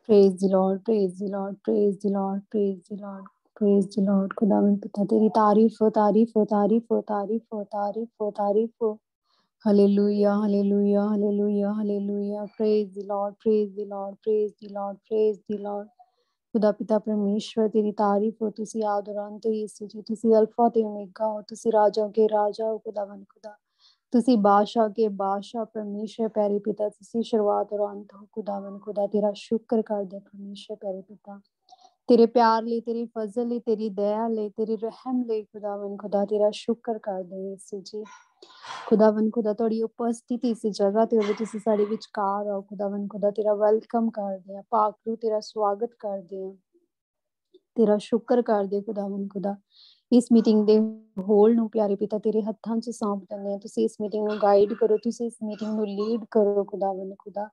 Praise the Lord, praise the Lord, praise the Lord, praise the Lord, praise the Lord. खुदावंद पिता तेरी तारीफ हो, तारीफ हो, तारीफ हो, तारीफ हो, तारीफ हो, तारीफ हो. Hallelujah, hallelujah, hallelujah, hallelujah. Praise the Lord, praise the Lord, praise the Lord, praise the Lord. खुदा पिता परमेश्वर तेरी तारीफ हो, तुसी आद और अंत हो यीशु जी, तुसी अल्फा ते ओमेगा हो, तुसी राजा के राजा हो खुदावंद खुदा, तुसी बादशाह के बादशाह परमेश्वर प्यारे पिता, तुसी शुरुआत और अंत हो खुदावंद खुदा, तेरा शुक्र कर दे परमेश्वर प्यारे पिता, तेरे प्यार ਲਈ तेरी फजल ਲਈ तेरी दया ਲਈ तेरी रहम ਲਈ खुदावंद खुदा, तेरा शुक्र कर दे यीशु जी। खुदावंद खुदा ਤੁਹਾਡੀ ਉਪਸਥਿਤੀ ਇਸ ਜਗ੍ਹਾ ਤੇ ਹੋਵੇ, ਤੁਸੀਂ ਸਾਡੇ ਵਿਚਕਾਰ ਆਓ खुदावंद खुदा, तेरा ਵੈਲਕਮ ਕਰਦੇ ਹਾਂ, ਪਾਕ ਰੂ तेरा ਸਵਾਗਤ ਕਰਦੇ ਹਾਂ, तेरा शुक्र ਕਰਦੇ खुदावंद खुदा। ਇਸ ਮੀਟਿੰਗ ਦੇ ਹੋਲ ਨੂੰ ਪਿਆਰੇ ਪਿਤਾ ਤੇਰੇ ਹੱਥਾਂ 'ਚ ਸੌਂਪ ਦਿੰਦੇ ਹਾਂ, ਤੁਸੀਂ ਇਸ ਮੀਟਿੰਗ ਨੂੰ ਗਾਈਡ ਕਰੋ, ਤੁਸੀਂ ਇਸ ਮੀਟਿੰਗ ਨੂੰ ਲੀਡ ਕਰੋ खुदावंद खुदा।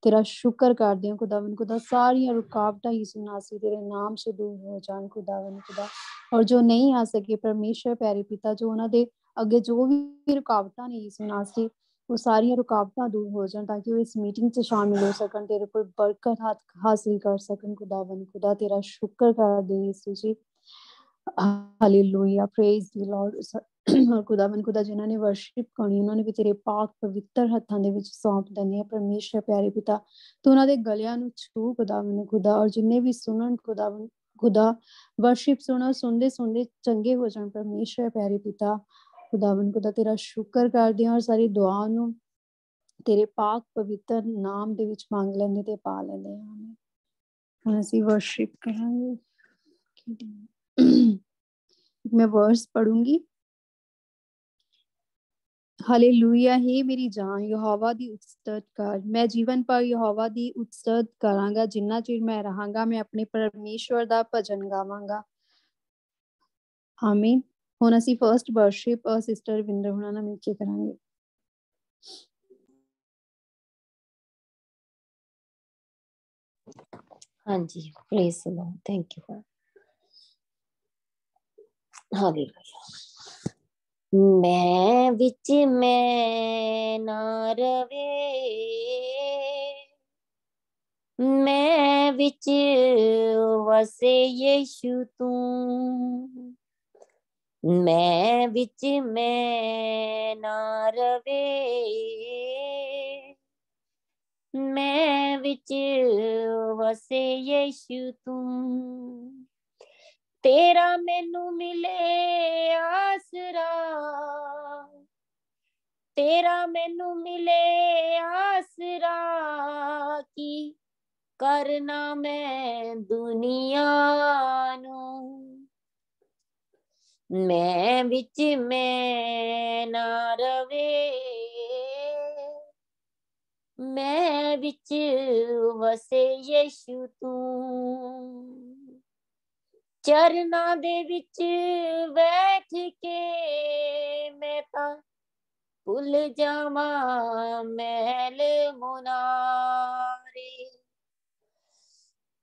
तेरा शुक्र करते हैं खुदावंद खुदा, सारियां रुकावटें यीशु नासरी तेरे नाम से दूर हो जान खुदावंद खुदा, और जो नहीं आ सके परमेश्वर प्यारे पिता, जो उन्होंने अगे जो भी रुकावटें ने यीशु नासरी, वो सारियां रुकावटें दूर हो जान, ताकि वो इस मीटिंग से शामिल हो सकन, तेरे कोल बरकत हासिल कर सकन खुदावंद खुदा। तेरा शुक्र कर दे Yeshu ji. Hallelujah, praise the lord. खुदावंद खुदा जिन्हों ने वर्शिप करनी, उन्होंने भी तेरे पाक पवित्र हत्थां दे विच सौंप दिंदे आ परमेश्वर प्यारे पिता, तू उन्हां दे गलियां नूं छू खुदावंद खुदा, और जिन्ने भी सुनन खुदावंद खुदा, वर्शिप सुनदे सुनदे चंगे हो जाण परमेश्वर प्यारे पिता। खुदावंद खुदा तेरा शुक्र करदे हां, और सारी दुआ नूं तेरे पाक पवित्र नाम दे विच मंग लैंदे ते पा लैंदे हां। हुण असीं वर्शिप करांगे। मैं वर्स पढ़ूंगी। हालेलुया, हे मेरी जान यहोवा दी उस्तत कर, मैं जीवन पर यहोवा दी उस्तत करांगा, जिन्ना चिर मैं रहांगा मैं अपने परमेश्वर दा भजन गावांगा। आमीन। हुण असीं फर्स्ट वर्शिप सिस्टर विंदर हुणां नाल मिल के करांगे। हाँ जी, praise the lord, thank you for hallelujah. मैं विच मैं ना रवे, मैं विच वसे यीशु तू, मैं विच मैं ना रवे, मैं विच वसे यीशु तू, तेरा मैनू मिले आसरा, तेरा मैनू मिले आसरा, की करना मैं दुनिया नू, मैं विच मैं ना रवे, मैं विच वसे यीशु तू, चरना दे विच बैठ के मैं ता भुल जावा मैल मुनारे,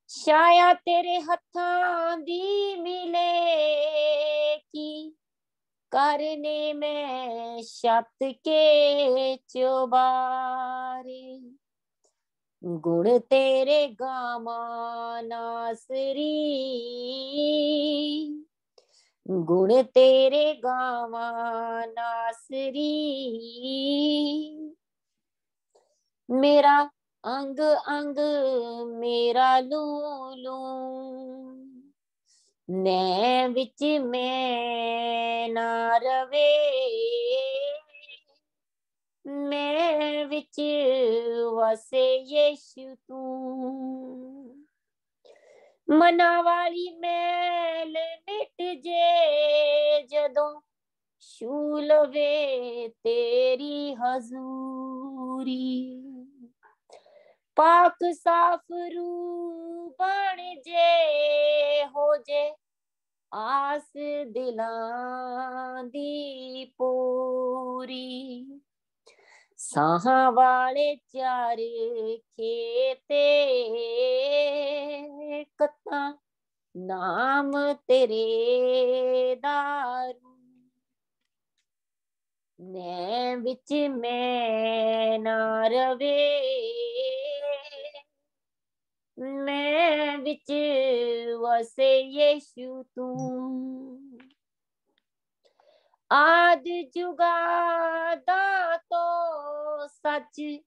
छाया तेरे हत्थां दी मिले की करने में छत के चौबारे, गुण तेरे गावा नासरी, गुण तेरे गावा नासरी, मेरा अंग अंग मेरा लूलू, नै विच मैं ना रवे, मैं विच वसे यीशु तू, मना वाली मैल मिट जे जदों छू लवे तेरी हजूरी, पाक साफ रूह बन जे हो जे आस दिलां दी पूरी, साहां वाले चार खेते कत्ता नाम तेरे दारू, नै विच मैं ना रवे, मैं विच वसे यीशु तू। आद जुगादा तो सच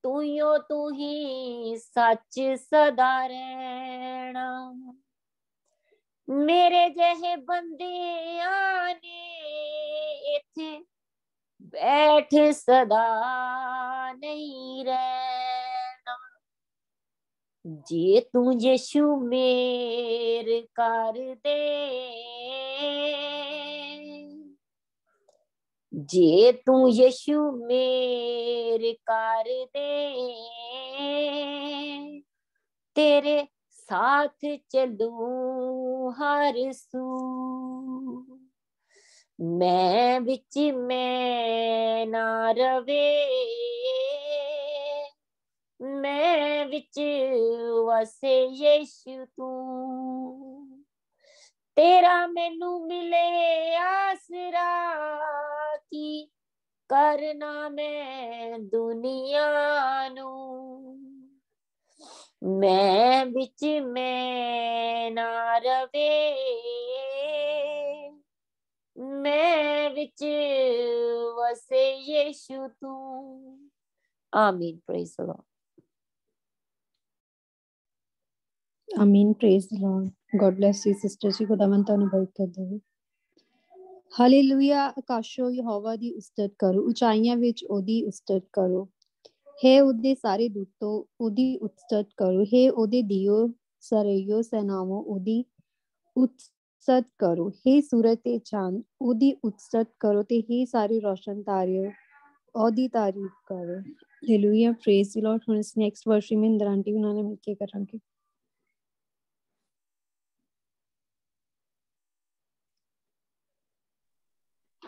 तूयो तू ही सच सदा रहना। मेरे जहे बंदियां ने इथे बैठ सदा नहीं रहना। जे तू यीशु मेर कर दे, जे तू यीशु मेर कर दे, तेरे साथ चलूं हर सू। मैं विच मैं ना रवे, मैं विच वसे यीशु तू। तेरा मैनू मिले आसरा की करना मैं दुनिया नू। मैं विच मैं ना रवे, मैं विच वसे यीशु तू। आमीन। Praise the lord. आमीन। Praise the lord. God bless you sister ji. खुदावन ਤੁਹਾਨੂੰ ਬਰਕਤ ਦੇਵੇ। ਹਾਲੇਲੂਇਆ। ਆਕਾਸ਼ੋ ਯਹੋਵਾ ਦੀ ਉਸਤਤ ਕਰੋ, ਉਚਾਈਆਂ ਵਿੱਚ ਉਹਦੀ ਉਸਤਤ ਕਰੋ। ਹੈ ਉਹਦੇ ਸਾਰੇ ਦੂਤੋ ਉਹਦੀ ਉਸਤਤ ਕਰੋ। ਹੈ ਉਹਦੇ ਦਿਓ ਸਰਈਓ ਸੈਨਾਵੋ ਉਹਦੀ ਉਸਤਤ ਕਰੋ। ਹੈ ਸੂਰਜ ਤੇ ਚੰਦ ਉਹਦੀ ਉਸਤਤ ਕਰੋ ਤੇ ਹੈ ਸਾਰੇ ਰੋਸ਼ਨ ਤਾਰਿਓ ਉਹਦੀ ਤਾਰੀਫ ਕਰੋ। ਹਾਲੇਲੂਇਆ। ਪ੍ਰੇਜ਼ ਦੀ ਲਾਰਡ। ਹੁਣ ਇਸ ਨੈਕਸਟ ਵਰਸ ਮਹਿੰਦਰ ਆਂਟੀ ਉਹਨਾਂ ਨੇ ਮਿਲ ਕੇ ਕਰਾਂਗੇ।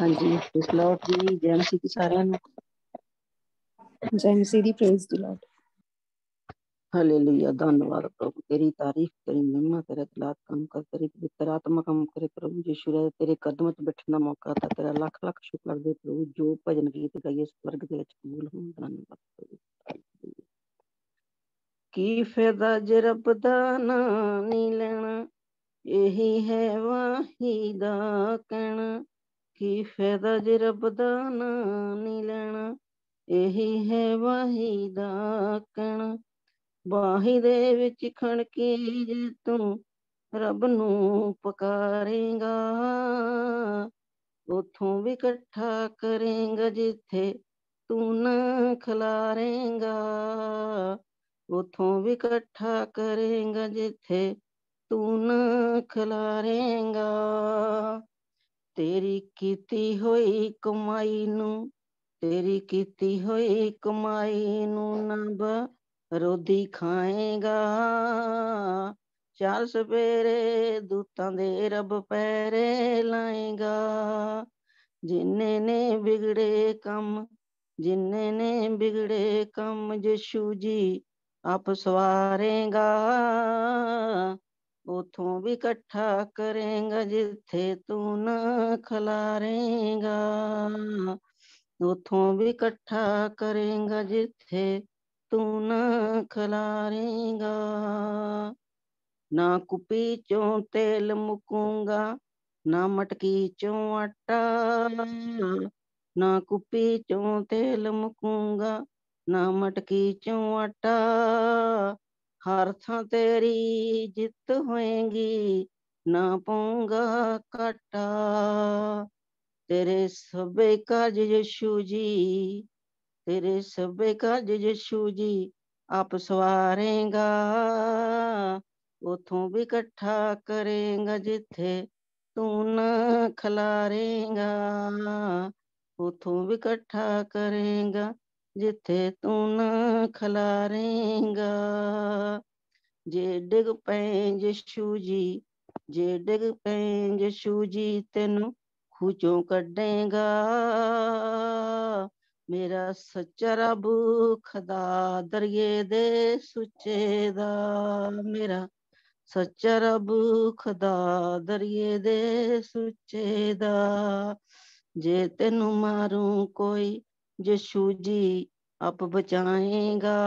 ਹਾਂਜੀ, ਇਸ ਲਾਰਡ ਦੀ ਜੈ ਮਸੀਹ ਕੀ ਸਾਰਿਆਂ ਨੂੰ। ਜੈ ਮਸੀਹ ਦੀ। ਪ੍ਰੇਜ਼ ਦੀ ਲਾਰਡ। हालेलुया। धन्यवाद प्रभु, तेरी तारीफ, तेरी महिमा, तेरा तलात काम कर, तेरी पवित्र आत्मा काम करे प्रभु यीशु। तेरे कदम च बैठने का मौका था, तेरा लख लख शुक्र करदे प्रभु। जो भजन गीत गाइए स्वर्ग दे विच कबूल होण। धन्यवाद प्रभु। की फायदा जे रब दा नाम नहीं लेना, यही है वाही दा कहना। की फायदा जे रब दा नाम नहीं लेना, यही है वाही दा कहना। ਬਾਹੀ ਦੇ ਵਿੱਚ ਖੜ ਕੇ ਜੇ ਤੂੰ ਰੱਬ ਨੂੰ ਪੁਕਾਰੇਂਗਾ, ਉਥੋਂ ਵੀ ਇਕੱਠਾ ਕਰੇਂਗਾ ਜਿੱਥੇ ਤੂੰ ਨਾ ਖਿਲਾਰੇਂਗਾ। ਉਥੋਂ ਵੀ ਇਕੱਠਾ ਕਰੇਂਗਾ ਜਿੱਥੇ ਤੂੰ ਨਾ ਖਿਲਾਰੇਂਗਾ। ਤੇਰੀ ਕੀਤੀ ਹੋਈ ਕਮਾਈ ਨੂੰ, ਤੇਰੀ ਕੀਤੀ ਹੋਈ ਕਮਾਈ ਨੂੰ ਨਾ ਰੋਦੀ ਖਾਏਗਾ। ਚਾਰ ਸਵੇਰੇ ਦੂਤਾਂ ਦੇ ਰੱਬ ਪੈਰੇ ਲਾਏਗਾ। ਜਿੰਨੇ ਨੇ ਵਿਗੜੇ ਕੰਮ, ਜਿੰਨੇ ਨੇ ਵਿਗੜੇ ਕੰਮ ਯਿਸੂ ਜੀ ਆਪ ਸਵਾਰੇਗਾ। ਉਥੋਂ ਵੀ ਇਕੱਠਾ ਕਰੇਂਗਾ ਜਿੱਥੇ ਤੂੰ ਨਾ ਖਿਲਾਰੇਂਗਾ। ਉਥੋਂ ਵੀ ਇਕੱਠਾ ਕਰੇਂਗਾ ਜਿੱਥੇ ਤੂੰ ਨਾ ਖਿਲਾਰੇਂਗਾ। ਨਾ ਕੁਪੀ ਚੋਂ ਤੇਲ ਮੁਕੂੰਗਾ, ਨਾ ਮਟਕੀ ਚੋਂ ਆਟਾ। ਨਾ ਕੁਪੀ ਚੋਂ ਤੇਲ ਮੁਕੂੰਗਾ, ਨਾ ਮਟਕੀ ਚੋਂ ਆਟਾ। ਹਰ ਥਾਂ ਤੇਰੀ ਜਿੱਤ ਹੋਏਗੀ, ਨਾ ਪਾਊਂਗਾ ਘਾਟਾ। ਤੇਰੇ ਸਭੇ ਕਾਜ ਯਿਸੂ ਜੀ, तेरे सबे काज यीशु जी आप सवारेंगा। उथों भी इकट्ठा करेंगा जिथे तू ना खिलारेंगा। उथों भी इकट्ठा करेंगा जिथे तू ना खिलारेंगा। जे डिग पे यीशु जी, जे डिग पे यीशु जी तेनू खूचों कड्डेगा। मेरा सच्चा रब खदा दरिए दे सुचे दा। मेरा सच्चा रब खदा दरिए दे सुचे दा। जे तेनू मारू कोई यीशु जी आप बचाएगा।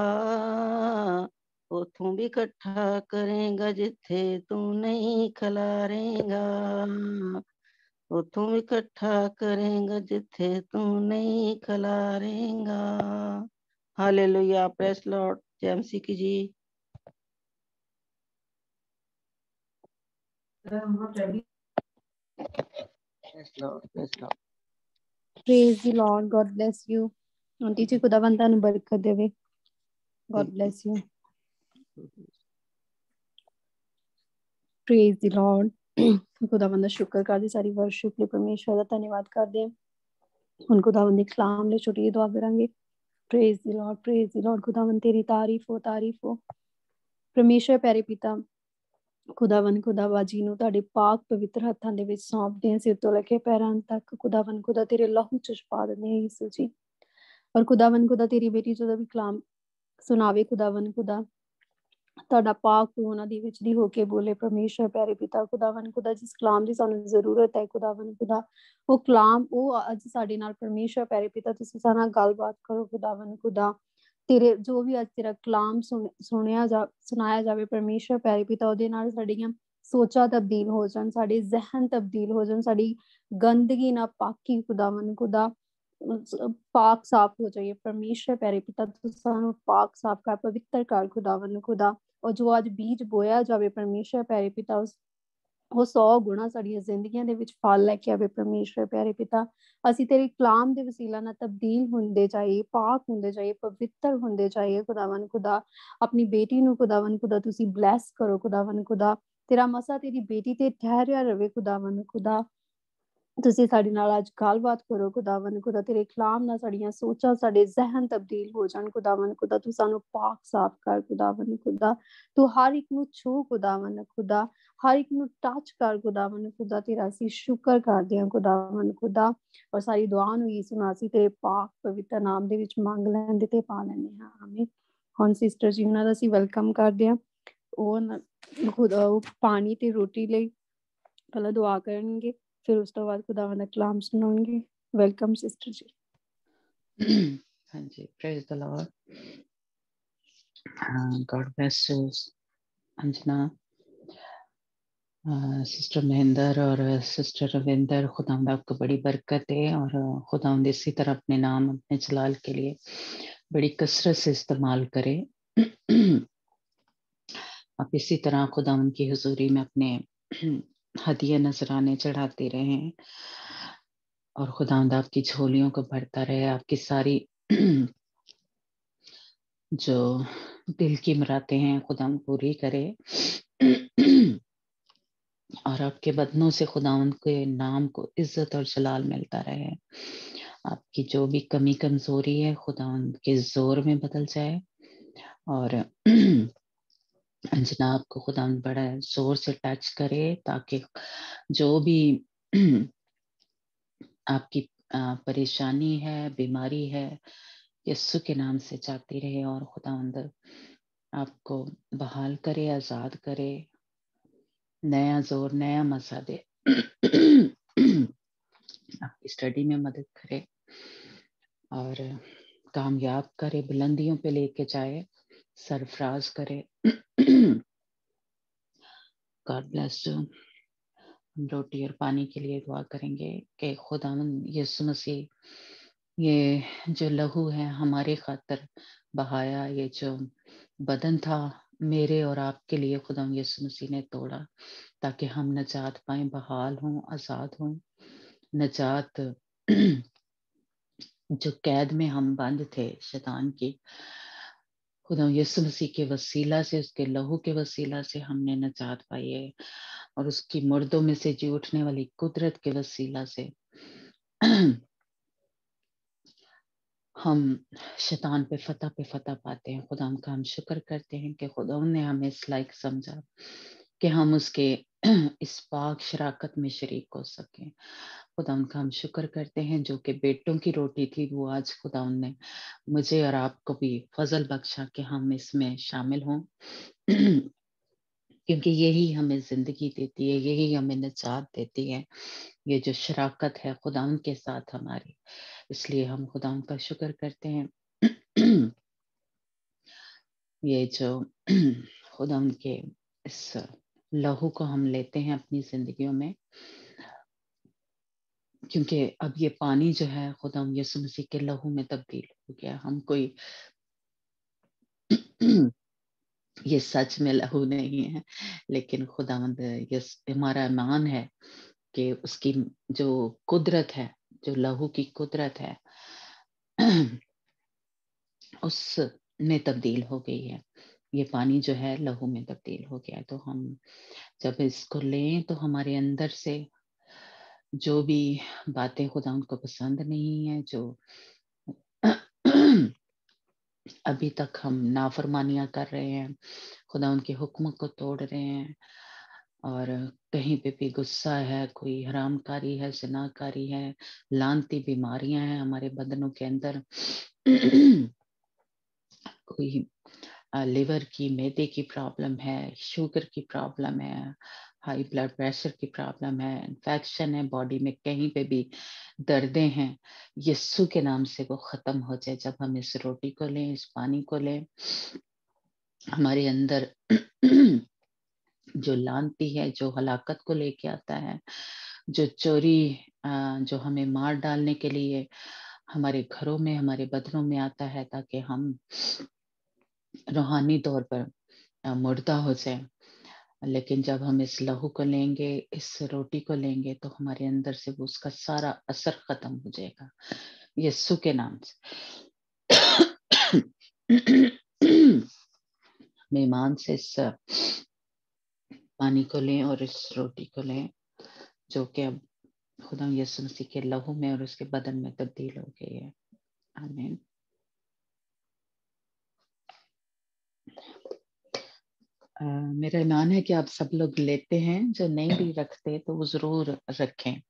ਉਥੋਂ ਵੀ ਇਕੱਠਾ ਕਰੇਗਾ ਜਿੱਥੇ ਤੂੰ ਨਹੀਂ ਖਿਲਾਰੇਗਾ, ਉਥੋਂ ਵੀ ਇਕੱਠਾ ਕਰੇਗਾ ਜਿੱਥੇ ਤੂੰ ਨਹੀਂ ਖਿਲਾਰੇਗਾ। ਹਾਲੇਲੂਇਆ, ਪ੍ਰੈਸ ਲਾਰਡ, ਜੈ ਮਸੀਹ ਕੀ ਜੀ। Praise Lord, praise Lord. Praise the Lord. God bless you. Aunty ਜੀ ਖੁਦਾਵੰਦ ਤੁਹਾਨੂੰ ਬਰਕਤ ਦੇਵੇ। God bless you. Praise the Lord. ਖੁਦਾਵੰਦ ਦਾ ਸ਼ੁਕਰ ਕਰਦੇ, ਸਾਰੀ ਵਰਸ਼ਿਪ ਲਈ ਪਰਮੇਸ਼ਵਰ ਦਾ ਧੰਨਵਾਦ ਕਰਦੇ ਹਾਂ। ਹੁਣ ਖੁਦਾਵੰਦ ਦੇ ਕਲਾਮ ਲਈ ਛੋਟੀ ਜਿਹੀ ਦੁਆ ਕਰਾਂਗੇ। Praise the Lord, praise the Lord. ਖੁਦਾਵੰਦ ਤੇਰੀ ਤਾਰੀਫ ਹੋ। ਪਰਮੇਸ਼ਵਰ ਪਿਆਰੇ ਪਿਤਾ, ਖੁਦਾਵੰਦ ਖੁਦਾਬਾਜੀ ਨੂੰ ਤੁਹਾਡੇ ਪਾਕ ਪਵਿੱਤਰ ਹੱਥਾਂ ਦੇ ਵਿੱਚ ਸੌਂਪਦੇ ਹਾਂ, ਸਿਰ ਤੋਂ ਲੈ ਕੇ ਪੈਰਾਂ ਤੱਕ। ਖੁਦਾਵੰਦ ਖੁਦਾ ਤੇਰੇ ਲਹੂ ਚ ਛੁਪਾ ਦਿੰਦੇ ਹਾਂ ਯਿਸੂ ਜੀ। ਔਰ ਖੁਦਾਵੰਦ ਖੁਦਾ ਤੇਰੀ ਬੇਟੀ ਜਦੋਂ ਵੀ ਕਲਾਮ ਸੁਣਾਵੇ, ਖੁਦਾਵੰਦ ਖੁਦਾ ਤੁਹਾਡਾ ਪਾਕ ਉਹਨਾਂ ਦੀ ਵਿੱਚ ਦੀ ਹੋ ਕੇ ਬੋਲੇ। ਪਰਮੇਸ਼ਵਰ ਪਿਆਰੇ ਪਿਤਾ, ਖੁਦਾਵੰਦ ਖੁਦਾ ਜਿਸ ਕਲਾਮ ਦੀ ਸਾਨੂੰ ਜ਼ਰੂਰਤ ਹੈ, ਖੁਦਾਵੰਦ ਖੁਦਾ ਉਹ ਕਲਾਮ ਉਹ ਅੱਜ ਸਾਡੇ ਨਾਲ ਪਰਮੇਸ਼ਵਰ ਪਿਆਰੇ ਪਿਤਾ ਤੁਸੀਂ ਸਾਡੇ ਨਾਲ ਗੱਲਬਾਤ ਕਰੋ। ਖੁਦਾਵੰਦ ਖੁਦਾ ਤੇਰੇ ਜੋ ਵੀ ਅੱਜ ਤੇਰਾ ਕਲਾਮ ਸੁਣਾਇਆ ਜਾਵੇ ਪਰਮੇਸ਼ਵਰ ਪਿਆਰੇ ਪਿਤਾ, ਉਹਦੇ ਨਾਲ ਸਾਡੀਆਂ ਸੋਚਾਂ ਤਬਦੀਲ ਹੋ ਜਾਣ, ਸਾਡੇ ਜ਼ਹਿਨ ਤਬਦੀਲ ਹੋ ਜਾਣ, ਸਾਡੀ ਗੰਦਗੀ ਨਾ ਪਾਕੀ ਖੁਦਾਵੰਦ ਖੁਦਾ ਪਾਕ ਸਾਫ਼ ਹੋ ਜਾਈਏ। ਪਰਮੇਸ਼ਵਰ ਪਿਆਰੇ ਪਿਤਾ ਤੁਸੀਂ ਸਾਨੂੰ ਪਾਕ ਸਾਫ਼ ਕਰ, ਪਵਿੱਤਰ ਕਰ ਖੁਦਾਵੰਦ ਖੁਦਾ। ਔਰ ਜੋ ਅੱਜ ਬੀਜ ਬੋਇਆ ਜਾਵੇ ਪਰਮੇਸ਼ਵਰ ਪਿਆਰੇ ਪਿਤਾ, ਉਹ 100 ਗੁਣਾ ਸਾਡੀਆਂ ਜ਼ਿੰਦਗੀਆਂ ਦੇ ਵਿੱਚ ਫਲ ਲੈ ਕੇ ਆਵੇ। ਪਰਮੇਸ਼ਵਰ ਪਿਆਰੇ ਪਿਤਾ ਅਸੀਂ ਤੇਰੇ ਕਲਾਮ ਦੇ ਵਸੀਲਾ ਨਾਲ ਤਬਦੀਲ ਹੁੰਦੇ ਜਾਈਏ, ਪਾਕ ਹੁੰਦੇ ਜਾਈਏ, ਪਵਿੱਤਰ ਹੁੰਦੇ ਜਾਈਏ। ਖੁਦਾਵੰਦ ਖੁਦਾ ਆਪਣੀ ਬੇਟੀ ਨੂੰ ਖੁਦਾਵੰਦ ਖੁਦਾ ਤੁਸੀਂ ਬਲੈਸ ਕਰੋ। ਖੁਦਾਵੰਦ ਖੁਦਾ ਤੇਰਾ ਮਸਾ ਤੇਰੀ ਬੇਟੀ ਤੇ ਠਹਿਰਿਆ ਰਵੇ। ਖੁਦਾਵੰਦ ਖੁਦਾ ਤੁਸੀਂ ਸਾਡੇ ਨਾਲ ਅੱਜ ਗੱਲਬਾਤ ਕਰੋ। ਖੁਦਾਵੰਦ ਖੁਦਾ ਤੇਰੇ ਕਲਾਮ ਨਾਲ ਸਾਡੀਆਂ ਸੋਚਾਂ, ਸਾਡੇ ਜ਼ਹਿਨ ਤਬਦੀਲ ਹੋ ਜਾਣ। ਖੁਦਾਵੰਦ ਖੁਦਾ ਤੂੰ ਸਾਨੂੰ ਪਾਕ ਸਾਫ਼ ਕਰ। ਖੁਦਾਵੰਦ ਖੁਦਾ ਤੂੰ ਹਰ ਇੱਕ ਨੂੰ ਛੂ। ਖੁਦਾਵੰਦ ਖੁਦਾ ਹਰ ਇੱਕ ਨੂੰ ਟੱਚ ਕਰ। ਖੁਦਾਵੰਦ ਖੁਦਾ ਤੇਰਾ ਅਸੀਂ ਸ਼ੁਕਰ ਕਰਦੇ ਹਾਂ। ਖੁਦਾਵੰਦ ਖੁਦਾ ਔਰ ਸਾਰੀ ਦੁਆ ਨੂੰ ਯਿਸੂ ਮਸੀਹ ਤੇਰੇ ਪਾਕ ਪਵਿੱਤਰ ਨਾਮ ਦੇ ਵਿੱਚ ਮੰਗ ਲੈਂਦੇ ਤੇ ਪਾ ਲੈਂਦੇ ਹਾਂ, ਆਮੀਨ। ਹੁਣ ਸਿਸਟਰ ਜੀ ਉਹਨਾਂ ਦਾ ਅਸੀਂ ਵੈਲਕਮ ਕਰਦੇ ਹਾਂ। ਖੁਦਾ ਉਹ ਪਾਣੀ ਤੇ ਰੋਟੀ ਲਈ ਪਹਿਲਾਂ ਦੁਆ ਕਰਨਗੇ, ਫਿਰ ਉਸ ਤੋਂ ਬਾਅਦ ਖੁਦਾਵੰਦ ਦਾ ਕਲਾਮ ਸੁਣਾਉਣਗੇ। ਵੈਲਕਮ ਸਿਸਟਰ ਜੀ। ਹਾਂਜੀ, praise the Lord. God bless you, Anjana, sister Mahendra और सिस्टर रविंदर। खुदावंद आपको बड़ी बरकत है और खुदावंद इसी तरह अपने नाम, अपने जलाल के लिए बड़ी कसरत से इस्तेमाल करे। आप इसी तरह खुदावंद की हुजूरी में अपने हदिया नजराने चढ़ाते रहें और खुदावंद आपकी झोलियों को भरता रहे। आपकी सारी जो दिल की मुरादें हैं खुदावंद पूरी करे और आपके बदनों से खुदावंद के नाम को इज्जत और जलाल मिलता रहे। आपकी जो भी कमी कमजोरी है खुदावंद के जोर में बदल जाए और अंजना आपको खुदावंद बड़ा जोर से टच करे, ताकि जो भी आपकी परेशानी है, बीमारी है, यीशु के नाम से जाती रहे और खुदावंद आपको बहाल करे, आजाद करे, नया जोर, नया मजा दे, आपकी स्टडी में मदद करे और कामयाब करे, बुलंदियों पे लेके जाए, सरफराज करे। God bless you. हम रोटी और पानी के लिए दुआ करेंगे कि खुदावंद यीशु मसीह ये जो लहू है हमारे खातिर बहाया, ये जो बदन था मेरे और आपके लिए खुदावंद यीशु मसीह ने तोड़ा, ताकि हम नजात पाएं, बहाल हों, आजाद हों। नजात जो कैद में हम बंद थे शैतान की, खुदावंद यीशु मसीह के वसीला से, उसके लहू के वसीला से हमने नजात पाई है और उसकी मुर्दों में से जी उठने वाली कुदरत के वसीला से हम शैतान पे फतह पाते हैं। खुदा का हम शुक्र करते हैं कि खुदा ने हमें इस लायक समझा कि हम उसके इस पाक शराकत में शरीक हो सकें। खुदा का हम शुक्र करते हैं जो कि बेटों की रोटी थी, वो आज खुदा ने मुझे और आपको भी फजल बख्शा कि हम इसमें शामिल हों, क्योंकि यही हमें जिंदगी देती है, यही हमें निजात देती है, ये जो शराकत है खुदा के साथ हमारी। इसलिए हम खुदा का शुक्र करते हैं। ये जो खुदा उनके इस लहू को हम लेते हैं अपनी जिंदगियों में, क्योंकि अब ये पानी जो है खुदा यीशु मसीह के लहू में तब्दील हो गया। हम कोई ये सच में लहू नहीं है, लेकिन खुदावंद ये हमारा ईमान है कि उसकी जो कुदरत है, जो लहू की कुदरत है, उस में तब्दील हो गई है। ये पानी जो है लहू में तब्दील हो गया है। तो हम जब इसको लें तो हमारे अंदर से जो भी बातें खुदा उनको पसंद नहीं है, जो अभी तक हम नाफरमानियां कर रहे हैं, खुदा उनके हुक्म को तोड़ रहे हैं, और कहीं पे भी गुस्सा है, कोई हरामकारी है, ज़िनाकारी है, लानती बीमारियां हैं हमारे बदनों के अंदर, कोई लिवर की, मैदे की प्रॉब्लम है, शुगर की प्रॉब्लम है, हाई ब्लड प्रेशर की प्रॉब्लम है, इन्फेक्शन है बॉडी में, कहीं पे भी दर्दें हैं, यीशु के नाम से वो खत्म हो जाए। जब हम इस रोटी को लें, इस पानी को लें, हमारे अंदर जो लानती है, जो हलाकत को लेके आता है, जो चोरी, जो हमें मार डालने के लिए हमारे घरों में, हमारे बदनों में आता है, ताकि हम रूहानी तौर पर मुर्दा हो जाए। लेकिन जब हम इस लहू को लेंगे, इस रोटी को लेंगे, तो हमारे अंदर से वो उसका सारा असर खत्म हो जाएगा यीशु के नाम से। मेहमान से इस पानी को लें और इस रोटी को लें, जो कि अब खुदा यीशु मसीह के लहू में और उसके बदन में तब्दील हो गई है। आमीन। मेरा ईमान है कि आप सब लोग लेते हैं, जो नहीं भी रखते तो वो जरूर रखें,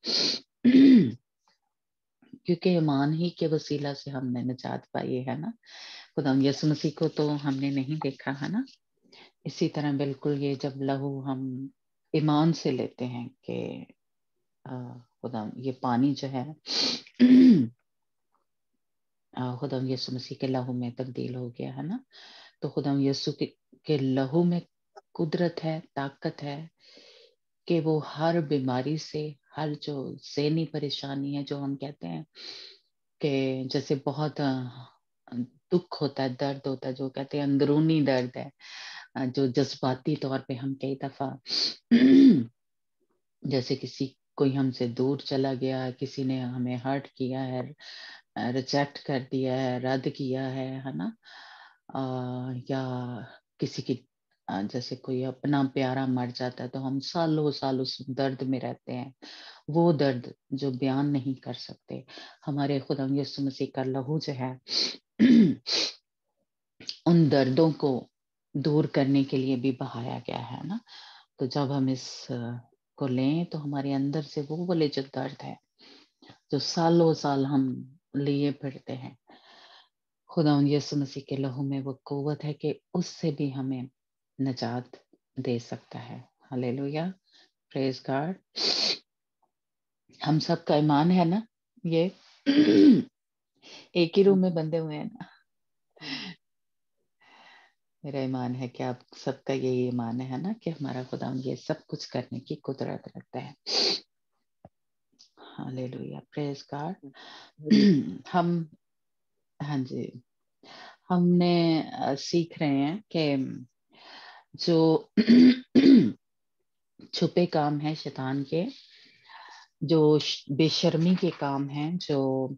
क्योंकि ईमान ही के वसीला से हमने निजात पाई है ना। खुदा यीशु मसीह को तो हमने नहीं देखा है ना। इसी तरह बिल्कुल ये जब लहू हम ईमान से लेते हैं कि खुदा ये पानी जो है खुदा यीशु मसीह के लहू में तब्दील हो गया है ना। तो खुदा यीशु के लहू में कुदरत है, ताकत है कि वो हर बीमारी से, हर जो ज़हनी परेशानी है, जो हम कहते हैं कि जैसे बहुत दुख होता है, दर्द होता है, जो कहते हैं अंदरूनी दर्द है, जो जज्बाती तौर पे हम कई दफा जैसे किसी कोई हमसे दूर चला गया, किसी ने हमें हर्ट किया है, रिजेक्ट कर दिया है, रद्द किया है ना, या किसी की जैसे कोई अपना प्यारा मर जाता है, तो हम सालों सालों उस दर्द में रहते हैं। वो दर्द जो बयान नहीं कर सकते, हमारे खुदा यीशु मसीह का लहू जो है उन दर्दों को दूर करने के लिए भी बहाया गया है ना। तो जब हम इस को लें तो हमारे अंदर से वो वाले जो दर्द है, जो सालों साल हम लिए फिरते हैं, खुदा यीशु मसीह के लहू में वो कुव्वत है कि उससे भी हमें निजात दे सकता है। Hallelujah, praise God. हम सब का ईमान है ना, ये एक ही रूम में बंधे हुए हैं ना। मेरा ईमान है कि आप सबका यही ईमान है ना, कि हमारा खुदा ये सब कुछ करने की कुदरत रखता है। Hallelujah, praise God. हम, हाँ जी, हमने सीख रहे हैं कि जो छुपे काम है शैतान के, जो बेशर्मी के काम हैं, जो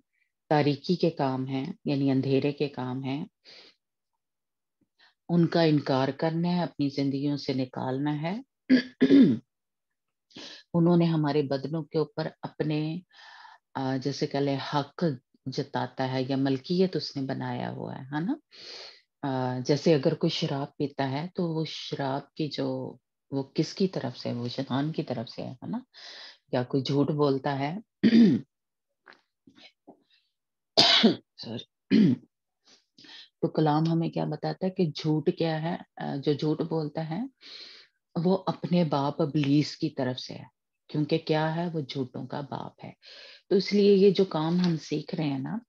तारीकी के काम हैं, यानी अंधेरे के काम हैं, उनका इनकार करना है, अपनी जिंदगियों से निकालना है। उन्होंने हमारे बदनों के ऊपर अपने जैसे कह ले हक जताता है, या मलकियत उसने बनाया हुआ है ना। जैसे अगर कोई शराब पीता है तो वो शराब की जो वो किसकी तरफ से, वो शैतान की तरफ से है ना। या कोई झूठ बोलता है सॉरी, तो कलाम हमें क्या बताता है कि झूठ क्या है, जो झूठ बोलता है वो अपने बाप इब्लीस की तरफ से है, क्योंकि क्या है, वो झूठों का बाप है। तो इसलिए ये जो काम हम सीख रहे हैं ना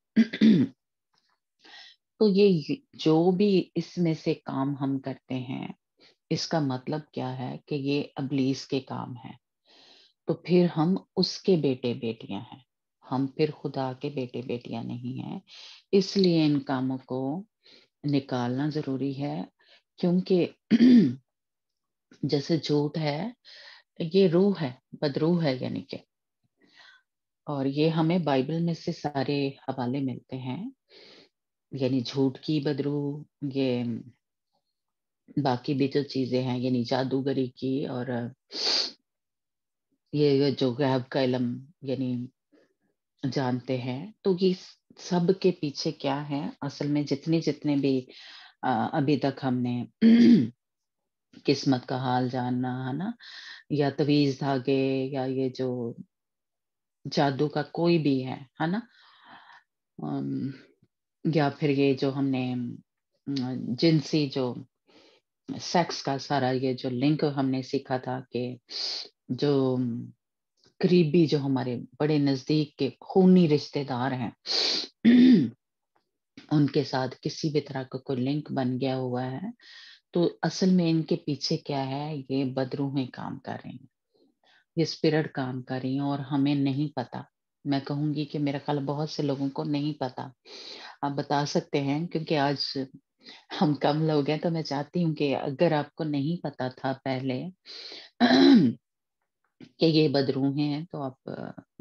تو یہ جو بھی اس میں سے کام ہم کرتے ہیں اس کا مطلب کیا ہے کہ یہ ابلیس کے کام ہے. تو پھر ہم اس کے بیٹے بیٹیاں ہیں, ہم پھر خدا کے بیٹے بیٹیاں نہیں ہیں. اس لیے ان کاموں کو نکالنا ضروری ہے, کیونکہ جیسے جھوٹ ہے یہ روح ہے, بدروح ہے یعنی کہ, اور یہ ہمیں بائبل میں سے سارے حوالے ملتے ہیں. یعنی جھوٹ کی بدروح, یہ باقی بھی جو چیزیں ہیں یعنی جادوگری کی, اور یہ جو غیب کا علم یعنی جانتے ہیں. تو یہ سب کے پیچھے کیا ہے اصل میں, جتنے بھی ابھی تک ہم نے قسمت کا حال جاننا ہے نا, یا تویز دھاگے, یا یہ جو جادو کا کوئی بھی ہے نا, یا پھر یہ جو ہم نے جنسی جو سیکس کا سارا یہ جو لنک ہم نے سیکھا تھا کہ جو قریبی جو ہمارے بڑے نزدیک کے خونی رشتے دار ہیں ان کے ساتھ کسی بھی طرح کا کوئی لنک بن گیا ہوا ہے, تو اصل میں ان کے پیچھے کیا ہے, یہ بدروحیں کام کر رہی ہیں, یہ اسپرٹ کام کر رہی ہیں, اور ہمیں نہیں پتا. میں کہوں گی کہ میرا خیال بہت سے لوگوں کو نہیں پتا. آپ بتا سکتے ہیں کیونکہ آج ہم کم لوگ ہیں, تو میں چاہتی ہوں کہ اگر آپ کو نہیں پتا تھا پہلے کہ یہ بدروحیں ہیں, تو آپ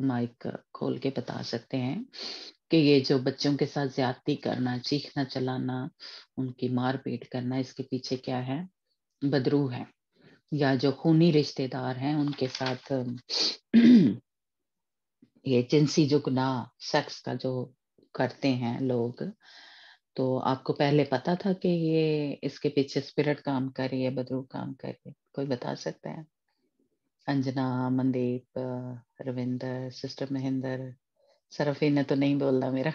مائک کھول کے بتا سکتے ہیں کہ یہ جو بچوں کے ساتھ زیادتی کرنا, چیخنا چلانا, ان کی مار پیٹ کرنا, اس کے پیچھے کیا ہے, بدروح ہے. یا جو خونی رشتے دار ہیں ان کے ساتھ یہ جنسی جو گناہ سیکس کا جو کرتے ہیں لوگ, تو آپ کو پہلے پتا تھا کہ یہ اس کے پیچھے اسپرٹ کام کر رہی ہے, بدروح کام کر رہی ہے؟ کوئی بتا سکتا ہے؟ انجنا, مندیپ, رویندر, سسٹر مہندر, سرفین نے تو نہیں بولنا میرا.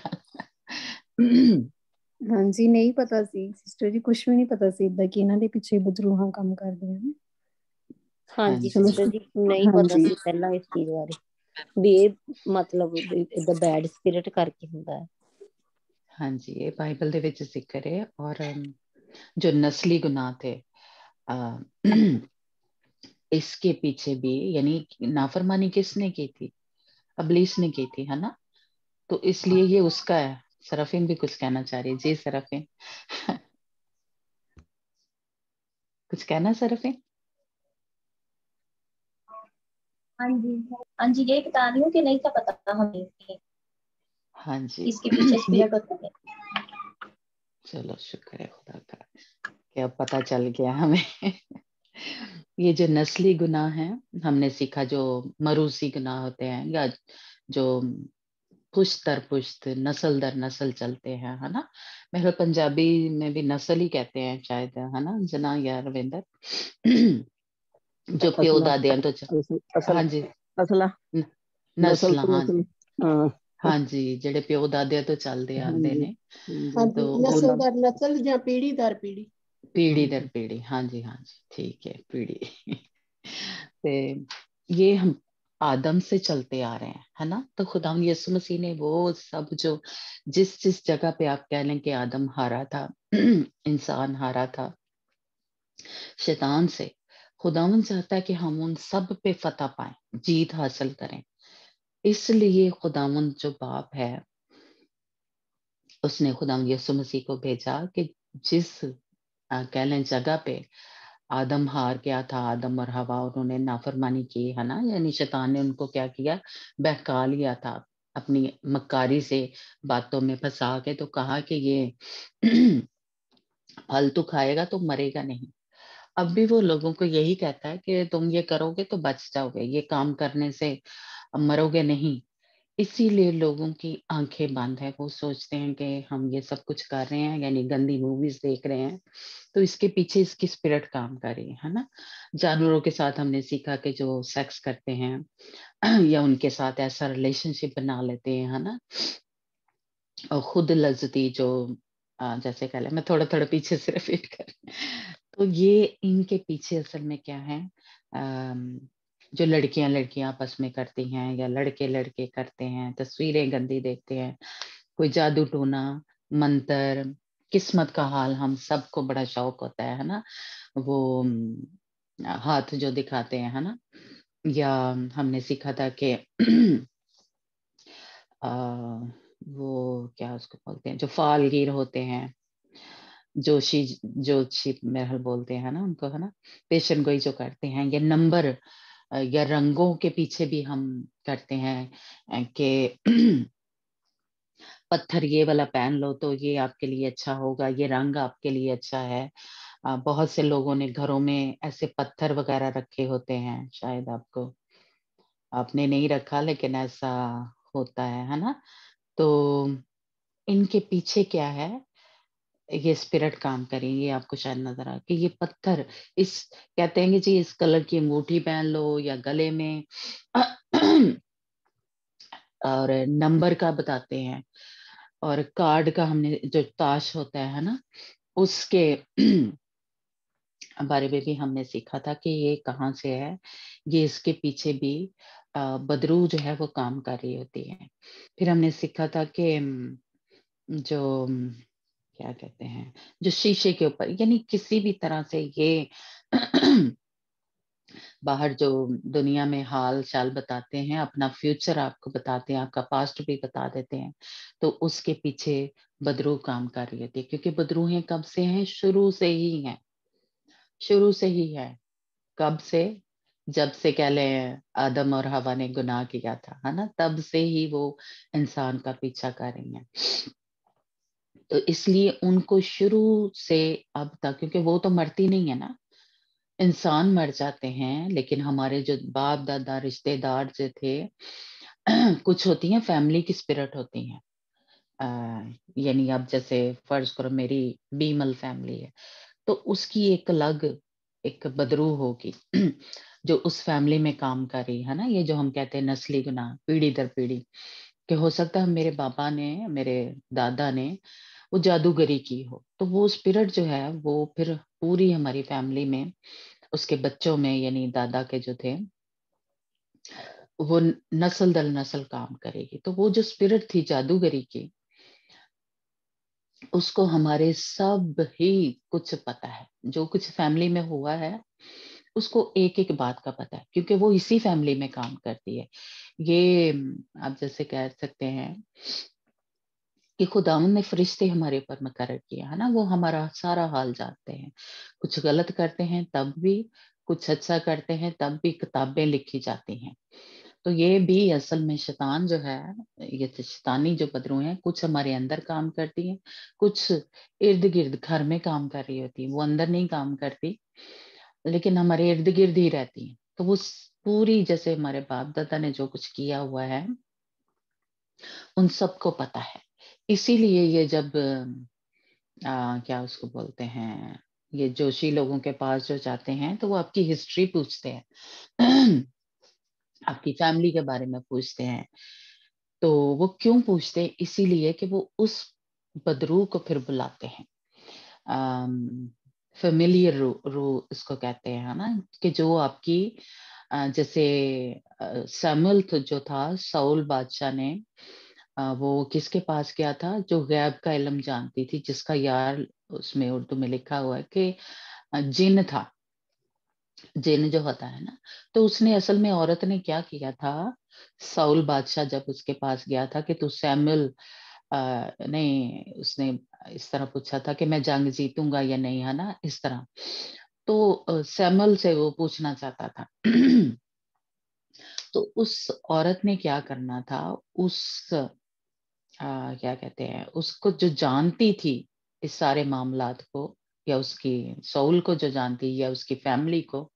ہاں جی, نہیں پتا سی سسٹر جی, کچھ بھی نہیں پتا سی ادھر کہ انہوں نے پیچھے بدروہاں کام کر دیا. ہاں جی سسٹر جی, نہیں پتا سی پہلا اس چیز بارے بھی, یہ مطلب ادھر بیڈ اسپرٹ کر کے ہوندا ہے. ہاں جی, یہ بائبل دے وچ ذکر ہے. اور جو نسلی گناہ تھے اس کے پیچھے بھی, یعنی نافرمانی کس نے کی تھی, ابلیس نے کی تھی, ہے نا. تو اس لیے یہ اس کا ہے. سرفین بھی کچھ کہنا چاہ رہی ہے. جی سرفین, کچھ کہنا سرفین؟ ہاں جی, یہ بتا رہی ہوں کہ نہیں تھا پتا ہمیں ہاں جی, اس کے پیچھے اسپرٹ ہوتا ہے. چلو شکر ہے خدا کا کہ اب پتہ چل گیا ہمیں. یہ جو نسلی گناہ ہیں ہم نے سیکھا, جو مروسی گناہ ہوتے ہیں, یا جو پشت در پشت نسل در نسل چلتے ہیں, ہے نا. میرے پنجابی میں بھی نسل ہی کہتے ہیں شاید, ہے نا جنا یا رویندر, جو پیو دادیاں تو ہاں جی, نسل, ہاں جی, ہاں جی, جڑے پیو دادیاں تو چلتے آندے نے, تو نسل در نسل یا پیڑھی در پیڑھی, پیڑھی در پیڑھی, ہاں جی ہاں جی, ٹھیک ہے, پیڑھی. یہ ہم آدم سے چلتے آ رہے ہیں, ہے نا. تو خدا یسوع مسیح نے وہ سب جو جس جگہ پہ آپ کہہ لیں کہ آدم ہارا تھا, انسان ہارا تھا شیطان سے, خداوند چاہتا ہے کہ ہم ان سب پہ فتح پائیں, جیت حاصل کریں. اس لیے خداوند جو باپ ہے اس نے خداوند یسوع مسیح کو بھیجا کہ جس کہہ لیں جگہ پہ آدم ہار گیا تھا, آدم اور حوا, انہوں نے نافرمانی کی, ہے نا. یعنی شیطان نے ان کو کیا کیا, بہکا لیا تھا اپنی مکاری سے, باتوں میں پھنسا کے, تو کہا کہ یہ پھل تو کھائے گا تو مرے گا نہیں. اب بھی وہ لوگوں کو یہی کہتا ہے کہ تم یہ کرو گے تو بچ جاؤ گے, یہ کام کرنے سے مرو گے نہیں. اسی لیے لوگوں کی آنکھیں بند ہے, وہ سوچتے ہیں کہ ہم یہ سب کچھ کر رہے ہیں, یعنی گندی موویز دیکھ رہے ہیں, تو اس کے پیچھے اس کی اسپرٹ کام کر رہی ہے نا. جانوروں کے ساتھ ہم نے سیکھا کہ جو سیکس کرتے ہیں یا ان کے ساتھ ایسا ریلیشن شپ بنا لیتے ہیں, ہے نا, اور خود لذتی جو جیسے کہہ لیں, میں تھوڑا پیچھے سے ریپیٹ کر, تو یہ ان کے پیچھے اصل میں کیا ہے, جو لڑکیاں آپس میں کرتی ہیں, یا لڑکے کرتے ہیں, تصویریں گندی دیکھتے ہیں, کوئی جادو ٹونا, منتر, किस्मत का हाल हम सबको बड़ा शौक होता है ना, वो हाथ जो दिखाते हैं, है ना, या हमने सीखा था कि वो क्या उसको बोलते हैं, जो फालगीर होते हैं, जोशी महल बोलते हैं ना उनको, है ना, पेशन गोई जो करते हैं, ये नंबर या रंगों के पीछे भी हम करते हैं कि पत्थर ये वाला पहन लो तो ये आपके लिए अच्छा होगा, ये रंग आपके लिए अच्छा है। बहुत से लोगों ने घरों में ऐसे पत्थर वगैरह रखे होते हैं, शायद आपने नहीं रखा, लेकिन ऐसा होता है ना। तो इनके पीछे क्या है, ये स्पिरिट काम करें, ये आपको शायद नजर आ कि ये पत्थर, इस कहते हैं कि जी इस कलर की अंगूठी पहन लो या गले में और नंबर का बताते हैं, और कार्ड का हमने जो ताश होता है ना, उसके बारे में भी हमने सीखा था कि ये कहाँ से है, ये इसके पीछे भी बदरू जो है वो काम कर रही होती है। फिर हमने सीखा था कि जो क्या कहते हैं, जो शीशे के ऊपर, यानी किसी भी तरह से ये बाहर जो दुनिया में हाल चाल बताते हैं, अपना फ्यूचर आपको बताते हैं, आपका पास्ट भी बता देते हैं, तो उसके पीछे बदरू काम कर रही होती है, क्योंकि बदरूहें कब से हैं, शुरू से ही हैं, शुरू से ही है। कब से? जब से कह लें आदम और हवा ने गुनाह किया था, है ना, तब से ही वो इंसान का पीछा कर रही हैं। तो इसलिए उनको शुरू से अब तक, क्योंकि वो तो मरती नहीं है ना, इंसान मर जाते हैं, लेकिन हमारे जो बाप दादा रिश्तेदार जो थे कुछ होती हैं फैमिली की स्पिरिट होती हैं, यानी अब जैसे फर्ज करो मेरी बीमल फैमिली है, तो उसकी एक अलग एक बदरू होगी जो उस फैमिली में काम कर रही है ना, ये जो हम कहते हैं नस्ली गुनाह, पीढ़ी दर पीढ़ी, कि हो सकता है मेरे बाबा ने, मेरे दादा ने वो जादूगरी की हो, तो वो स्पिरिट जो है वो फिर पूरी हमारी फैमिली में, उसके बच्चों में, यानी दादा के जो थे, वो नस्ल दर नस्ल काम करेगी। तो वो जो स्पिरिट थी जादूगरी की, उसको हमारे सब ही कुछ पता है, जो कुछ फैमिली में हुआ है उसको एक एक बात का पता है, क्योंकि वो इसी फैमिली में काम करती है। ये आप जैसे कह सकते हैं कि खुदावंद ने फरिश्ते हमारे ऊपर मुकर्रर किया है ना, वो हमारा सारा हाल जानते हैं, कुछ गलत करते हैं तब भी, कुछ अच्छा करते हैं तब भी, किताबें लिखी जाती हैं। तो ये भी असल में शैतान जो है, ये तो शैतानी जो बदरू हैं, कुछ हमारे अंदर काम करती हैं, कुछ इर्द गिर्द घर में काम कर रही होती है, वो अंदर नहीं काम करती लेकिन हमारे इर्द गिर्द ही रहती हैं। तो वो पूरी, जैसे हमारे बाप दादा ने जो कुछ किया हुआ है उन सबको पता है। इसीलिए ये जब क्या उसको बोलते हैं, ये जोशी लोगों के पास जो जाते हैं तो वो आपकी हिस्ट्री पूछते हैं आपकी फैमिली के बारे में पूछते हैं। तो वो क्यों पूछते हैं? इसीलिए कि वो उस बदरू को फिर बुलाते हैं, फेमिलियर रू इसको कहते हैं, है ना, कि जो आपकी जैसे सैमुअल जो था, साउल बादशाह ने वो किसके पास गया था, जो गैब का इल्म जानती थी, जिसका यार उसमें उर्दू में लिखा हुआ है कि जिन था, जिन जो होता है ना। तो उसने असल में, औरत ने क्या किया था, साउल बादशाह जब उसके पास गया था कि तू सैमुअल नहीं, उसने इस तरह पूछा था कि मैं जंग जीतूंगा या नहीं, है ना, इस तरह। तो सैमुअल से वो पूछना चाहता था तो उस औरत ने क्या करना था, उस क्या कहते हैं, उसको जो जानती थी इस सारे मामलात को, या उसकी सौल को जो जानती, या उसकी फैमिली को,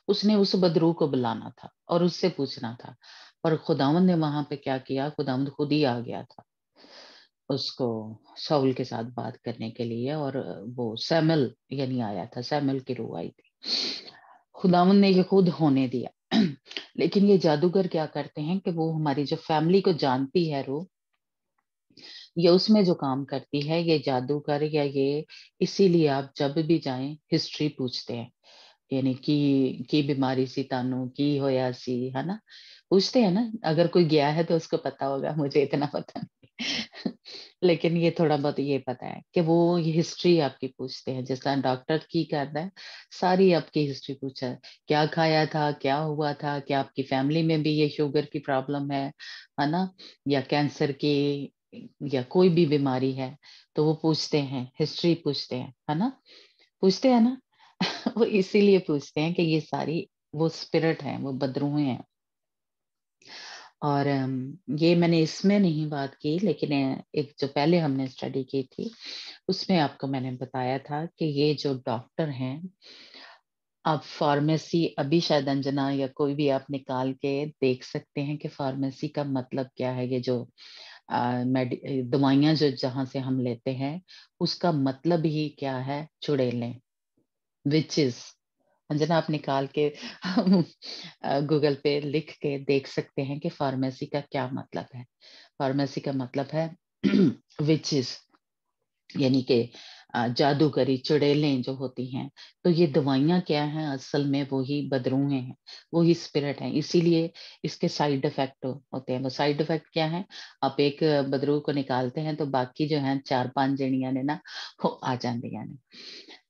उसने उस बदरू को बुलाना था और उससे पूछना था। पर खुदावंद ने वहां पे क्या किया, खुदावंद खुद ही आ गया था उसको शाऊल के साथ बात करने के लिए, और वो सैमुअल यानी आया था, सैमुअल की रूह आई थी, खुदावंद ने ये खुद होने दिया। लेकिन ये जादूगर क्या करते हैं कि वो हमारी जो फैमिली को जानती है रूह, ये उसमें जो काम करती है, ये जादूगर या ये, इसीलिए आप जब भी जाएं हिस्ट्री पूछते हैं, यानी की बीमारी सी तानू की होया सी, है ना, पूछते हैं ना, अगर कोई गया है तो उसको पता होगा, मुझे इतना पता नहीं। लेकिन ये थोड़ा बहुत ये पता है कि वो ये हिस्ट्री आपकी पूछते हैं, जिस तरह डॉक्टर की करता है, सारी आपकी हिस्ट्री पूछा है, क्या खाया था, क्या हुआ था, क्या आपकी फैमिली में भी ये शुगर की प्रॉब्लम है ना, या कैंसर की, या कोई भी बीमारी है, तो वो पूछते हैं, हिस्ट्री पूछते हैं, है ना, पूछते हैं ना। वो इसीलिए पूछते हैं कि ये सारी वो स्पिरिट है, वो बदरूहें हैं। और ये मैंने इसमें नहीं बात की, लेकिन एक जो पहले हमने स्टडी की थी उसमें आपको मैंने बताया था कि ये जो डॉक्टर हैं, आप फार्मेसी अभी शायद अंजना या कोई भी आप निकाल के देख सकते हैं कि फार्मेसी का मतलब क्या है। ये जो दवाइयाँ जो जहाँ से हम लेते हैं उसका मतलब ही क्या है, चुड़ैलें, विचेस। अंजना आप निकाल के गूगल पे लिख के देख सकते हैं कि फार्मेसी का क्या मतलब है। फार्मेसी का मतलब है विचेस, यानी कि जादूगरी, चुड़ैलें जो होती हैं। तो ये दवाइयाँ क्या हैं, असल में वही बदरूहें हैं, वही स्पिरिट हैं। इसीलिए इसके साइड इफेक्ट होते हैं। वो साइड इफेक्ट क्या है, आप एक बदरूह को निकालते हैं तो बाकी जो है 4-5 जणियां ने ना वो आ जाती ने।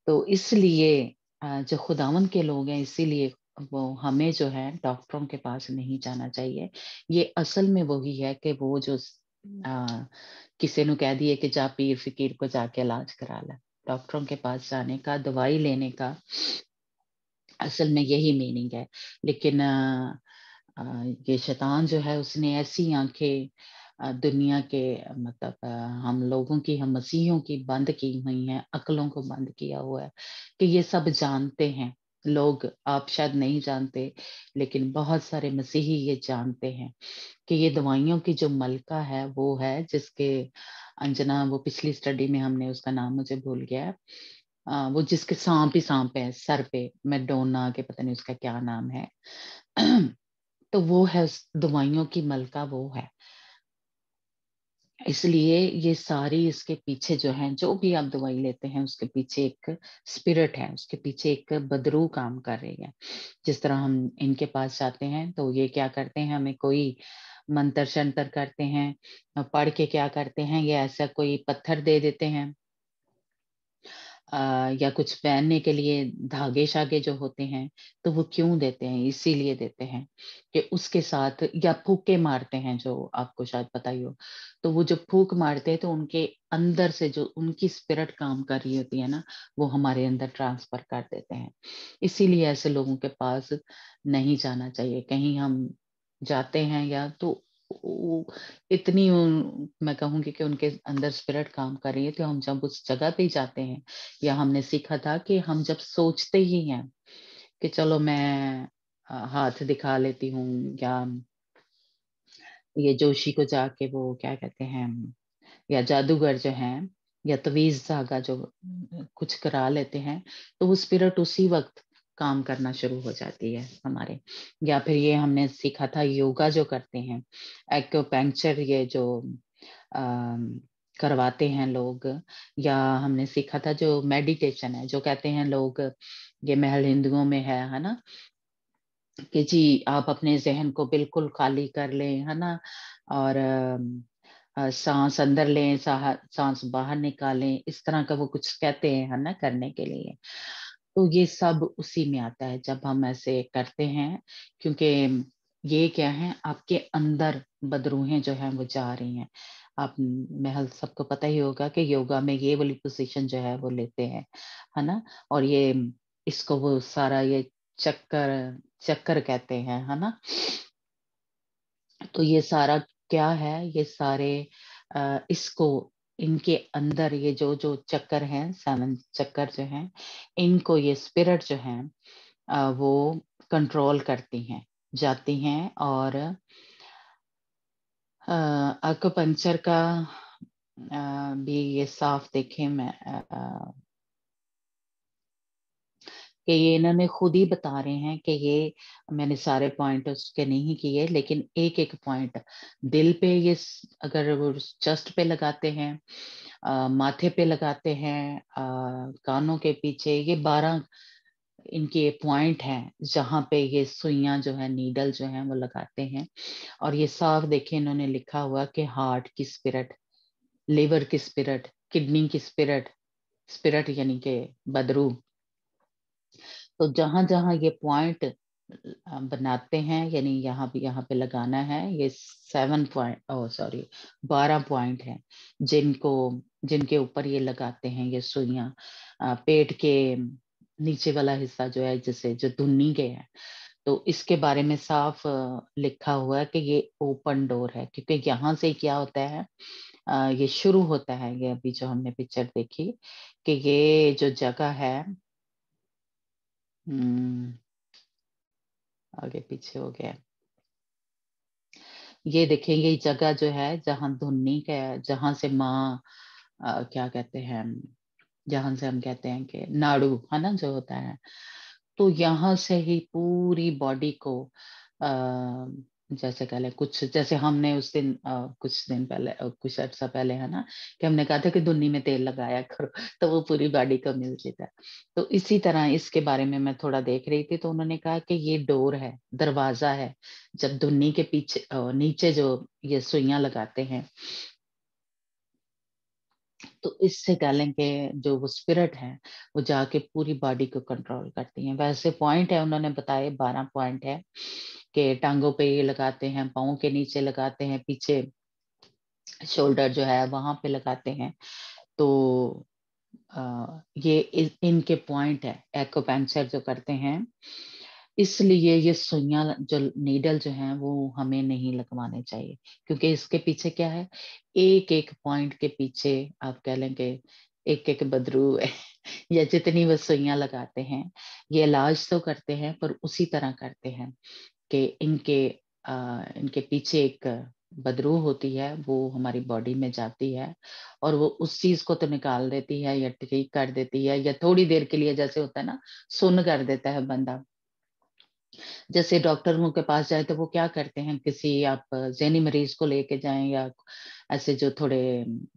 तो इसलिए जो खुदावन के लोग हैं, इसीलिए वो हमें जो है डॉक्टरों के पास नहीं जाना चाहिए। ये असल में वही है कि वो जो किसी ने कह दिए कि जा पीर फकीर को जाके इलाज करा ले, डॉक्टरों के पास जाने का, दवाई लेने का असल में यही मीनिंग है। लेकिन ये शैतान जो है उसने ऐसी आंखें दुनिया के मतलब हम लोगों की, हम मसीहियों की बंद की हुई हैं, अक्लों को बंद किया हुआ है कि ये सब जानते हैं लोग। आप शायद नहीं जानते, लेकिन बहुत सारे मसीही ये जानते हैं कि ये दवाइयों की जो मलका है वो है, जिसके अंजना वो पिछली स्टडी में हमने उसका नाम मुझे भूल गया है, वो जिसके सांप ही सांप है सर पे, मैडोना के पता नहीं उसका क्या नाम है। तो वो है उस दवाइयों की मलका, वो है। इसलिए ये सारी इसके पीछे जो है, जो भी आप दवाई लेते हैं उसके पीछे एक स्पिरिट है, उसके पीछे एक बदरू काम कर रही है। जिस तरह हम इनके पास जाते हैं तो ये क्या करते हैं, हमें कोई मंत्र शंतर करते हैं, पढ़ के क्या करते हैं, ये ऐसा कोई पत्थर दे देते हैं, या कुछ पहनने के लिए धागे शागे जो होते हैं, तो वो क्यों देते हैं, इसीलिए देते हैं कि उसके साथ, या फूके मारते हैं जो आपको शायद पता ही हो। तो वो जो फूक मारते हैं तो उनके अंदर से जो उनकी स्पिरिट काम कर रही होती है ना, वो हमारे अंदर ट्रांसफर कर देते हैं। इसीलिए ऐसे लोगों के पास नहीं जाना चाहिए। कहीं हम जाते हैं या तो इतनी मैं कहूंगी कि उनके अंदर स्पिरिट काम कर रही है, तो हम जब उस जगह पे जाते हैं, या हमने सीखा था कि हम जब सोचते ही हैं कि चलो मैं हाथ दिखा लेती हूँ, या ये जोशी को जाके वो क्या कहते हैं, या जादूगर जो हैं, या तवीज धागा जो कुछ करा लेते हैं, तो वो स्पिरिट उसी वक्त काम करना शुरू हो जाती है हमारे। या फिर ये हमने सीखा था, योगा जो करते हैं, एक्यूपंक्चर ये जो करवाते हैं लोग, या हमने सीखा था जो मेडिटेशन है, जो कहते हैं लोग, ये महल हिंदुओं में है ना, कि जी आप अपने जहन को बिल्कुल खाली कर लें, है ना, और सांस अंदर लें, सांस बाहर निकालें, इस तरह का वो कुछ कहते हैं, है ना, करने के लिए। तो ये सब उसी में आता है जब हम ऐसे करते हैं, क्योंकि ये क्या है, आपके अंदर बदरूहें जो हैं वो जा रही हैं। आप महल सबको पता ही होगा कि योगा में ये वाली पोजीशन जो है वो लेते हैं, है ना, और ये इसको वो सारा ये चक्कर चक्कर कहते हैं, है ना। तो ये सारा क्या है, ये सारे इसको, इनके अंदर ये जो जो चक्कर हैं, 7 चक्कर जो हैं, इनको ये स्पिरिट जो हैं वो कंट्रोल करती हैं, जाती हैं। और एक्यूपंक्चर का भी ये साफ देखें, मैं कि ये इन्होंने खुद ही बता रहे हैं कि ये, मैंने सारे पॉइंट उसके नहीं किए, लेकिन एक एक पॉइंट दिल पे, ये अगर वो चेस्ट पे लगाते हैं, माथे पे लगाते हैं, कानों के पीछे, ये 12 ان کے پوائنٹ ہیں جہاں پہ یہ سوئیاں جو ہے نیڈل جو ہیں وہ لگاتے ہیں. اور یہ صاف دیکھیں انہوں نے لکھا ہوا کہ ہارٹ کی اسپرٹ، لیور کی اسپرٹ، کڈنی کی اسپرٹ، اسپرٹ یعنی کہ بدرو. تو جہاں جہاں یہ پوائنٹ بناتے ہیں یعنی یہاں پہ لگانا ہے، یہ 12 پوائنٹ ہیں جن کے اوپر یہ لگاتے ہیں یہ سوئیاں. پیٹ کے نیچے والا حصہ جو ہے جسے جو دھنی کے ہے، تو اس کے بارے میں صاف لکھا ہوا ہے کہ یہ اوپن ڈور ہے، کیونکہ یہاں سے کیا ہوتا ہے، یہ شروع ہوتا ہے. یہ ابھی جو ہم نے پکچر دیکھی کہ یہ جو جگہ ہے، آگے پیچھے ہو گیا، یہ دیکھیں یہ جگہ جو ہے جہاں دھنی کا، جہاں سے ماں کیا کہتے ہیں، جہاں سے ہم کہتے ہیں کہ ناڑو ہے نا جو ہوتا ہے، تو یہاں سے ہی پوری باڈی کو جیسے کہ لیں جیسے ہم نے اس دن کچھ دن پہلے کچھ عرصہ پہلے ہے نا کہ ہم نے کہا تھا کہ دھنی میں تیل لگایا کرو تو وہ پوری باڈی کو مل جاتا ہے. تو اسی طرح اس کے بارے میں تھوڑا دیکھ رہی تھی، تو انہوں نے کہا کہ یہ ڈور ہے، دروازہ ہے. جب دھنی کے پیچھے نیچے جو یہ سوئیاں لگاتے ہیں تو اس سے کہہ لیں کہ جو وہ اسپرٹ ہے وہ جا کے پوری باڈی کو کنٹرول کرتی ہیں. ویسے پوائنٹ ہے انہوں نے بتائے 12 پوائنٹ ہے کہ ٹانگوں پہ یہ لگاتے ہیں، پاؤں کے نیچے لگاتے ہیں، پیچھے شولڈر جو ہے وہاں پہ لگاتے ہیں. تو یہ ان کے پوائنٹ ہے ایکوپنکچر جو کرتے ہیں. اس لیے یہ سوئیاں جو نیڈل جو ہیں وہ ہمیں نہیں لگوانے چاہیے، کیونکہ اس کے پیچھے کیا ہے، ایک ایک پوائنٹ کے پیچھے آپ کہہ لیں کہ ایک ایک بدرو ہے یا جتنی وہ سوئیاں لگاتے ہیں. یہ علاج تو کرتے ہیں پر اسی طرح کرتے ہیں کہ ان کے پیچھے ایک بدرو ہوتی ہے، وہ ہماری باڈی میں جاتی ہے اور وہ اس چیز کو تو نکال دیتی ہے یا ٹھیک کر دیتی ہے، یا تھوڑی دیر کے لیے جیسے ہوتا ہے نا سن کر دیتا ہے بندہ. جیسے ڈاکٹروں کے پاس جائے تو وہ کیا کرتے ہیں، کسی آپ ذہنی مریض کو لے کے جائیں یا ایسے جو تھوڑے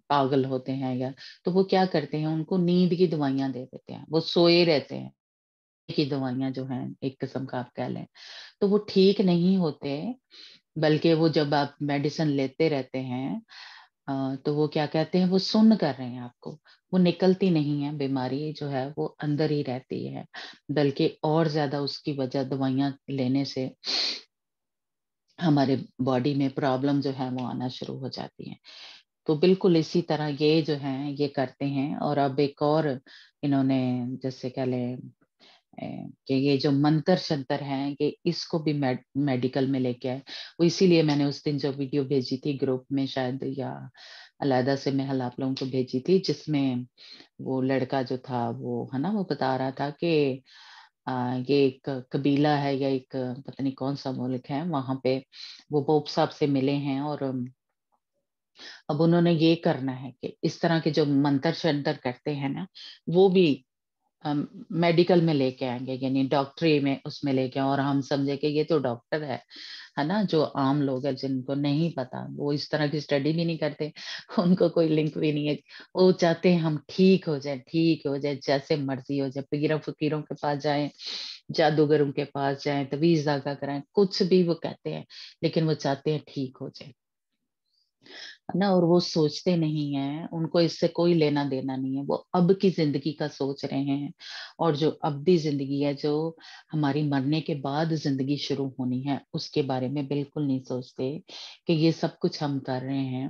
پاگل ہوتے ہیں یا تو وہ کیا کرتے ہیں، ان کو نیند کی دوائیاں دے دیتے ہیں، وہ سوئے رہتے ہیں. کی دوائیاں جو ہیں ایک قسم کا آپ کہہ لیں تو وہ ٹھیک نہیں ہوتے، بلکہ وہ جب آپ میڈیسن لیتے رہتے ہیں تو وہ کیا کہتے ہیں، وہ سن کر رہے ہیں آپ کو، وہ نکلتی نہیں ہے، بیماری جو ہے وہ اندر ہی رہتی ہے، بلکہ اور زیادہ اس کی وجہ دوائیاں لینے سے ہمارے باڈی میں پرابلم جو ہے وہ آنا شروع ہو جاتی ہیں. تو بالکل اسی طرح یہ جو ہیں یہ کرتے ہیں. اور اب ایک اور انہوں نے جیسے کہہ لیں کہ یہ جو منتر شنتر ہیں یہ اس کو بھی میڈیکل میں لے کے آئے. وہ اسی لیے میں نے اس دن جو ویڈیو بھیجی تھی گروپ میں شاید یا علیحدہ سے محل آپ لوگوں کو بھیجی تھی، جس میں وہ لڑکا جو تھا وہ ہے نا وہ بتا رہا تھا کہ یہ ایک قبیلہ ہے یا ایک پتہ نہیں کون سا ملک ہے، وہاں پہ وہ پوپ صاحب سے ملے ہیں اور اب انہوں نے یہ کرنا ہے کہ اس طرح کے جو منتر شنتر کرتے ہیں نا وہ بھی میڈیکل میں لے کے آئیں گے، یعنی ڈاکٹری میں اس میں لے کے اور ہم سمجھے کہ یہ تو ڈاکٹر ہے نا. جو عام لوگ ہیں جن کو نہیں پتا، وہ اس طرح کی اسٹڈی بھی نہیں کرتے، ان کو کوئی لنک بھی نہیں ہے، وہ چاہتے ہیں ہم ٹھیک ہو جائے جیسے مرضی ہو جائے، پیروں فقیروں کے پاس جائیں، جادوگروں کے پاس جائیں، تویز داغا کرائیں، کچھ بھی وہ کہتے ہیں، لیکن وہ چاہتے ہیں ٹھیک ہو جائے نا. اور وہ سوچتے نہیں ہیں، ان کو اس سے کوئی لینا دینا نہیں ہے، وہ اب کی زندگی کا سوچ رہے ہیں. اور جو ابدی زندگی ہے، جو ہماری مرنے کے بعد زندگی شروع ہونی ہے، اس کے بارے میں بالکل نہیں سوچتے کہ یہ سب کچھ ہم کر رہے ہیں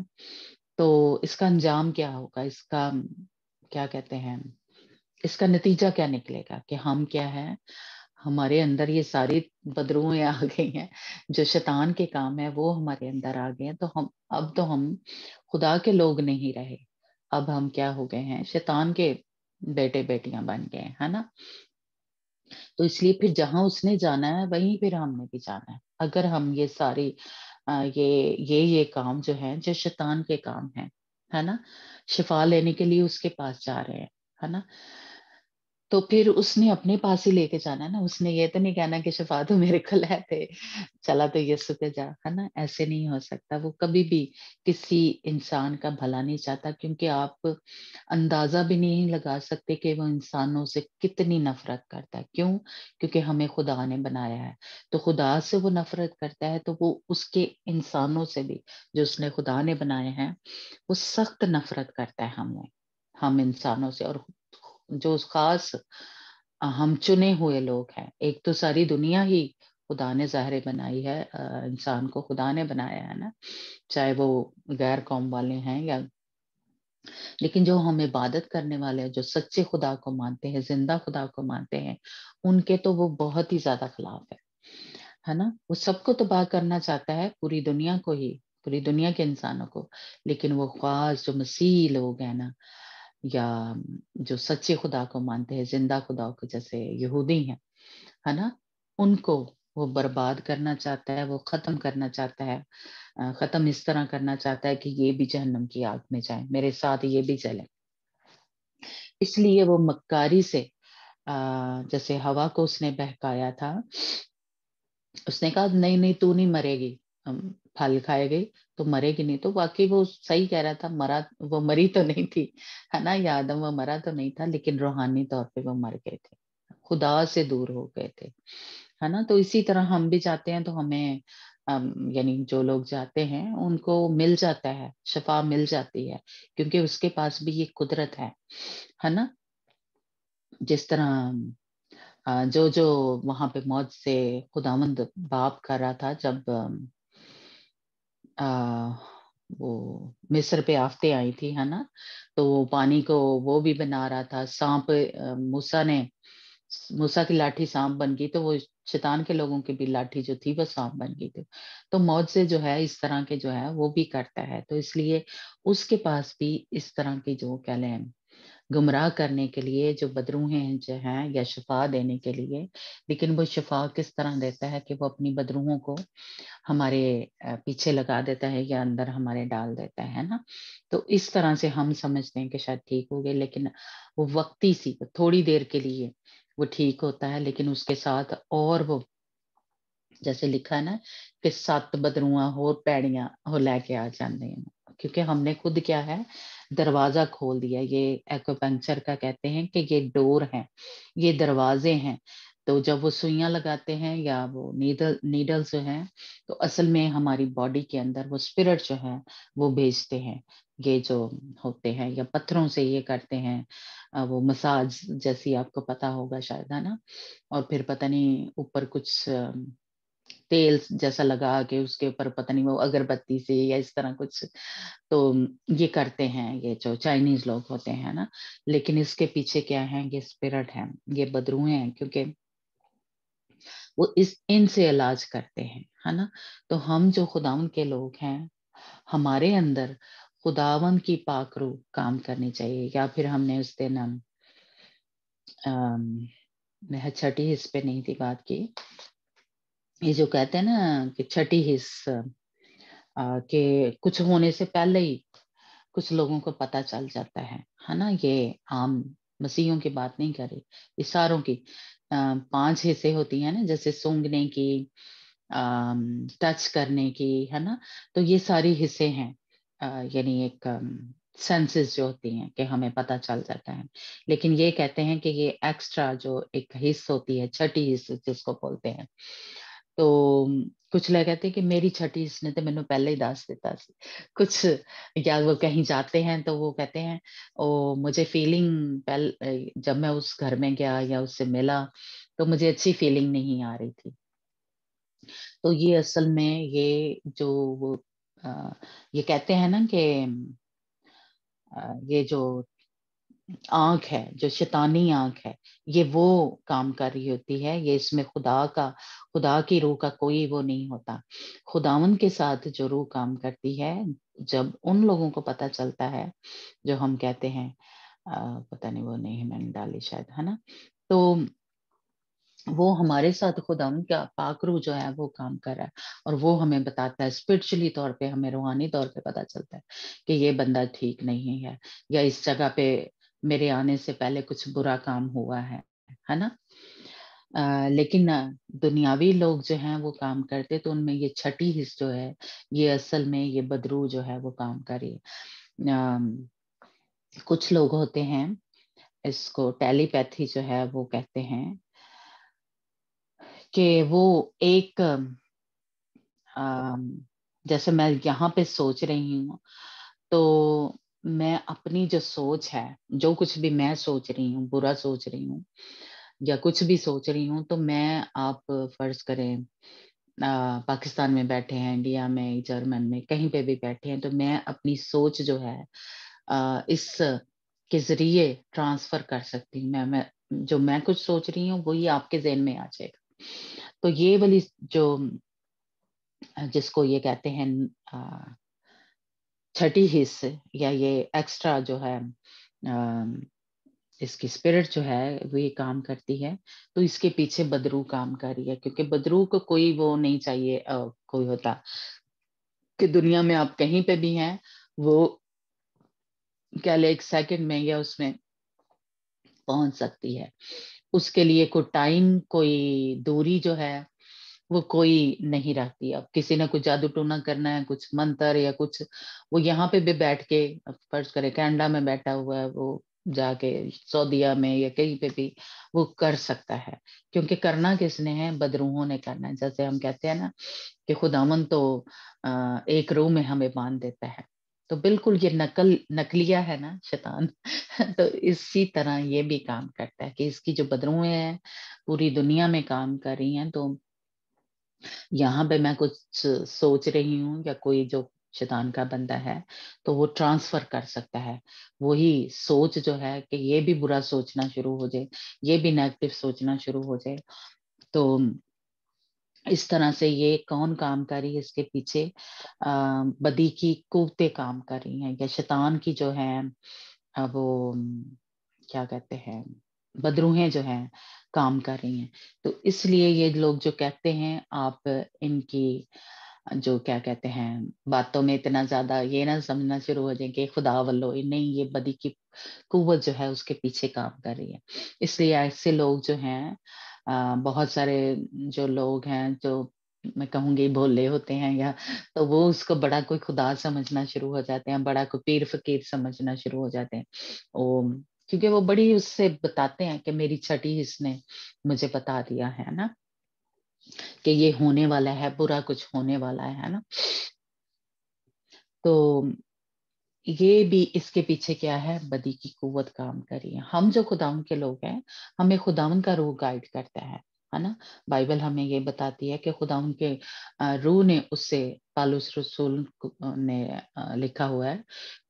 تو اس کا انجام کیا ہوگا، اس کا کیا کہتے ہیں، اس کا نتیجہ کیا نکلے گا، کہ ہم کیا ہے، ہمارے اندر یہ ساری بدروئیں آ گئی ہیں، جو شیطان کے کام ہے وہ ہمارے اندر آ گئے ہیں. تو اب تو ہم خدا کے لوگ نہیں رہے، اب ہم کیا ہو گئے ہیں، شیطان کے بیٹے بیٹیاں بن گئے ہیں، ہے نا. تو اس لیے پھر جہاں اس نے جانا ہے وہیں پھر ہم نے بھی جانا ہے. اگر ہم یہ ساری یہ کام جو ہے جو شیطان کے کام ہے نا، شفا لینے کے لیے اس کے پاس جا رہے ہیں، ہے نا. تو پھر उसने अपने पास ही लेके जाना है ना, उसने ये तो नहीं कहना कि शफा तो मेरे को लाते चला तो यीशु पे जा, है ना, ऐसे नहीं हो सकता। वो कभी भी किसी इंसान का भला नहीं चाहता, क्योंकि आप अंदाजा भी नहीं लगा सकते कि वो इंसानों से कितनी नफरत करता है। क्यों? क्योंकि हमें खुदा ने बनाया है, तो खुदा से वो नफरत करता है, तो वो उसके इंसानों से भी जो उसने खुदा ने बनाए हैं वो सख्त नफरत करता है हमें, हम इंसानों से। और जो खास हम चुने हुए लोग हैं, एक तो सारी दुनिया ही खुदा ने ज़ाहिर बनाई है, इंसान को खुदा ने बनाया है ना, चाहे वो गैर कौम वाले हैं या, लेकिन जो हम इबादत करने वाले हैं, जो सच्चे खुदा को मानते हैं, जिंदा खुदा को मानते हैं, उनके तो वो बहुत ही ज्यादा खिलाफ है ना। वो सबको तबाह करना चाहता है, पूरी दुनिया को ही, पूरी दुनिया के इंसानों को, लेकिन वो खास जो मसीह लोग हैं ना, या जो सच्चे खुदा को मानते हैं, जिंदा खुदा को, जैसे यहूदी हैं, है ना, उनको वो बर्बाद करना चाहता है, वो खत्म करना चाहता है। खत्म इस तरह करना चाहता है कि ये भी जहन्नम की आग में जाए, मेरे साथ ये भी चले। इसलिए वो मक्कारी से जैसे हवा को उसने बहकाया था, उसने कहा नहीं नहीं तू नहीं मरेगी, फल खाएगी तो मरेगी नहीं। तो वाकई वो सही कह रहा था, मरा वो मरी तो नहीं थी, है ना, या आदम वो मरा तो नहीं था, लेकिन रूहानी तौर पे वो मर गए थे, खुदा से दूर हो गए थे, है ना। तो इसी तरह हम भी जाते हैं तो हमें यानी जो लोग जाते हैं उनको मिल जाता है, शफा मिल जाती है, क्योंकि उसके पास भी ये कुदरत है ना। जिस तरह जो जो वहां पे मौत से खुदावंद बाप कर रहा था, जब वो मिस्र पे आफतें आई थी, है ना, तो पानी को वो भी बना रहा था, सांप मूसा की लाठी सांप बन गई, तो वो शैतान के लोगों की भी लाठी जो थी वो सांप बन गई थी। तो मौत से जो है इस तरह के जो है वो भी करता है, तो इसलिए उसके पास भी इस तरह की जो कह लें गुमराह करने के लिए जो बदरूहें जो हैं, या शफा देने के लिए, लेकिन वो शफा किस तरह देता है कि वो अपनी बदरूहों को हमारे पीछे लगा देता है या अंदर हमारे डाल देता है ना। तो इस तरह से हम समझते हैं कि शायद ठीक हो गए, लेकिन वो वक्ती सी थोड़ी देर के लिए वो ठीक होता है, लेकिन उसके साथ और वो जैसे लिखा है ना कि 7 बदरूआ होर पैड़ियां हो लेके आ जाते हैं, क्योंकि हमने खुद क्या है दरवाजा खोल दिया। ये एक्यूपंक्चर का कहते हैं कि ये डोर है, ये दरवाजे हैं। तो जब वो सुइयां लगाते हैं या वो नीडल जो है, तो असल में हमारी बॉडी के अंदर वो स्पिरिट जो है वो भेजते हैं, ये जो होते हैं, या पत्थरों से ये करते हैं वो मसाज जैसी, आपको पता होगा शायद, है ना। और फिर पता नहीं ऊपर कुछ तेल जैसा लगा के उसके ऊपर पता नहीं वो अगरबत्ती से या इस तरह कुछ, तो ये करते हैं ये जो चाइनीज लोग होते हैं ना। लेकिन इसके पीछे क्या है, ये स्पिरिट है, ये बदरूहें हैं, क्योंकि वो इनसे इलाज करते हैं, है ना। तो हम जो खुदावन के लोग हैं, हमारे अंदर खुदावन की पाक रूह काम करनी चाहिए। या फिर हमने उस दिन मैं छठी हिस्स पे नहीं थी बात की, ये जो कहते हैं ना कि छठी हिस्स के कुछ होने से पहले ही कुछ लोगों को पता चल जाता है ना। ये आम मसीहों की बात नहीं कर रही, इशारों की 5 हिस्से होती है ना, जैसे सूंघने की, टच करने की, है ना। तो ये सारी हिस्से हैं, यानी एक सेंसेस जो होती हैं कि हमें पता चल जाता है। लेकिन ये कहते हैं कि ये एक्स्ट्रा जो एक हिस्स होती है, छठी हिस्स जिसको बोलते हैं, तो कुछ लोग कहते हैं कि मेरी छठी इसने तो मैंने पहले ही दस दिता सी कुछ, या वो कहीं जाते हैं तो वो कहते हैं ओ मुझे फीलिंग जब मैं उस घर में गया या उससे मिला तो मुझे अच्छी फीलिंग नहीं आ रही थी। तो ये असल में ये जो वो ये कहते हैं ना कि ये जो आंख है, जो शैतानी आंख है, ये वो काम कर रही होती है। ये इसमें खुदा की रूह का कोई वो नहीं होता। खुदावन के साथ जो रूह काम करती है, जब उन लोगों को पता चलता है, जो हम कहते हैं पता नहीं वो नहीं मैंने डाली शायद, है ना। तो वो हमारे साथ खुदावन का पाक रूह जो है वो काम कर रहा है, और वो हमें बताता है स्पिरिचुअली तौर पे, हमें रूहानी तौर पे पता चलता है कि ये बंदा ठीक नहीं है, या इस जगह पे میرے آنے سے پہلے کچھ برا کام ہوا ہے نا. لیکن دنیاوی لوگ جو ہیں وہ کام کرتے تو ان میں یہ چھٹی حص جو ہے یہ اصل میں یہ بدرو جو ہے وہ کام کری. کچھ لوگ ہوتے ہیں اس کو ٹیلی پیتھی جو ہے وہ کہتے ہیں کہ وہ ایک جیسے میں یہاں پہ سوچ رہی ہوں تو میں اپنی جو سوچ ہے جو کچھ بھی میں سوچ رہی ہوں برا سوچ رہی ہوں یا کچھ بھی سوچ رہی ہوں تو میں آپ فرض کریں پاکستان میں بیٹھے ہیں انڈیا میں جرمن میں کہیں پہ بھی بیٹھے ہیں تو میں اپنی سوچ جو ہے اس کے ذریعے ٹرانسفر کر سکتی ہوں. میں جو میں کچھ سوچ رہی ہوں وہی آپ کے ذہن میں آ جائے گا. تو یہ والی جو جس کو یہ کہتے ہیں چھٹی حص یا یہ ایکسٹرا جو ہے اس کی اسپرٹ جو ہے وہ یہ کام کرتی ہے. تو اس کے پیچھے بدرو کام کر رہی ہے کیونکہ بدرو کو کوئی وہ نہیں چاہیے کوئی ہوتا کہ دنیا میں آپ کہیں پہ بھی ہیں وہ کیا لے ایک سیکنڈ میں یا اس میں پہنچ سکتی ہے. اس کے لیے کوئی ٹائم کوئی دوری جو ہے وہ کوئی نہیں رہتی. اب کسی نے کچھ جادو ٹونا کرنا ہے کچھ منتر یا کچھ وہ یہاں پہ بھی بیٹھ کے فرض کرے کینیڈا میں بیٹھا ہوا ہے وہ جا کے سعودیہ میں یا کہیں پہ بھی وہ کر سکتا ہے کیونکہ کرنا کس نے ہے بدروحوں نے کرنا ہے. جیسے ہم کہتے ہیں نا کہ خداوند تو ایک روح میں ہمیں باندھ دیتا ہے تو بالکل یہ نقلیہ ہے نا شیطان. تو اسی طرح یہ بھی کام کرتا ہے کہ اس کی جو بدروحیں ہیں پوری دنیا میں کام کر رہی ہیں. تو یہاں پہ میں کچھ سوچ رہی ہوں یا کوئی جو شیطان کا بندہ ہے تو وہ ٹرانسفر کر سکتا ہے وہی سوچ جو ہے کہ یہ بھی برا سوچنا شروع ہو جائے یہ بھی نیگیٹو سوچنا شروع ہو جائے. تو اس طرح سے یہ کون کام کر رہی ہے اس کے پیچھے بدی کی قوتیں کام کر رہی ہیں یا شیطان کی جو ہے وہ کیا کہتے ہیں بدروحیں جو ہیں کام کر رہی ہیں. تو اس لیے یہ لوگ جو کہتے ہیں آپ ان کی جو کیا کہتے ہیں باتوں میں اتنا زیادہ یہ نہ سمجھنا شروع ہو جائے کہ خدا والو نہیں یہ بدی کی قوت جو ہے اس کے پیچھے کام کر رہی ہے. اس لیے ایسے لوگ جو ہیں بہت سارے جو لوگ ہیں جو میں کہوں گی بھولے ہوتے ہیں یا تو وہ اس کو بڑا کوئی خدا سمجھنا شروع ہو جاتے ہیں بڑا کوئی پیر فقیر سمجھنا شروع ہو جاتے ہیں کیونکہ وہ بڑی اس سے بتاتے ہیں کہ میری چھٹی حص نے مجھے بتا دیا ہے نا کہ یہ ہونے والا ہے برا کچھ ہونے والا ہے نا. تو یہ بھی اس کے پیچھے کیا ہے بدی کی قوت کام کر رہی ہے. ہم جو خداوند کے لوگ ہیں ہمیں خداوند کا روح گائیڈ کرتا ہے نا. بائبل ہمیں یہ بتاتی ہے کہ خداوند کے روح نے اس سے پالوس رسول نے لکھا ہوا ہے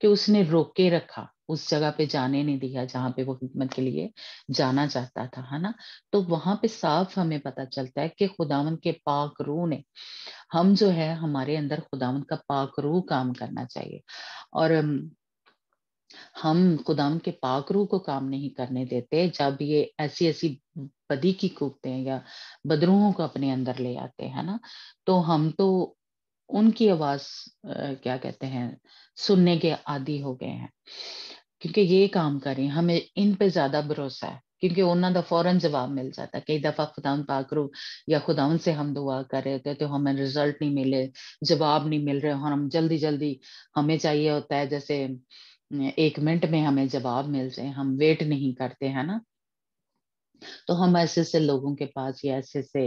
کہ اس نے روکے رکھا اس جگہ پہ جانے نہیں دیا جہاں پہ وہ خدمت کے لیے جانا چاہتا تھا ہے نا. تو وہاں پہ صاف ہمیں پتہ چلتا ہے کہ خداوند کے پاک روح نے ہم جو ہے ہمارے اندر خداوند کا پاک روح کام کرنا چاہیے اور ہم خداوند کے پاک روح کو کام نہیں کرنے دیتے جب یہ ایسی بدی کی قوتیں یا بدروحوں کو اپنے اندر لے آتے ہیں نا. تو ہم تو ان کی آواز کیا کہتے ہیں سننے کے عادی ہو گئے ہیں کیونکہ یہ کام کریں ہمیں ان پہ زیادہ بھروسہ ہے کیونکہ انہوں دا فوراً جواب مل جاتا ہے. کئی دفعہ خداوند پاک روح یا خداوند سے ہم دعا کر رہے تھے تو ہمیں رزلٹ نہیں ملے جواب نہیں مل رہے اور ہم جلدی ہمیں چاہیے ہوتا ہے جیسے 1 منٹ میں ہمیں جواب مل جائے ہم ویٹ نہیں کرتے ہیں نا. تو ہم ایسے لوگوں کے پاس یا ایسے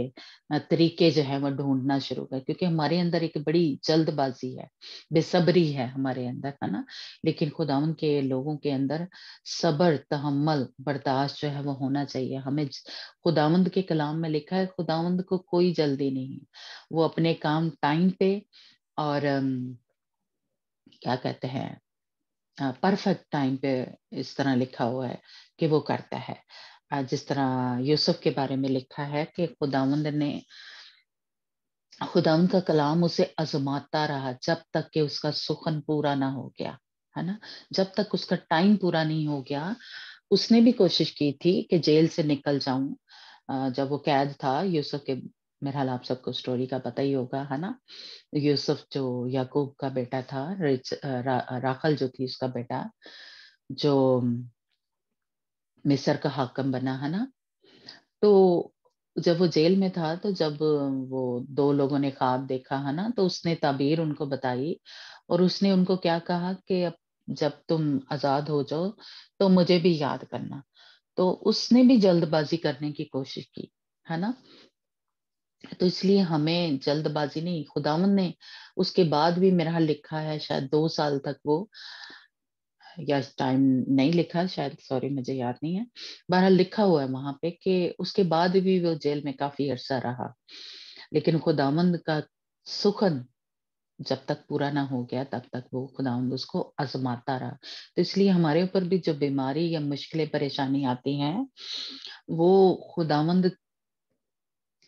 طریقے جو ہے وہ ڈھونڈنا شروع کر کیونکہ ہمارے اندر ایک بڑی جلد بازی ہے بے صبری ہے ہمارے اندر ہے نا. لیکن خداوند کے لوگوں کے اندر صبر تحمل برداشت جو ہے وہ ہونا چاہیے. ہمیں خداوند کے کلام میں لکھا ہے خداوند کو کوئی جلدی نہیں وہ اپنے کام ٹائم پہ اور کیا کہتے ہیں پرفیکٹ ٹائم پہ اس طرح لکھا ہوا ہے کہ وہ کرتا ہے. جس طرح یوسف کے بارے میں لکھا ہے کہ خداوند کا کلام اسے آزماتا رہا جب تک کہ اس کا سخن پورا نہ ہو گیا ہے نا. جب تک اس کا ٹائم پورا نہیں ہو گیا اس نے بھی کوشش کی تھی کہ جیل سے نکل جاؤں جب وہ قید تھا یوسف کے میرا حال آپ سب کو سٹوری کا پتہ ہی ہوگا ہے نا. یوسف جو یعقوب کا بیٹا تھا راخل جو تھی اس کا بیٹا جو मिस्र का हाकम बना, है ना। तो जब वो जेल में था, तो जब वो 2 लोगों ने ख्वाब देखा, है ना, तो उसने ताबीर उनको बताई और उसने उनको क्या कहा कि अब जब तुम आजाद हो जाओ तो मुझे भी याद करना। तो उसने भी जल्दबाजी करने की कोशिश की, है ना। तो इसलिए हमें जल्दबाजी नहीं, खुदावंद ने उसके बाद भी मेरा लिखा है शायद 2 साल तक वो, या टाइम नहीं लिखा शायद, सॉरी मुझे याद नहीं है, बहरहाल लिखा हुआ है वहां पे कि उसके बाद भी वो जेल में काफी अरसा रहा, लेकिन खुदावंद का सुखन जब तक पूरा ना हो गया तब तक वो खुदावंद उसको आजमाता रहा। तो इसलिए हमारे ऊपर भी जो बीमारी या मुश्किलें परेशानी आती हैं, वो खुदावंद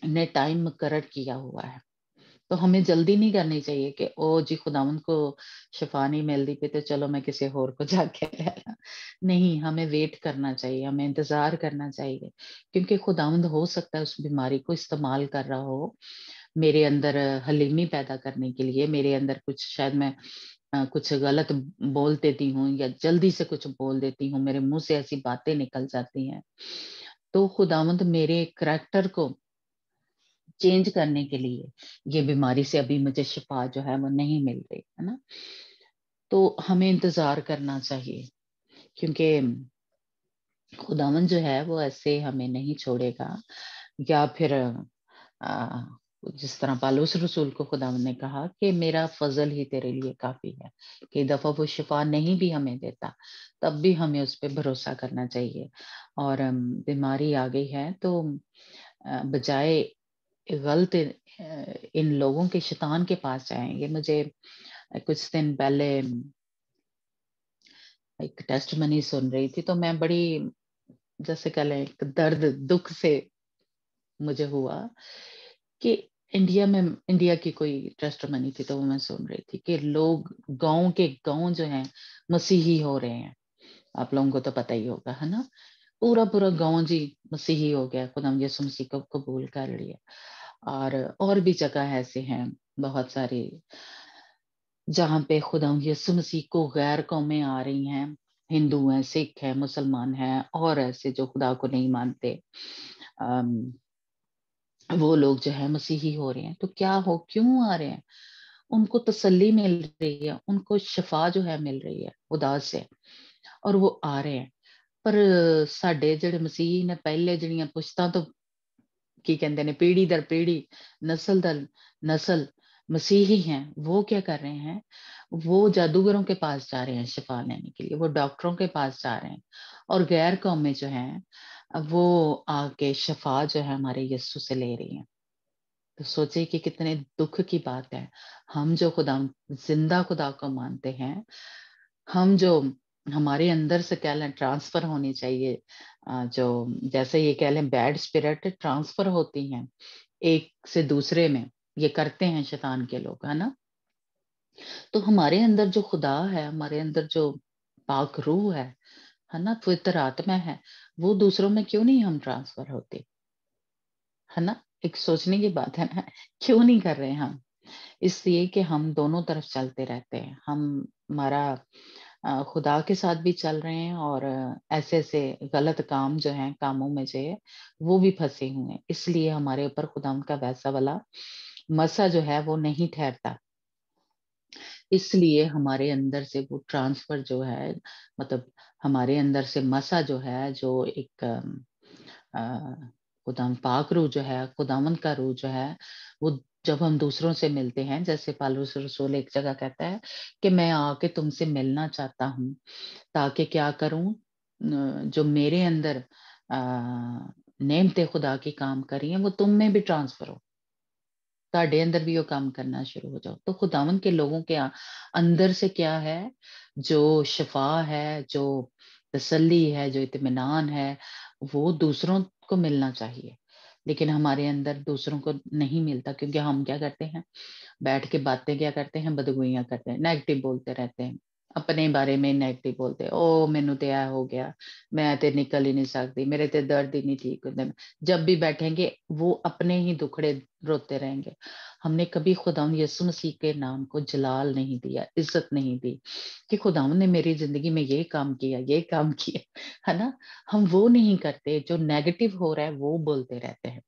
ने टाइम मुकर्रर किया हुआ है। तो हमें जल्दी नहीं करनी चाहिए कि ओ जी खुदावंद को शिफा नहीं मिलती पे, तो चलो मैं किसी और को जाके ले ला। नहीं, हमें वेट करना चाहिए, हमें इंतजार करना चाहिए, क्योंकि खुदावंद हो सकता है उस बीमारी को इस्तेमाल कर रहा हो मेरे अंदर हलीमी पैदा करने के लिए। मेरे अंदर कुछ शायद मैं कुछ गलत बोल देती हूँ या जल्दी से कुछ बोल देती हूँ, मेरे मुंह से ऐसी बातें निकल जाती हैं, तो खुदावंद मेरे करैक्टर को चेंज करने के लिए ये बीमारी से अभी मुझे शिफा जो है वो नहीं मिल रही, है ना। तो हमें इंतजार करना चाहिए, क्योंकि खुदावन जो है वो ऐसे हमें नहीं छोड़ेगा। या फिर आ, जिस तरह पालूस रसूल को खुदावन ने कहा कि मेरा फजल ही तेरे लिए काफी है, कि दफा वो शिफा नहीं भी हमें देता तब भी हमें उस पर भरोसा करना चाहिए। और बीमारी आ गई है तो बजाय गलत इन लोगों के शैतान के पास जाएंगे। मुझे कुछ दिन पहले एक टेस्ट मनी सुन रही थी, तो मैं बड़ी, जैसे कह लें, एक दर्द दुख से मुझे हुआ कि इंडिया में, इंडिया की कोई टेस्ट मनी थी, तो वो मैं सुन रही थी कि लोग गांव के गांव जो हैं मसीही हो रहे हैं। आप लोगों को तो पता ही होगा, है ना। पूरा पूरा गांव जी मसीही हो गया, खुदा यीशु मसीह को कबूल कर लिया। और भी जगह ऐसे हैं बहुत सारी जहाँ पे खुदा यीशु मसीह को गैर कौमें आ रही हैं, हिंदू हैं, सिख हैं, मुसलमान हैं, और ऐसे जो खुदा को नहीं मानते, अम, वो लोग जो है मसीही हो रहे हैं। तो क्या हो, क्यों आ रहे हैं? उनको तसल्ली मिल रही है, उनको शिफा जो है मिल रही है खुदा से, और वो आ रहे हैं। पर साडे ਜਿਹੜੇ ਮਸੀਹ ਨੇ ਪਹਿਲੇ ਜਿਹੜੀਆਂ ਪੁਸ਼ਤਾਂ ਤੋਂ की कहते हैं पीढ़ी दर पीढ़ी, नस्ल दर नस्ल मसीही हैं, वो क्या कर रहे हैं? वो जादूगरों के पास जा रहे हैं शिफा लेने के लिए, वो डॉक्टरों के पास जा रहे हैं, और गैर कौमें जो हैं वो आके शिफा जो है हमारे यीशु से ले रही हैं। तो सोचिए कि कितने दुख की बात है। हम जो खुदा, जिंदा खुदा को मानते हैं, हम जो हमारे अंदर से कह लें ट्रांसफर होनी चाहिए, जो जैसे ये कह लें बैड स्पिरिट ट्रांसफर होती हैं एक से दूसरे में, ये करते हैं शैतान के लोग, है ना। तो हमारे अंदर जो खुदा है, हमारे अंदर जो पाक रूह है ना, पवित्र आत्मा है, वो दूसरों में क्यों नहीं हम ट्रांसफर होते, है ना। एक सोचने की बात है ना, क्यों नहीं कर रहे हम? इसलिए कि हम दोनों तरफ चलते रहते हैं, हम हमारा खुदा के साथ भी चल रहे हैं, और ऐसे ऐसे गलत काम जो हैं कामों में जो है वो भी फंसे हुए हैं। इसलिए हमारे ऊपर खुदा का वैसा वाला मसा जो है वो नहीं ठहरता। इसलिए हमारे अंदर से वो ट्रांसफर जो है, मतलब हमारे अंदर से मसा जो है, जो एक खुदाम पाक रूह जो है, खुदावंद का रूह जो है, वो जब हम दूसरों से मिलते हैं, जैसे पालूस रसूल एक जगह कहता है कि मैं आके तुमसे मिलना चाहता हूँ, ताकि क्या करूं, जो मेरे अंदर नेमते खुदा की काम करी है वो तुम में भी ट्रांसफर हो, ਤੁਹਾਡੇ अंदर भी वो काम करना शुरू हो जाओ। तो खुदावन के लोगों के अंदर से क्या है, जो शिफा है, जो तसल्ली है, जो इत्मीनान है, वो दूसरों को मिलना चाहिए। लेकिन हमारे अंदर दूसरों को नहीं मिलता, क्योंकि हम क्या करते हैं, बैठ के बातें क्या करते हैं, बदगुइयां करते हैं, नेगेटिव बोलते रहते हैं, اپنے بارے میں نیگیٹو بولتے, او مینوں تے آ ہو گیا, میں تے نکل ہی نہیں سکتی, میرے تے درد ہی نہیں ٹھیک ہوتے. جب بھی بیٹھیں گے وہ اپنے ہی دکھڑے روتے رہیں گے. ہم نے کبھی خداوند یسوع مسیح کے نام کو جلال نہیں دیا, عزت نہیں دی کہ خداوند نے میری زندگی میں یہ کام کیا, یہ کام کیا, ہے نا. ہم وہ نہیں کرتے, جو نیگیٹو ہو رہا ہے وہ بولتے رہتے ہیں.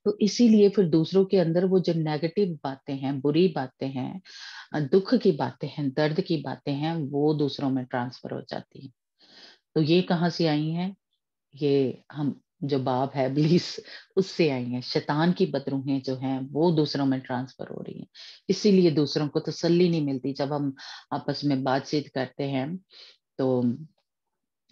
تو اسی لیے پھر دوسروں کے اندر وہ جو نیگیٹو باتیں ہیں, بری باتیں ہیں, دکھ کی باتیں ہیں, درد کی باتیں ہیں, وہ دوسروں میں ٹرانسفر ہو جاتی ہیں. تو یہ کہاں سے آئی ہیں؟ یہ ہم جو باب ہے ابلیس, اس سے آئی ہیں. شیطان کی بدروہیں جو ہیں وہ دوسروں میں ٹرانسفر ہو رہی ہیں. اسی لیے دوسروں کو تسلی نہیں ملتی. جب ہم آپس میں بات چیت کرتے ہیں تو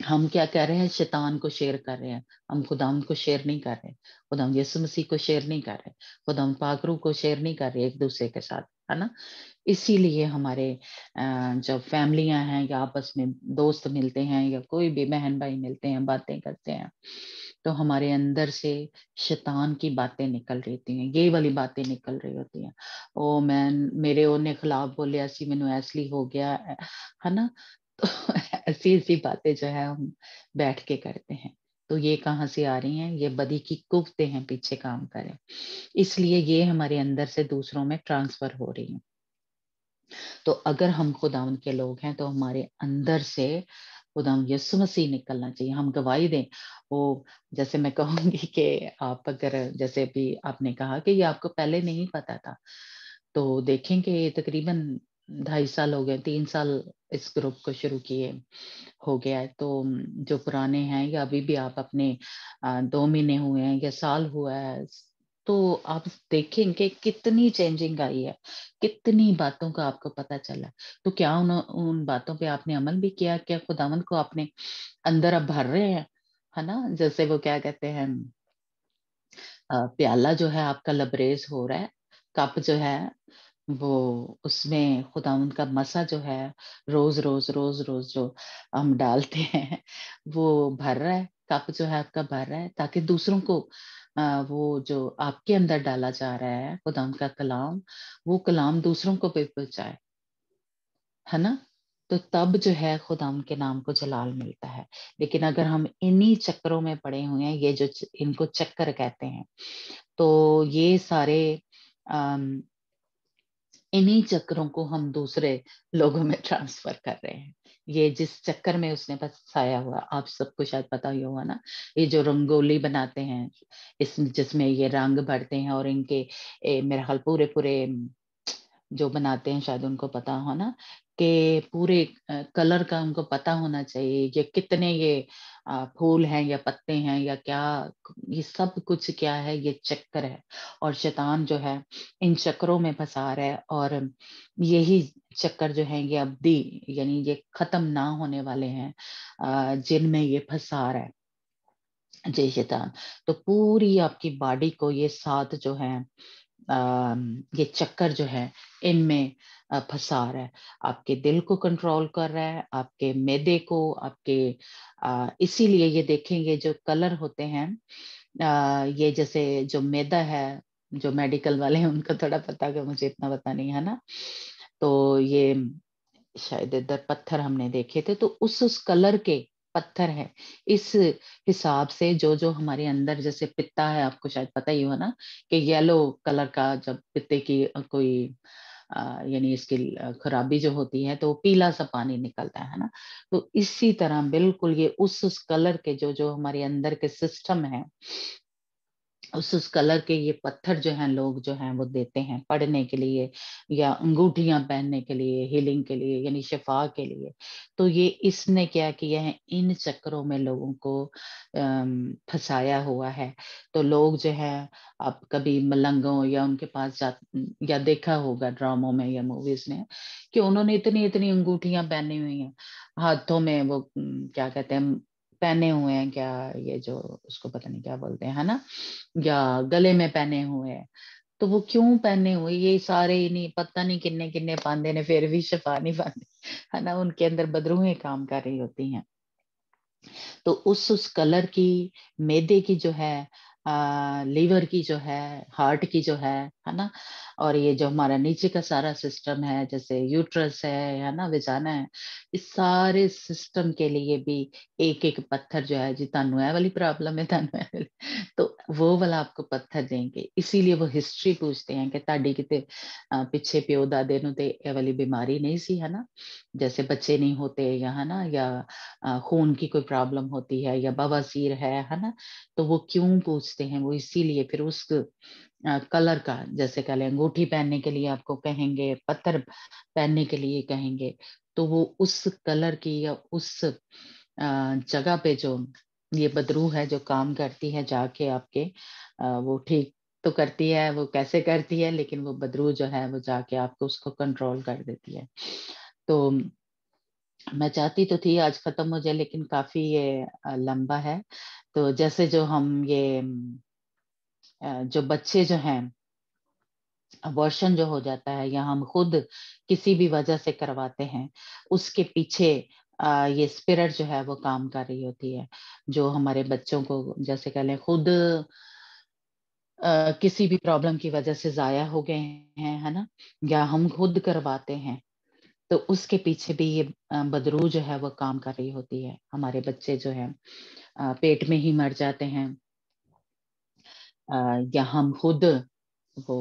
ہم کیا کہہ رہے ہیں؟ شیطان کو شیئر کر رہے ہیں, ہم خداوند کو شیئر نہیں کر رہے, خداوند یسوع مسیح کو شیئر نہیں کر رہے, خداوند پاک روح کو شیئر نہیں کر رہے ایک دوسرے کے ساتھ, ہے نا. اسی لیے ہمارے جب فیملیاں ہیں یا آپس میں دوست ملتے ہیں یا کوئی بھی بہن بھائی ملتے ہیں, باتیں کرتے ہیں, تو ہمارے اندر سے شیطان کی باتیں نکل رہی ہوتی ہیں, یہ والی باتیں نکل رہی ہوتی ہیں. او میرے اونے خلاف بولے, ایسی مینوں ایسلی ہو گیا, ہے نا. تو ایسی ایسی باتیں جو ہے ہم بیٹھ کے کرتے ہیں. تو یہ کہاں سے آ رہی ہیں؟ یہ بدی کی قوتیں ہیں پیچھے کام کریں. اس لیے یہ ہمارے اندر سے دوسروں میں ٹرانسفر ہو رہی ہیں. تو اگر ہم خداوند کے لوگ ہیں تو ہمارے اندر سے خداوند یسوع مسیح نکلنا چاہیے. ہم گواہی دیں. وہ جیسے میں کہوں گی کہ آپ اگر جیسے بھی آپ نے کہا کہ یہ آپ کو پہلے نہیں پتا تھا, تو دیکھیں کہ تقریباً 2.5 سال ہو گئے, 3 سال اس گروپ کو شروع کیے ہو گیا ہے. تو جو پرانے ہیں یا ابھی بھی آپ اپنے 2 مہینے ہوئے ہیں یا سال ہوا ہے, تو آپ دیکھیں کہ کتنی چینجنگ آئی ہے, کتنی باتوں کا آپ کو پتا چلا. تو کیا ان باتوں پہ آپ نے عمل بھی کیا؟ کیا خداوند کو آپ نے اندر اب بھر رہے ہیں, ہے نا. جیسے وہ کیا کہتے ہیں, پیالہ جو ہے آپ کا لبریز ہو رہا ہے, کپ جو ہے وہ اس میں خداوند کا مسا جو ہے روز روز روز روز جو ہم ڈالتے ہیں وہ بھر رہا ہے. کپ جو ہے آپ کا بھر رہا ہے, تاکہ دوسروں کو وہ جو آپ کے اندر ڈالا جا رہا ہے خداوند کا کلام, وہ کلام دوسروں کو بھی پہنچائے, ہے نا. تو تب جو ہے خداوند کے نام کو جلال ملتا ہے. لیکن اگر ہم انہی چکروں میں پڑے ہوئے ہیں, یہ جو ان کو چکر کہتے ہیں, تو یہ سارے انہی چکروں کو ہم دوسرے لوگوں میں ٹرانسفر کر رہے ہیں. یہ جس چکر میں اس نے پھنسایا ہوا, آپ سب کو شاید پتا ہی ہوگا نا, یہ جو رنگولی بناتے ہیں جس میں یہ رنگ بھرتے ہیں, اور ان کے میرے خیال پورے جو بناتے ہیں شاید ان کو پتا ہو نا کہ پورے کلر کا ان کو پتا ہونا چاہیے, یہ کتنے یہ پھول ہیں یا پتے ہیں یا کیا, یہ سب کچھ کیا ہے, یہ چکر ہے. اور شیطان جو ہے ان چکروں میں پھنسا رہا ہے, اور یہی چکر جو ہیں یہ ابدی یعنی یہ ختم نہ ہونے والے ہیں جن میں یہ پھنسا رہا ہے جی شیطان. تو پوری آپ کی باڈی کو یہ 7 جو ہیں یہ چکر جو ہے ان میں پھنسا رہا ہے. آپ کے دل کو کنٹرول کر رہا ہے, آپ کے معدے کو, آپ کے اسی لیے یہ دیکھیں گے جو کلر ہوتے ہیں, یہ جیسے جو معدہ ہے, جو میڈیکل والے ہیں ان کو تھوڑا پتا کہ مجھے اتنا پتا نہیں ہے نا, تو یہ شاید ادھر پتھر ہم نے دیکھے تھے, تو اس کلر کے پتھر ہے. اس حساب سے جو ہمارے اندر جیسے پتا ہے, آپ کو شاید پتہ ہی ہو نا کہ یلو کلر کا جب پتے کی کوئی یعنی اس کی خرابی جو ہوتی ہے تو پیلا سا پانی نکلتا ہے نا. تو اسی طرح بالکل یہ اس کلر کے جو ہمارے اندر کے سسٹم ہے, اس کلر کے یہ پتھر جو ہیں لوگ جو ہیں وہ دیتے ہیں پڑھنے کے لیے یا انگوٹھیاں پہننے کے لیے, ہیلنگ کے لیے یعنی شفا کے لیے. تو یہ اس نے کیا کیا ہے, ان چکروں میں لوگوں کو پھنسایا ہوا ہے. تو لوگ جو ہے اب کبھی ملنگوں یا ان کے پاس یا دیکھا ہوگا ڈراموں میں یا موویز میں کہ انہوں نے اتنی انگوٹھیاں پہنی ہوئی ہیں ہاتھوں میں, وہ کیا کہتے ہیں پہنے ہوئے ہیں, کیا یہ جو اس کو پتہ نہیں کیا بولتے ہیں نا, یا گلے میں پہنے ہوئے ہیں. تو وہ کیوں پہنے ہوئے, یہ سارے ہی نہیں پتہ نہیں کنے پاندے نے, پھر بھی شفا نہیں پاندے, ہے نا. ان کے اندر بدروہیں کام کر رہی ہوتی ہیں. تو اس کلر کی معدے کی جو ہے लीवर की जो है, हार्ट की जो है ना, और ये जो हमारा नीचे का सारा सिस्टम है, जैसे यूट्रस है ना, विजाना है, इस सारे सिस्टम के लिए भी एक एक पत्थर जो है, जी तानू है वाली प्रॉब्लम है, तानू है वाली, तो वो वाला आपको पत्थर देंगे। इसीलिए वो हिस्ट्री पूछते हैं कि ताड़ी किते पिछे प्यो दादे नु ते ये वाली बीमारी नहीं सी, है ना, जैसे बच्चे नहीं होते या, है ना, या खून की कोई प्रॉब्लम होती है या बवासीर है ना, तो वो क्यों पूछते हैं, वो इसीलिए फिर उस कलर का, जैसे कह लें अंगूठी पहनने के लिए आपको कहेंगे, पत्थर पहनने के लिए कहेंगे, तो वो उस कलर की या उस जगह पे जो ये बदरू है जो काम करती है जाके आपके, वो ठीक तो करती है, वो कैसे करती है, लेकिन वो बदरू जो है वो जाके आपको उसको कंट्रोल कर देती है। तो मैं चाहती तो थी आज खत्म हो जाए, लेकिन काफी ये लंबा है। तो जैसे जो हम ये जो बच्चे जो हैं, अबॉर्शन जो हो जाता है या हम खुद किसी भी वजह से करवाते हैं, उसके पीछे ये स्पिरिट जो है वो काम कर रही होती है, जो हमारे बच्चों को जैसे कह लें खुद किसी भी प्रॉब्लम की वजह से जाया हो गए हैं, है ना, या हम खुद करवाते हैं, तो उसके पीछे भी ये बदरू जो है वो काम कर रही होती है। हमारे बच्चे जो है पेट में ही मर जाते हैं, या हम खुद वो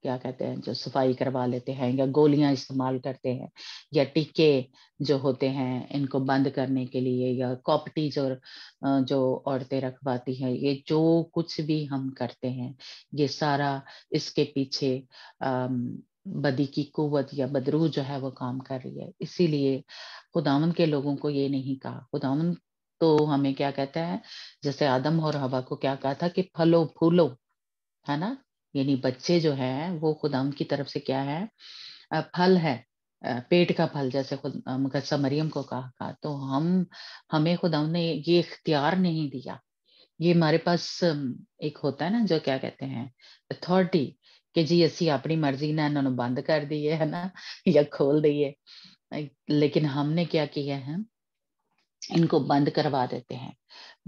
क्या कहते हैं जो सफाई करवा लेते हैं, या गोलियां इस्तेमाल करते हैं, या टीके जो होते हैं इनको बंद करने के लिए, या कॉपटी जो औरतें रखवाती हैं, ये जो कुछ भी हम करते हैं, ये सारा इसके पीछे बदी की कुव्वत या बदरू जो है वो काम कर रही है। इसीलिए खुदावंद के लोगों को ये नहीं कहा, खुदावंद तो हमें क्या कहता है, जैसे आदम और हवा को क्या कहा था कि फलो फूलो, है ना, यानी बच्चे जो हैं वो खुदाम की तरफ से क्या है, फल है, पेट का फल, जैसे खुद मुकद्दसा मरियम को कहा। तो हमें खुदाम ने ये इख्तियार नहीं दिया, ये हमारे पास एक होता है ना जो क्या कहते हैं अथॉरिटी, कि जी असी अपनी मर्जी ना इन्होंने बंद कर दिए, है ना, या खोल दिए, लेकिन हमने क्या किया है, इनको बंद करवा देते हैं।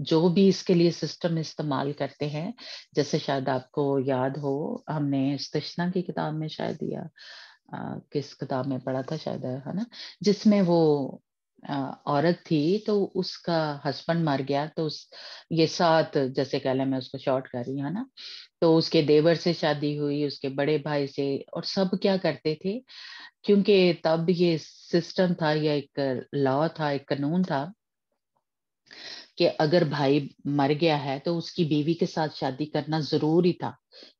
जो भी इसके लिए सिस्टम इस्तेमाल करते हैं, जैसे शायद आपको याद हो, हमने इस्तिश्ना की किताब में शायद दिया, किस किताब में पढ़ा था शायद, है ना, जिसमें वो औरत थी तो उसका हस्बैंड मर गया, तो ये 7, जैसे कह लें, मैं उसको शॉर्ट कर रही हूँ, है ना, तो उसके देवर से शादी हुई, उसके बड़े भाई से, और सब क्या करते थे, क्योंकि तब ये सिस्टम था या एक लॉ था, एक कानून था कि अगर भाई मर गया है तो उसकी बीवी के साथ शादी करना जरूरी था।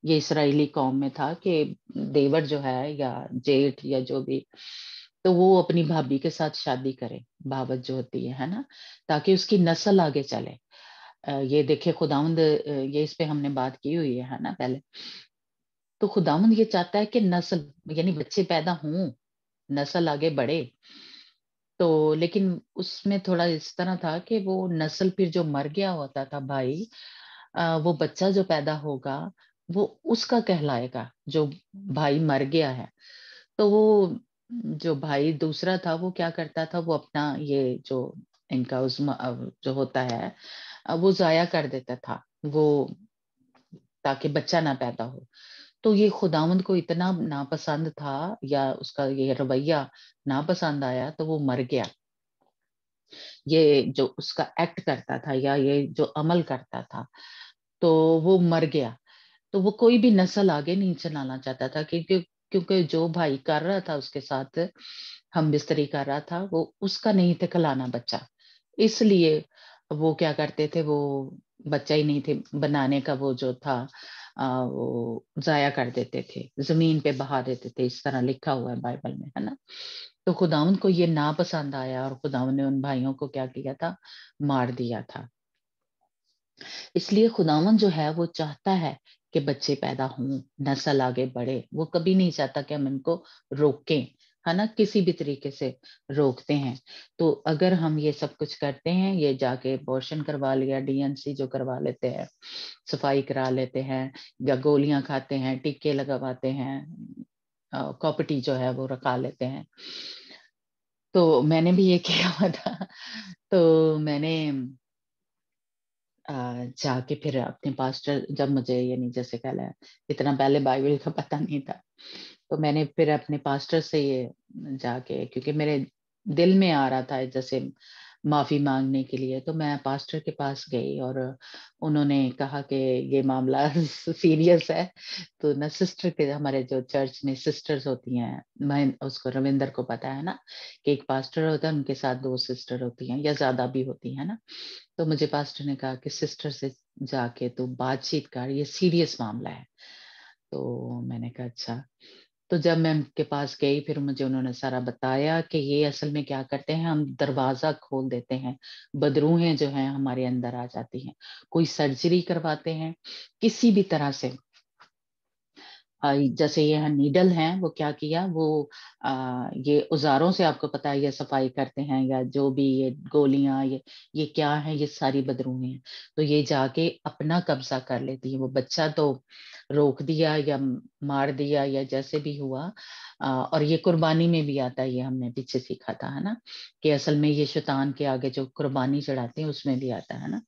ये इस्राएली कौम में था कि देवर जो है या जेठ या जो भी, तो वो अपनी भाभी के साथ शादी करे, भावत जो होती है ना, ताकि उसकी नस्ल आगे चले। ये देखिए खुदावंद, ये इस पे हमने बात की हुई है ना पहले। तो खुदावंद ये चाहता है कि नस्ल यानी बच्चे पैदा हों, नस्ल आगे बढ़े। तो लेकिन उसमें थोड़ा इस तरह था कि वो नस्ल फिर जो मर गया होता था भाई, वो बच्चा जो पैदा होगा वो उसका कहलाएगा, जो भाई मर गया है। तो वो जो भाई दूसरा था वो क्या करता था, वो अपना ये जो इनका जो होता है वो जाया कर देता था, वो ताकि बच्चा ना पैदा हो। तो ये खुदावंद को इतना नापसंद था या उसका ये रवैया नापसंद आया, तो वो मर गया। ये जो उसका एक्ट करता था या ये जो अमल करता था, तो वो मर गया। तो वो कोई भी नस्ल आगे नहीं चलाना चाहता था, क्योंकि क्योंकि जो भाई कर रहा था उसके साथ हम बिस्तरी कर रहा था, वो उसका नहीं थे खिलाना बच्चा, इसलिए वो क्या करते थे, वो बच्चा ही नहीं थे बनाने का, वो जो था वो जाया कर देते थे, जमीन पे बहा देते थे, इस तरह लिखा हुआ है बाइबल में, है ना। तो खुदावन को ये नापसंद आया और खुदावन ने उन भाइयों को क्या किया था, मार दिया था। इसलिए खुदावन जो है वो चाहता है कि बच्चे पैदा हों, नस्ल आगे बढ़े, वो कभी नहीं चाहता कि हम इनको रोकें, है ना, किसी भी तरीके से रोकते हैं। तो अगर हम ये सब कुछ करते हैं, ये जाके अबॉर्शन करवा लिया, डीएनसी जो करवा लेते हैं, सफाई करा लेते हैं, या गोलियां खाते हैं, टीके लगवाते हैं, कॉपटी जो है वो रखा लेते हैं। तो मैंने भी ये किया हुआ था। तो मैंने जाके फिर अपने पास्टर, जब मुझे यानी जैसे कह लें इतना पहले बाइबल का पता नहीं था, तो मैंने फिर अपने पास्टर से ये जाके, क्योंकि मेरे दिल में आ रहा था जैसे माफी मांगने के लिए, तो मैं पास्टर के पास गई और उन्होंने कहा कि ये मामला सीरियस है, तो ना सिस्टर के, हमारे जो चर्च में सिस्टर्स होती हैं, मैं उसको रविंदर को पता है ना कि एक पास्टर होता है, उनके साथ 2 सिस्टर होती हैं या ज्यादा भी होती है ना, तो मुझे पास्टर ने कहा कि सिस्टर से जाके तो बातचीत कर, ये सीरियस मामला है। तो मैंने कहा अच्छा। तो जब मैं उनके पास गई, फिर मुझे उन्होंने सारा बताया कि ये असल में क्या करते हैं, हम दरवाजा खोल देते हैं, बदरूहें जो हैं हमारे अंदर आ जाती हैं, कोई सर्जरी करवाते हैं किसी भी तरह से। जैसे ये नीडल हैं, वो क्या किया, वो ये औजारों से, आपको पता है, ये सफाई करते हैं, या जो भी ये गोलियां, ये क्या है, ये सारी बदरूहें हैं, तो ये जाके अपना कब्जा कर लेती है। वो बच्चा तो रोक दिया या मार दिया या जैसे भी हुआ, और ये कुर्बानी में भी आता है, ये हमने पीछे सीखा था, है ना, कि असल में ये शैतान के आगे जो कुर्बानी चढ़ाते हैं उसमें भी आता है ना।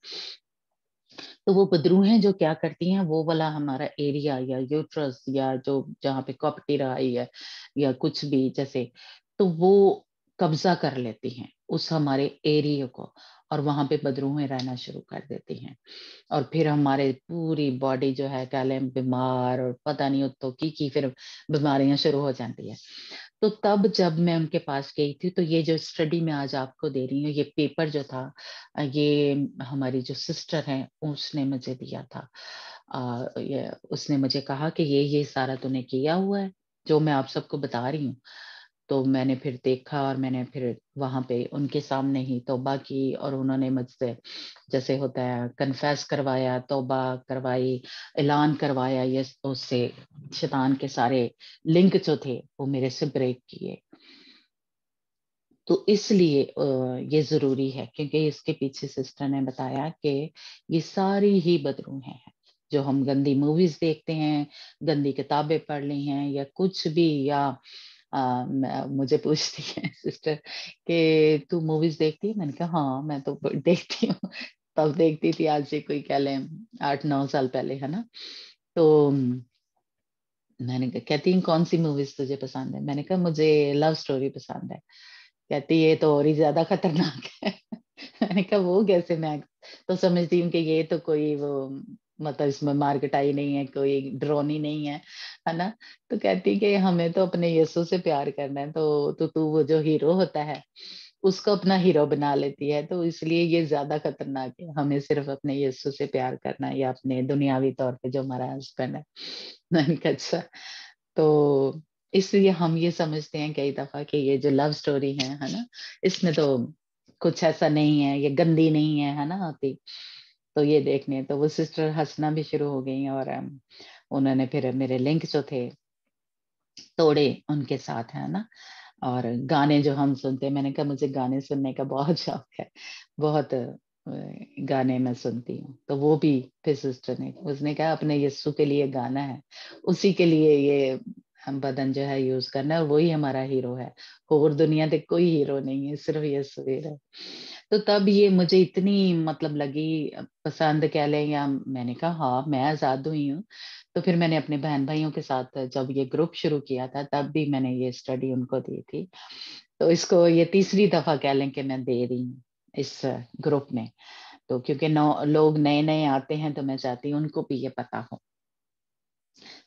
तो वो बदरूहें जो क्या करती हैं, वो वाला हमारा एरिया या यूट्रस या जो जहाँ पे कॉपटी रही है या कुछ भी जैसे, तो वो कब्जा कर लेती हैं उस हमारे एरिया को, और वहां पे बदरूहें रहना शुरू कर देती हैं, और फिर हमारे पूरी बॉडी जो है कह लें बीमार, और पता नहीं तो की फिर बीमारियां शुरू हो जाती है। तो तब जब मैं उनके पास गई थी, तो ये जो स्टडी मैं आज आपको दे रही हूँ, ये पेपर जो था, ये हमारी जो सिस्टर है उसने मुझे दिया था। ये उसने मुझे कहा कि ये सारा तूने किया हुआ है जो मैं आप सबको बता रही हूँ। तो मैंने फिर देखा, और मैंने फिर वहां पे उनके सामने ही तौबा की, और उन्होंने मुझसे जैसे होता है कन्फेस करवाया, तौबा करवाई, ऐलान करवाया, ये उससे शैतान के सारे लिंक जो थे वो मेरे से ब्रेक किए। तो इसलिए ये जरूरी है, क्योंकि इसके पीछे सिस्टर ने बताया कि ये सारी ही बदरूहें हैं, जो हम गंदी मूवीज देखते हैं, गंदी किताबें पढ़ ली हैं या कुछ भी, या मुझे पूछती है सिस्टर कि तू मूवीज देखती है, मैंने कहा हाँ मैं तो देखती हूँ, तब देखती थी, आज से कोई कह लें 8-9 साल पहले, है ना। तो मैंने कहा, कहती कौन सी मूवीज तुझे पसंद है, मैंने कहा मुझे लव स्टोरी पसंद है। कहती ये तो और ही ज्यादा खतरनाक है। मैंने कहा वो कैसे, मैं तो समझती हूँ कि ये तो कोई वो मतलब इसमें मार्केटाई नहीं है, कोई ड्रोनी नहीं है ना। तो कहती कि हमें तो अपने यीशु से प्यार करना है, तो तू वो जो हीरो होता है उसको अपना हीरो बना लेती है, तो इसलिए ये ज्यादा खतरनाक है, हमें सिर्फ अपने यीशु से प्यार करना है, या अपने दुनियावी तौर पे जो हमारा हस्बैंड है। मैंने कहा अच्छा। तो इसलिए हम ये समझते हैं कई दफा कि ये जो लव स्टोरी है ना, इसमें तो कुछ ऐसा नहीं है, ये गंदी नहीं है ना होती। तो ये देखने, तो वो सिस्टर हंसना भी शुरू हो गई, और उन्होंने फिर मेरे लिंक जो थे तोड़े उनके साथ, है ना। और गाने जो हम सुनते हैं, मैंने कहा मुझे गाने सुनने का बहुत शौक है, बहुत गाने मैं सुनती हूँ। तो वो भी फिर सिस्टर ने, उसने कहा अपने यीशु के लिए गाना है, उसी के लिए ये हम बदन जो है यूज करना है, और वही हमारा हीरो है, और दुनिया में कोई हीरो नहीं है, सिर्फ यीशु हीरो है। तो तब ये मुझे इतनी मतलब लगी पसंद कह लें, या मैंने कहा हाँ मैं आजाद हुई हूँ। तो फिर मैंने अपने बहन भाइयों के साथ जब ये ग्रुप शुरू किया था, तब भी मैंने ये स्टडी उनको दी थी। तो इसको ये तीसरी दफा कह लें कि मैं दे रही हूँ इस ग्रुप में। तो क्योंकि लोग नए नए आते हैं, तो मैं चाहती हूँ उनको भी ये पता हो,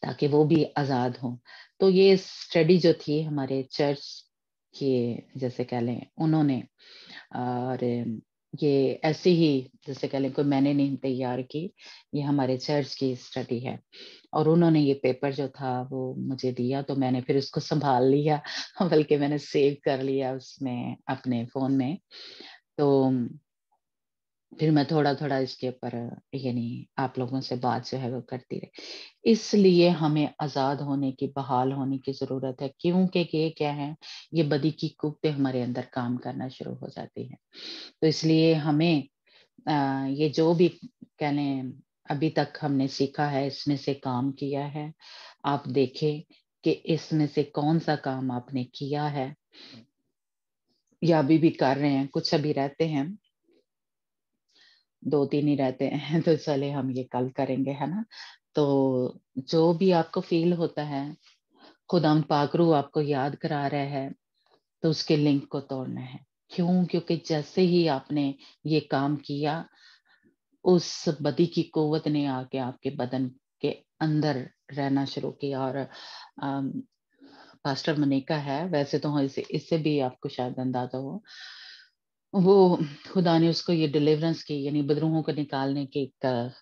ताकि वो भी आजाद हो। तो ये स्टडी जो थी हमारे चर्च के, जैसे कह लें उन्होंने, और ये ऐसे ही जैसे कह लें कोई मैंने नहीं तैयार की, ये हमारे चर्च की स्टडी है, और उन्होंने ये पेपर जो था वो मुझे दिया, तो मैंने फिर उसको संभाल लिया, बल्कि मैंने सेव कर लिया उसमें अपने फोन में। तो फिर मैं थोड़ा थोड़ा इसके ऊपर यानी आप लोगों से बात जो है वो करती रही। इसलिए हमें आजाद होने की, बहाल होने की जरूरत है, क्योंकि ये क्या है, ये बदी की कुत्ते हमारे अंदर काम करना शुरू हो जाती है। तो इसलिए हमें ये जो भी कह लें अभी तक हमने सीखा है, इसमें से काम किया है, आप देखें कि इसमें से कौन सा काम आपने किया है या अभी भी कर रहे हैं, कुछ अभी रहते हैं 2-3 ही रहते हैं तो चले हम ये कल करेंगे, है ना। तो जो भी आपको फील होता है, खुदा पाकरू आपको याद करा रहा है, तो उसके लिंक को तोड़ना है। क्यों? क्योंकि जैसे ही आपने ये काम किया, उस बदी की कुव्वत ने आके आपके बदन के अंदर रहना शुरू किया। और पास्टर मनिका है, वैसे तो इससे भी आपको शायद अंदाजा हो, वो खुदा ने उसको ये डिलीवरेंस की, यानी बदरूहों को निकालने की एक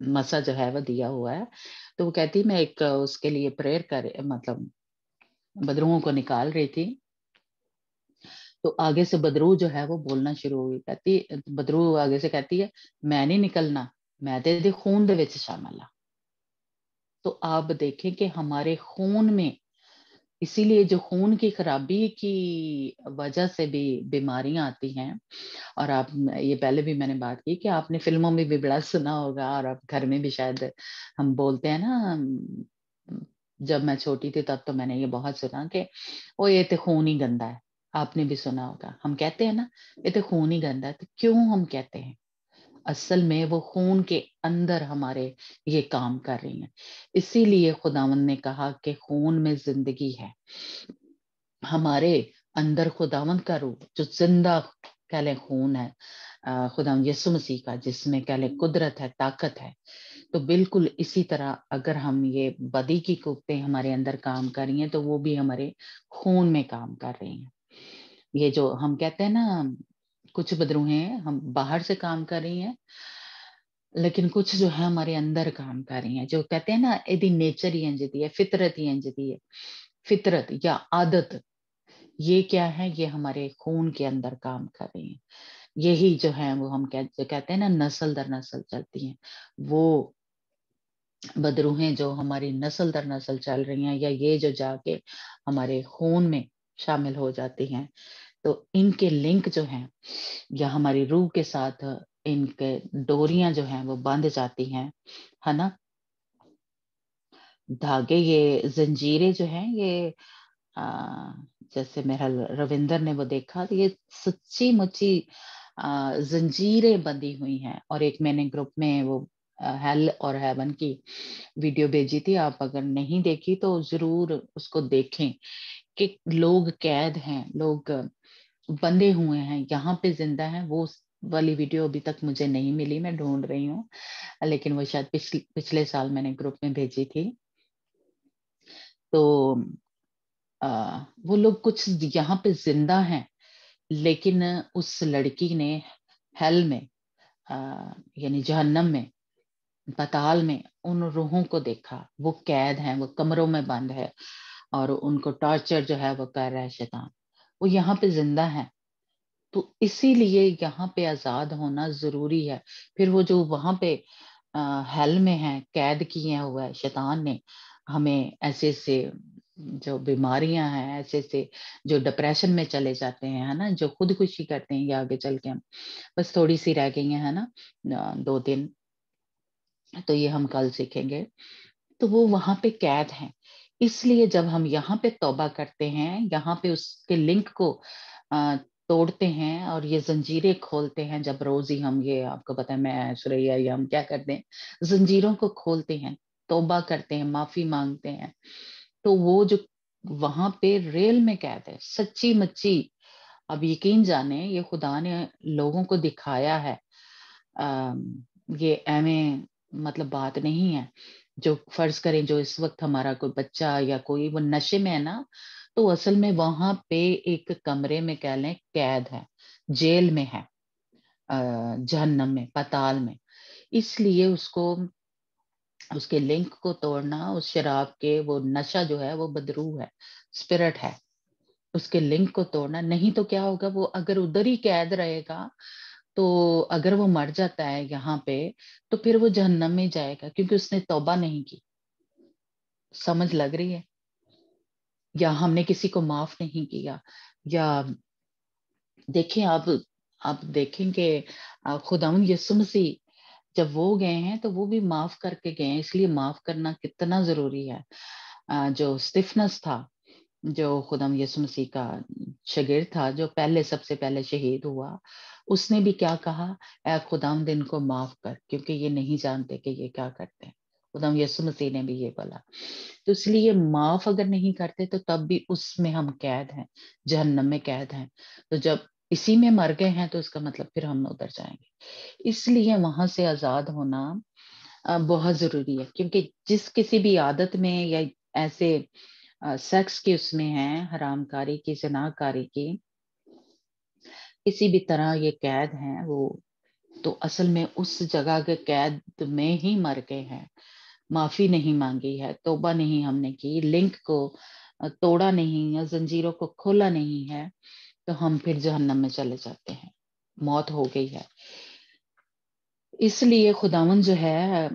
मसा जो है वो दिया हुआ है। तो वो कहती मैं एक उसके लिए प्रेयर कर, मतलब बदरूहों को निकाल रही थी, तो आगे से बदरू जो है वो बोलना शुरू हुई। कहती, बदरू आगे से कहती है, मैं नहीं निकलना, मैं तेरे खून दे विच शामिल हाँ। तो आप देखें कि हमारे खून में, इसीलिए जो खून की खराबी की वजह से भी बीमारियां आती हैं। और आप, ये पहले भी मैंने बात की कि आपने फिल्मों में भी बड़ा सुना होगा, और अब घर में भी शायद हम बोलते हैं ना, जब मैं छोटी थी तब तो मैंने ये बहुत सुना कि ओ ये तो खून ही गंदा है। आपने भी सुना होगा, हम कहते हैं ना ये तो खून ही गंदा है। तो क्यों हम कहते हैं? असल में वो खून के अंदर हमारे ये काम कर रही हैं। इसीलिए खुदावंद ने कहा कि खून में जिंदगी है। हमारे अंदर खुदावंद का रूप जो जिंदा कह लें खून है, खुदावंद यीशु मसीह का, जिसमें कह लें कुदरत है, ताकत है। तो बिल्कुल इसी तरह अगर हम ये बदी की कुत्ते हमारे अंदर काम कर रही हैं, तो वो भी हमारे खून में काम कर रही हैं। ये जो हम कहते हैं ना, कुछ बदरूहें हम बाहर से काम कर रही हैं, लेकिन कुछ जो है हमारे अंदर काम कर रही हैं। जो कहते हैं ना, यदि नेचर ही इंज दी है, फितरत ही इंज दी है। फितरत या आदत, ये क्या है? ये हमारे खून के अंदर काम कर रही हैं। यही जो है वो हम कहते हैं ना, नस्ल दर नस्ल चलती हैं। वो बदरूहें जो हमारी नस्ल दर नस्ल चल रही हैं, या ये जो जाके हमारे खून में शामिल हो जाती हैं, तो इनके लिंक जो हैं, या हमारी रूह के साथ इनके डोरियां जो हैं वो बांध जाती हैं, है ना। धागे, ये जंजीरें जो हैं, ये आ, जैसे मेरा रविंदर ने वो देखा, तो ये सच्ची मुच्ची जंजीरें बंधी हुई हैं। और एक मैंने ग्रुप में वो हेल और हेवन की वीडियो भेजी थी, आप अगर नहीं देखी तो जरूर उसको देखें, कि लोग कैद हैं, लोग बंधे हुए हैं, यहाँ पे जिंदा हैं। वो वाली वीडियो अभी तक मुझे नहीं मिली, मैं ढूंढ रही हूँ, लेकिन वो शायद पिछले साल मैंने ग्रुप में भेजी थी। तो वो लोग कुछ यहाँ पे जिंदा हैं, लेकिन उस लड़की ने हेल में, यानी जहन्नम में, पाताल में उन रूहों को देखा। वो कैद हैं, वो कमरों में बंद है, और उनको टॉर्चर जो है वो कर रहा है शैतान। वो यहाँ पे जिंदा है, तो इसीलिए यहाँ पे आजाद होना जरूरी है। फिर वो जो वहां पे हेल में है, कैद किए हुआ है शैतान ने हमें, ऐसे ऐसे जो बीमारियां हैं, ऐसे ऐसे जो डिप्रेशन में चले जाते हैं, है ना, जो खुदकुशी करते हैं, ये आगे चल के हम, बस थोड़ी सी रह गई है ना, 2 दिन, तो ये हम कल सीखेंगे। तो वो वहां पे कैद हैं। इसलिए जब हम यहाँ पे तौबा करते हैं, यहाँ पे उसके लिंक को तोड़ते हैं और ये जंजीरें खोलते हैं, जब रोज ही हम, ये आपको पता है, मैं सुरैया या हम क्या करते हैं, जंजीरों को खोलते हैं, तौबा करते हैं, माफी मांगते हैं, तो वो जो वहां पे रेल में कैद है, सच्ची मच्ची, अब यकीन जाने ये खुदा ने लोगों को दिखाया है। ये एवें मतलब बात नहीं है। जो फर्ज करें, जो इस वक्त हमारा कोई बच्चा या कोई वो नशे में है ना, तो असल में वहां पे एक कमरे में कह लें कैद है, जेल में है, जहन्नम में, पाताल में। इसलिए उसको, उसके लिंक को तोड़ना, उस शराब के, वो नशा जो है वो बदरू है, स्पिरिट है, उसके लिंक को तोड़ना। नहीं तो क्या होगा, वो अगर उधर ही कैद रहेगा, तो अगर वो मर जाता है यहाँ पे, तो फिर वो जहन्नम में जाएगा, क्योंकि उसने तौबा नहीं की। समझ लग रही है? या हमने किसी को माफ नहीं किया, या देखें आप देखेंगे खुदावंद यीशु मसीह जब वो गए हैं, तो वो भी माफ करके गए हैं। इसलिए माफ करना कितना जरूरी है। जो स्टिफनस था, जो खुदावंद यीशु मसीह का शागिर्द था, जो पहले सबसे पहले शहीद हुआ, उसने भी क्या कहा, ऐ खुदावंद इनको माफ कर, क्योंकि ये नहीं जानते कि ये क्या करते हैं। खुदाम यीशु मसीह ने भी ये बोला। तो इसलिए माफ अगर नहीं करते तो तब भी उसमें हम कैद हैं, जहन्नम में कैद हैं। तो जब इसी में मर गए हैं तो इसका मतलब फिर हम उधर जाएंगे। इसलिए वहां से आजाद होना बहुत जरूरी है, क्योंकि जिस किसी भी आदत में या ऐसे सेक्स की उसमें है, हरामकारी की, ज़िनाकारी की, किसी भी तरह ये कैद हैं वो, तो असल में उस जगह के कैद में ही मर गए हैं। माफी नहीं मांगी है, तौबा नहीं हमने की, लिंक को तोड़ा नहीं या जंजीरों को खोला नहीं है, तो हम फिर जहन्नम में चले जाते हैं, मौत हो गई है। इसलिए खुदावन जो है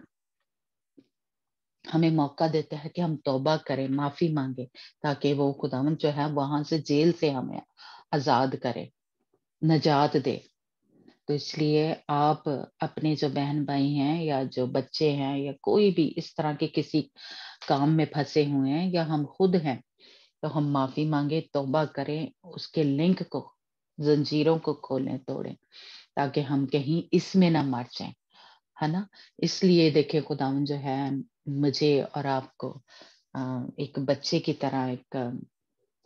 हमें मौका देता है कि हम तौबा करें, माफी मांगे, ताकि वो खुदावन जो है वहां से, जेल से हमें आजाद करे, नजात दे। तो इसलिए आप अपने जो बहन भाई हैं या जो बच्चे हैं या कोई भी इस तरह के किसी काम में फंसे हुए हैं या हम खुद हैं, तो हम माफी मांगे, तौबा करें, उसके लिंक को, जंजीरों को खोलें, तोड़ें, ताकि हम कहीं इसमें ना मर जाएं, है ना। इसलिए देखिए खुदावन जो है मुझे और आपको एक बच्चे की तरह एक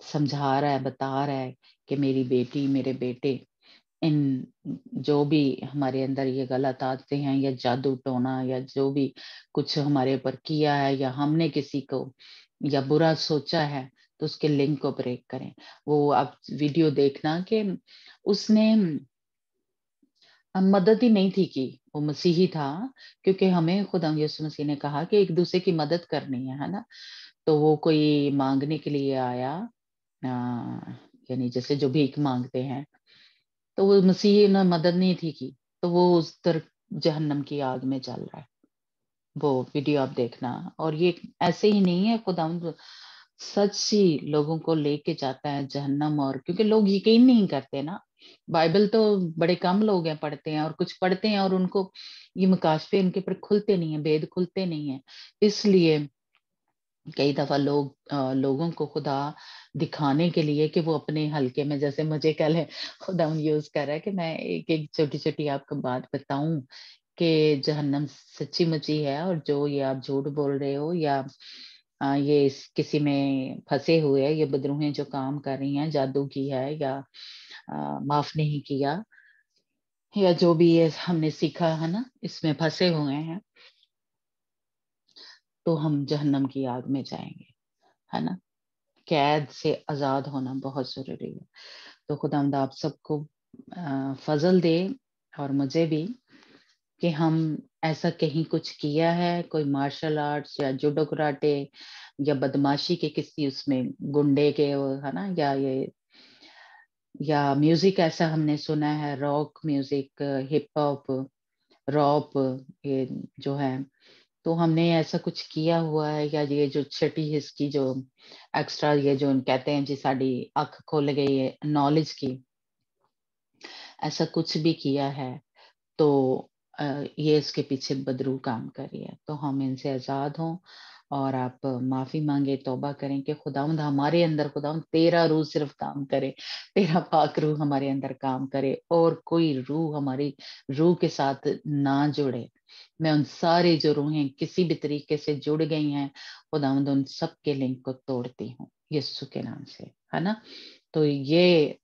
समझा रहा है, बता रहा है कि मेरी बेटी, मेरे बेटे, इन जो भी हमारे अंदर ये गलत आदतें हैं या जादू टोना या जो भी कुछ हमारे ऊपर किया है या हमने किसी को या बुरा सोचा है, तो उसके लिंक को ब्रेक करें। वो आप वीडियो देखना कि उसने मदद ही नहीं थी की, वो मसीही था, क्योंकि हमें खुदा यीशु मसीह ने कहा कि एक दूसरे की मदद करनी है ना। तो वो कोई मांगने के लिए आया, यानी जैसे जो भीख मांगते हैं, तो वो मसीह ने मदद नहीं थी की, तो वो उस तरफ जहन्नम की आग में चल रहा है। वो वीडियो आप देखना। और ये ऐसे ही नहीं है, खुदा सच ही लोगों को लेके जाता है जहन्नम। और क्योंकि लोग यकीन नहीं करते ना, बाइबल तो बड़े कम लोग हैं पढ़ते हैं, और कुछ पढ़ते हैं और उनको ये मकाशफे उनके पर खुलते नहीं है, भेद खुलते नहीं है। इसलिए कई दफा लोगों को खुदा दिखाने के लिए कि वो अपने हल्के में, जैसे मुझे कल है खुदा यूज कर रहा है कि मैं एक एक छोटी छोटी आपको बात बताऊं कि जहन्नम सच्ची मुची है, और जो ये आप झूठ बोल रहे हो या ये किसी में फंसे हुए हैं, ये बदरूहें जो काम कर रही हैं, जादू की है या माफ नहीं किया या जो भी ये हमने सीखा है ना, इसमें फंसे हुए हैं, तो हम जहन्नम की आग में जाएंगे, है ना। कैद से आजाद होना बहुत जरूरी है। तो खुदावंद आप सबको फजल दे, और मुझे भी, कि हम ऐसा कहीं कुछ किया है, कोई मार्शल आर्ट्स या जूडो कराटे या बदमाशी के किसी उसमें गुंडे के, है ना, या म्यूजिक ऐसा हमने सुना है, रॉक म्यूजिक, हिप हॉप, रॉप, ये जो है, तो हमने ऐसा कुछ किया हुआ है, या ये जो छठी हिस्की जो एक्स्ट्रा, ये जो कहते हैं जी साड़ी अख खोल गई है नॉलेज की, ऐसा कुछ भी किया है, तो ये इसके पीछे बदरू काम कर रही है। तो हम इनसे आजाद हों, और आप माफी मांगे, तौबा करें कि खुदावंद हमारे अंदर, खुदावंद तेरा रूह सिर्फ काम करे, तेरा पाक रूह हमारे अंदर काम करे, और कोई रूह हमारी रूह के साथ ना जुड़े। मैं उन सारे जो रूहें किसी भी तरीके से जुड़ गई हैं, खुदावंद उन सब के लिंक को तोड़ती हूँ यीशु के नाम से, है ना। तो ये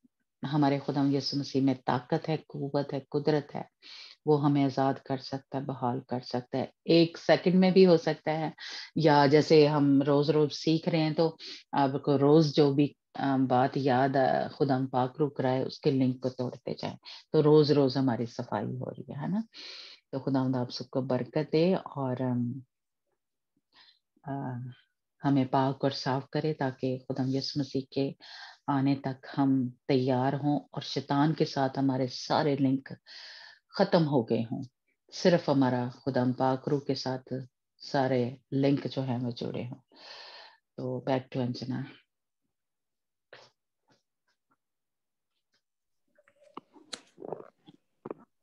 हमारे खुदावंद यीशु मसीह में ताकत है, कुव्वत है, कुदरत है। वो हमें आजाद कर सकता है, बहाल कर सकता है, एक सेकंड में भी हो सकता है, या जैसे हम रोज रोज सीख रहे हैं, तो आपको रोज जो भी बात याद खुदा पाक रुक रहा है, उसके लिंक को तोड़ते जाए, तो रोज रोज हमारी सफाई हो रही है ना। तो खुदा आप सबको बरकत दे, और हमें पाक और साफ करे, ताकि खुदा यीशु मसीह के आने तक हम तैयार हों, और शैतान के साथ हमारे सारे लिंक खत्म हो गए हों, सिर्फ हमारा खुदा पाक रूह के साथ सारे लिंक जो है वो जुड़े हों। तो back to Anjana.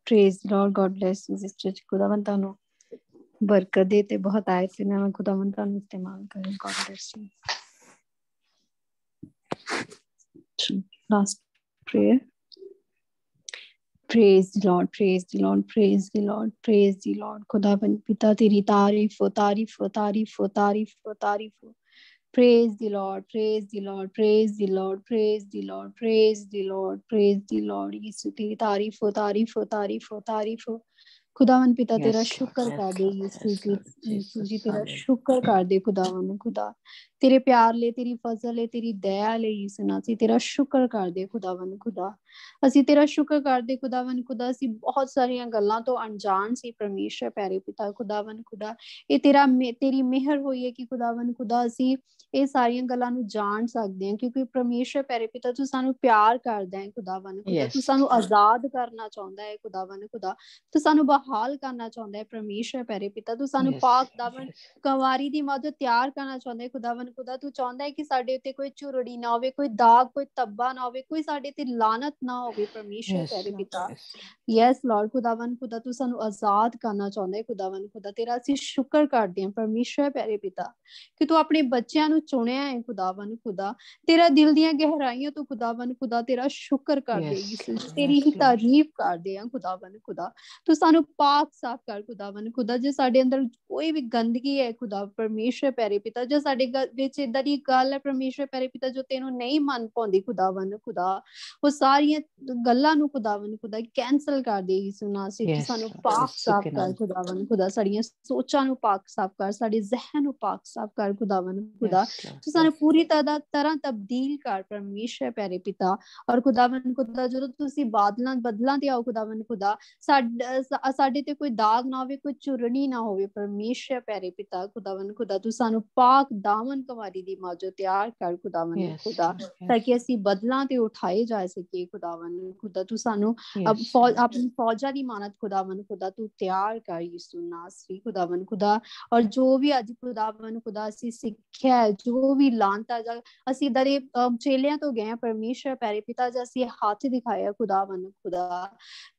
Praise lord, god bless you sister ji. खुदावंद ਤੁਹਾਨੂੰ बरकत दे ते बहुत आए से मैं खुदावंद ਤੁਹਾਨੂੰ इस्तेमाल करे। God bless you. Last prayer. praise the Lord, praise the Lord, praise the Lord, praise the Lord. खुदावन पिता तेरी तारीफ हो, तारीफ हो, तारीफ हो, तारीफ हो, तारीफ हो. Praise the Lord, praise the Lord, praise the Lord, praise the Lord, praise the Lord, praise the Lord. यीशु तेरी तारीफ हो, तारीफ हो, तारीफ हो, तारीफ हो. खुदावन पिता तेरा शुक्र कर दे यीशु जी, तेरा शुक्र कर दे खुदावन खुदा, तेरे प्यार ले, तेरी फजल ले, तेरी दया ले यीशु ना, ਅਸੀਂ ਤੇਰਾ ਸ਼ੁਕਰ ਕਰਦੇ ਖੁਦਾਵੰਦ ਖੁਦਾ, ਅਸੀਂ ਤੇਰਾ ਸ਼ੁਕਰ ਕਰਦੇ ਖੁਦਾਵੰਦ ਖੁਦਾ। ਅਸੀਂ ਬਹੁਤ ਸਾਰੀਆਂ ਗੱਲਾਂ ਤੋਂ ਅਣਜਾਣ ਸੀ ਪਰਮੇਸ਼ਰ ਪਿਆਰੇ ਪਿਤਾ ਖੁਦਾਵੰਦ ਖੁਦਾ, ਇਹ ਤੇਰੀ ਮਿਹਰ ਹੋਈ ਹੈ ਕਿ ਖੁਦਾਵੰਦ ਖੁਦਾ ਅਸੀਂ ਇਹ ਸਾਰੀਆਂ ਗੱਲਾਂ ਨੂੰ ਜਾਣ ਸਕਦੇ ਹਾਂ, ਕਿਉਂਕਿ ਪਰਮੇਸ਼ਰ ਪਿਆਰੇ ਪਿਤਾ ਤੂੰ ਸਾਨੂੰ ਪਿਆਰ ਕਰਦਾ ਹੈ ਖੁਦਾਵੰਦ ਖੁਦਾ, ਤੂੰ ਸਾਨੂੰ ਆਜ਼ਾਦ ਕਰਨਾ ਚਾਹੁੰਦਾ ਹੈ ਖੁਦਾਵੰਦ ਖੁਦਾ, ਤੂੰ ਸਾਨੂੰ ਬਹਾਲ ਕਰਨਾ ਚਾਹੁੰਦਾ ਹੈ ਪਰਮੇਸ਼ਰ ਪਿਆਰੇ ਪਿਤਾ, ਤੂੰ ਸਾਨੂੰ ਪਾਕ ਦਾਮਨ ਕੰਵਾਰੀ ਦੀ ਮਾਝੋਂ ਤਿਆਰ ਕਰਨਾ ਚਾਹੁੰਦਾ ਹੈ ਖੁਦਾਵੰਦ ਖੁਦਾ। ਤੂੰ ਚਾਹੁੰਦਾ ਹੈ ਕਿ ਸਾਡੇ ਉੱਤੇ ਕੋਈ ਝੁਰੜੀ ਨਾ ਹੋਵੇ, ਕੋਈ ਦਾਗ, ਕੋਈ ਤੱਬਾ ਨਾ ਹੋਵੇ, ਕੋਈ ਸਾਡੇ ਤੇ ਲਾਨਤ ਨਾ ਹੋਵੇ ਪਰਮੇਸ਼ਰ ਪਿਆਰੇ ਪਿਤਾ। ਯੈਸ ਲਾਰਡ ਖੁਦਾਵੰਦ ਖੁਦਾ, ਤੂੰ ਸਾਨੂੰ ਆਜ਼ਾਦ ਕਰਨਾ ਚਾਹੁੰਦਾ ਹੈ ਖੁਦਾਵੰਦ ਖੁਦਾ। ਤੇਰਾ ਅਸੀਂ ਸ਼ੁਕਰ ਕਰਦੇ ਹਾਂ ਪਰਮੇਸ਼ਰ ਪਿਆਰੇ ਪਿਤਾ ਕਿ ਤੂੰ ਆਪਣੇ ਬੱਚਿਆਂ ਨੂੰ ਚੁਣਿਆ ਹੈ ਖੁਦਾਵੰਦ ਖੁਦਾ, ਤੇਰਾ ਦਿਲ ਦੀਆਂ ਗਹਿਰਾਈਆਂ ਤੋਂ ਖੁਦਾਵੰਦ ਖੁਦਾ ਤੇਰਾ ਸ਼ੁਕਰ ਕਰਦੇ ਯਿਸੂ, ਤੇਰੀ ਹੀ ਤਾਰੀਫ ਕਰਦੇ ਹਾਂ ਖੁਦਾਵੰਦ ਖੁਦਾ। ਤੂੰ ਸਾਨੂੰ ਪਾਕ ਸਾਫ਼ ਕਰ ਖੁਦਾਵੰਦ ਖੁਦਾ, ਜੇ ਸਾਡੇ ਅੰਦਰ ਕੋਈ ਵੀ ਗੰਦਗੀ ਹੈ ਖੁਦਾ ਪਰਮੇਸ਼ਰ ਪਿਆਰੇ ਪਿਤਾ, ਜੋ ਸਾਡੇ ਵਿੱਚ ਏਦਾਂ ਦੀ ਗੱਲ ਹੈ ਪਰਮੇਸ਼ਰ ਪਿਆਰੇ ਪਿਤਾ ਜੋ ਤੈਨੂੰ ਨਹੀਂ ਮੰਨ ਪਾਉਂਦੀ ਖੁਦਾਵੰਦ ਖੁਦਾ, ਉਹ ਸਾਰੀਆਂ ਗੱਲਾਂ ਨੂੰ ਖੁਦਾਵੰਦ ਖੁਦਾ ਕੈਂਸਲ ਕਰ ਦੇ ਯਿਸੂ ਨਾਮ ਵਿੱਚ। ਸਾਨੂੰ ਪਾਕ ਸਾਫ਼ ਕਰ ਖੁਦਾਵੰਦ ਖੁਦਾ, ਸਾਡੀਆਂ ਸੋਚਾਂ ਨੂੰ ਪਾਕ ਸਾਫ਼ ਕਰ, ਸਾਡੇ ਜ਼ਿਹਨ ਨੂੰ ਪਾਕ ਸਾਫ਼ ਕਰ ਖੁਦਾਵੰਦ ਖੁਦਾ। ਤੂੰ ਸਾਨੂੰ ਪੂਰੀ ਤਰ੍ਹਾਂ ਤਬਦੀਲ ਕਰ ਪਰਮੇਸ਼ਰ ਪਿਆਰੇ ਪਿਤਾ। ਔਰ ਖੁਦਾਵੰਦ ਖੁਦਾ ਜਦੋਂ ਤੁਸੀਂ ਬਦਲਾਂ ਤੇ ਆਓ ਖੁਦਾਵੰਦ ਖੁਦਾ, ਸਾਡੇ ਤੇ ਕੋਈ ਦਾਗ ਨਾ ਹੋਵੇ, ਕੋਈ ਝੁਰਣੀ ਨਾ ਹੋਵੇ ਪਰਮੇਸ਼ਰ ਪਿਆਰੇ ਪਿਤਾ ਖੁਦਾਵੰਦ ਖੁਦਾ। ਤੂੰ ਸਾਨੂੰ ਪਾਕ ਦਾਮਨ ਕੁਮਾਰੀ ਦੀ ਮਾਝੋਂ ਤਿਆਰ ਕਰ ਖੁਦਾਵੰਦ ਖੁਦਾ, ਤਾਂ ਕਿ ਅਸੀਂ ਬਦਲਾਂ ਤੇ ਉਠਾਏ ਜਾ ਸਕੀਏ ਖੁਦਾਵੰਦ ਖੁਦਾ। ਤੂੰ ਸਾਨੂੰ ਆਪਣੀ ਫੌਜਾਂ ਦੀ ਮਾਨਤ ਖੁਦਾਵੰਦ ਖੁਦਾ ਤੂੰ ਤਿਆਰ ਕਰ ਯਿਸੂ ਨਾਸਰੀ ਖੁਦਾਵੰਦ ਖੁਦਾ। ਔਰ ਜੋ ਵੀ ਅੱਜ ਖੁਦਾਵੰਦ ਖੁਦਾ ਅਸੀਂ ਸਿੱਖਿਆ, ਜੋ ਵੀ ਲਾਂਤਾ ਅਸੀਂ ਇਦਾਂ ਦੇ ਚੇਲਿਆਂ ਤੋਂ ਗਏ ਪਰਮੇਸ਼ਰ ਪਿਆਰੇ ਪਿਤਾ, ਜੇ ਅਸੀਂ ਹੱਥ ਦਿਖਾਇਆ ਖੁਦਾਵੰਦ ਖੁਦਾ,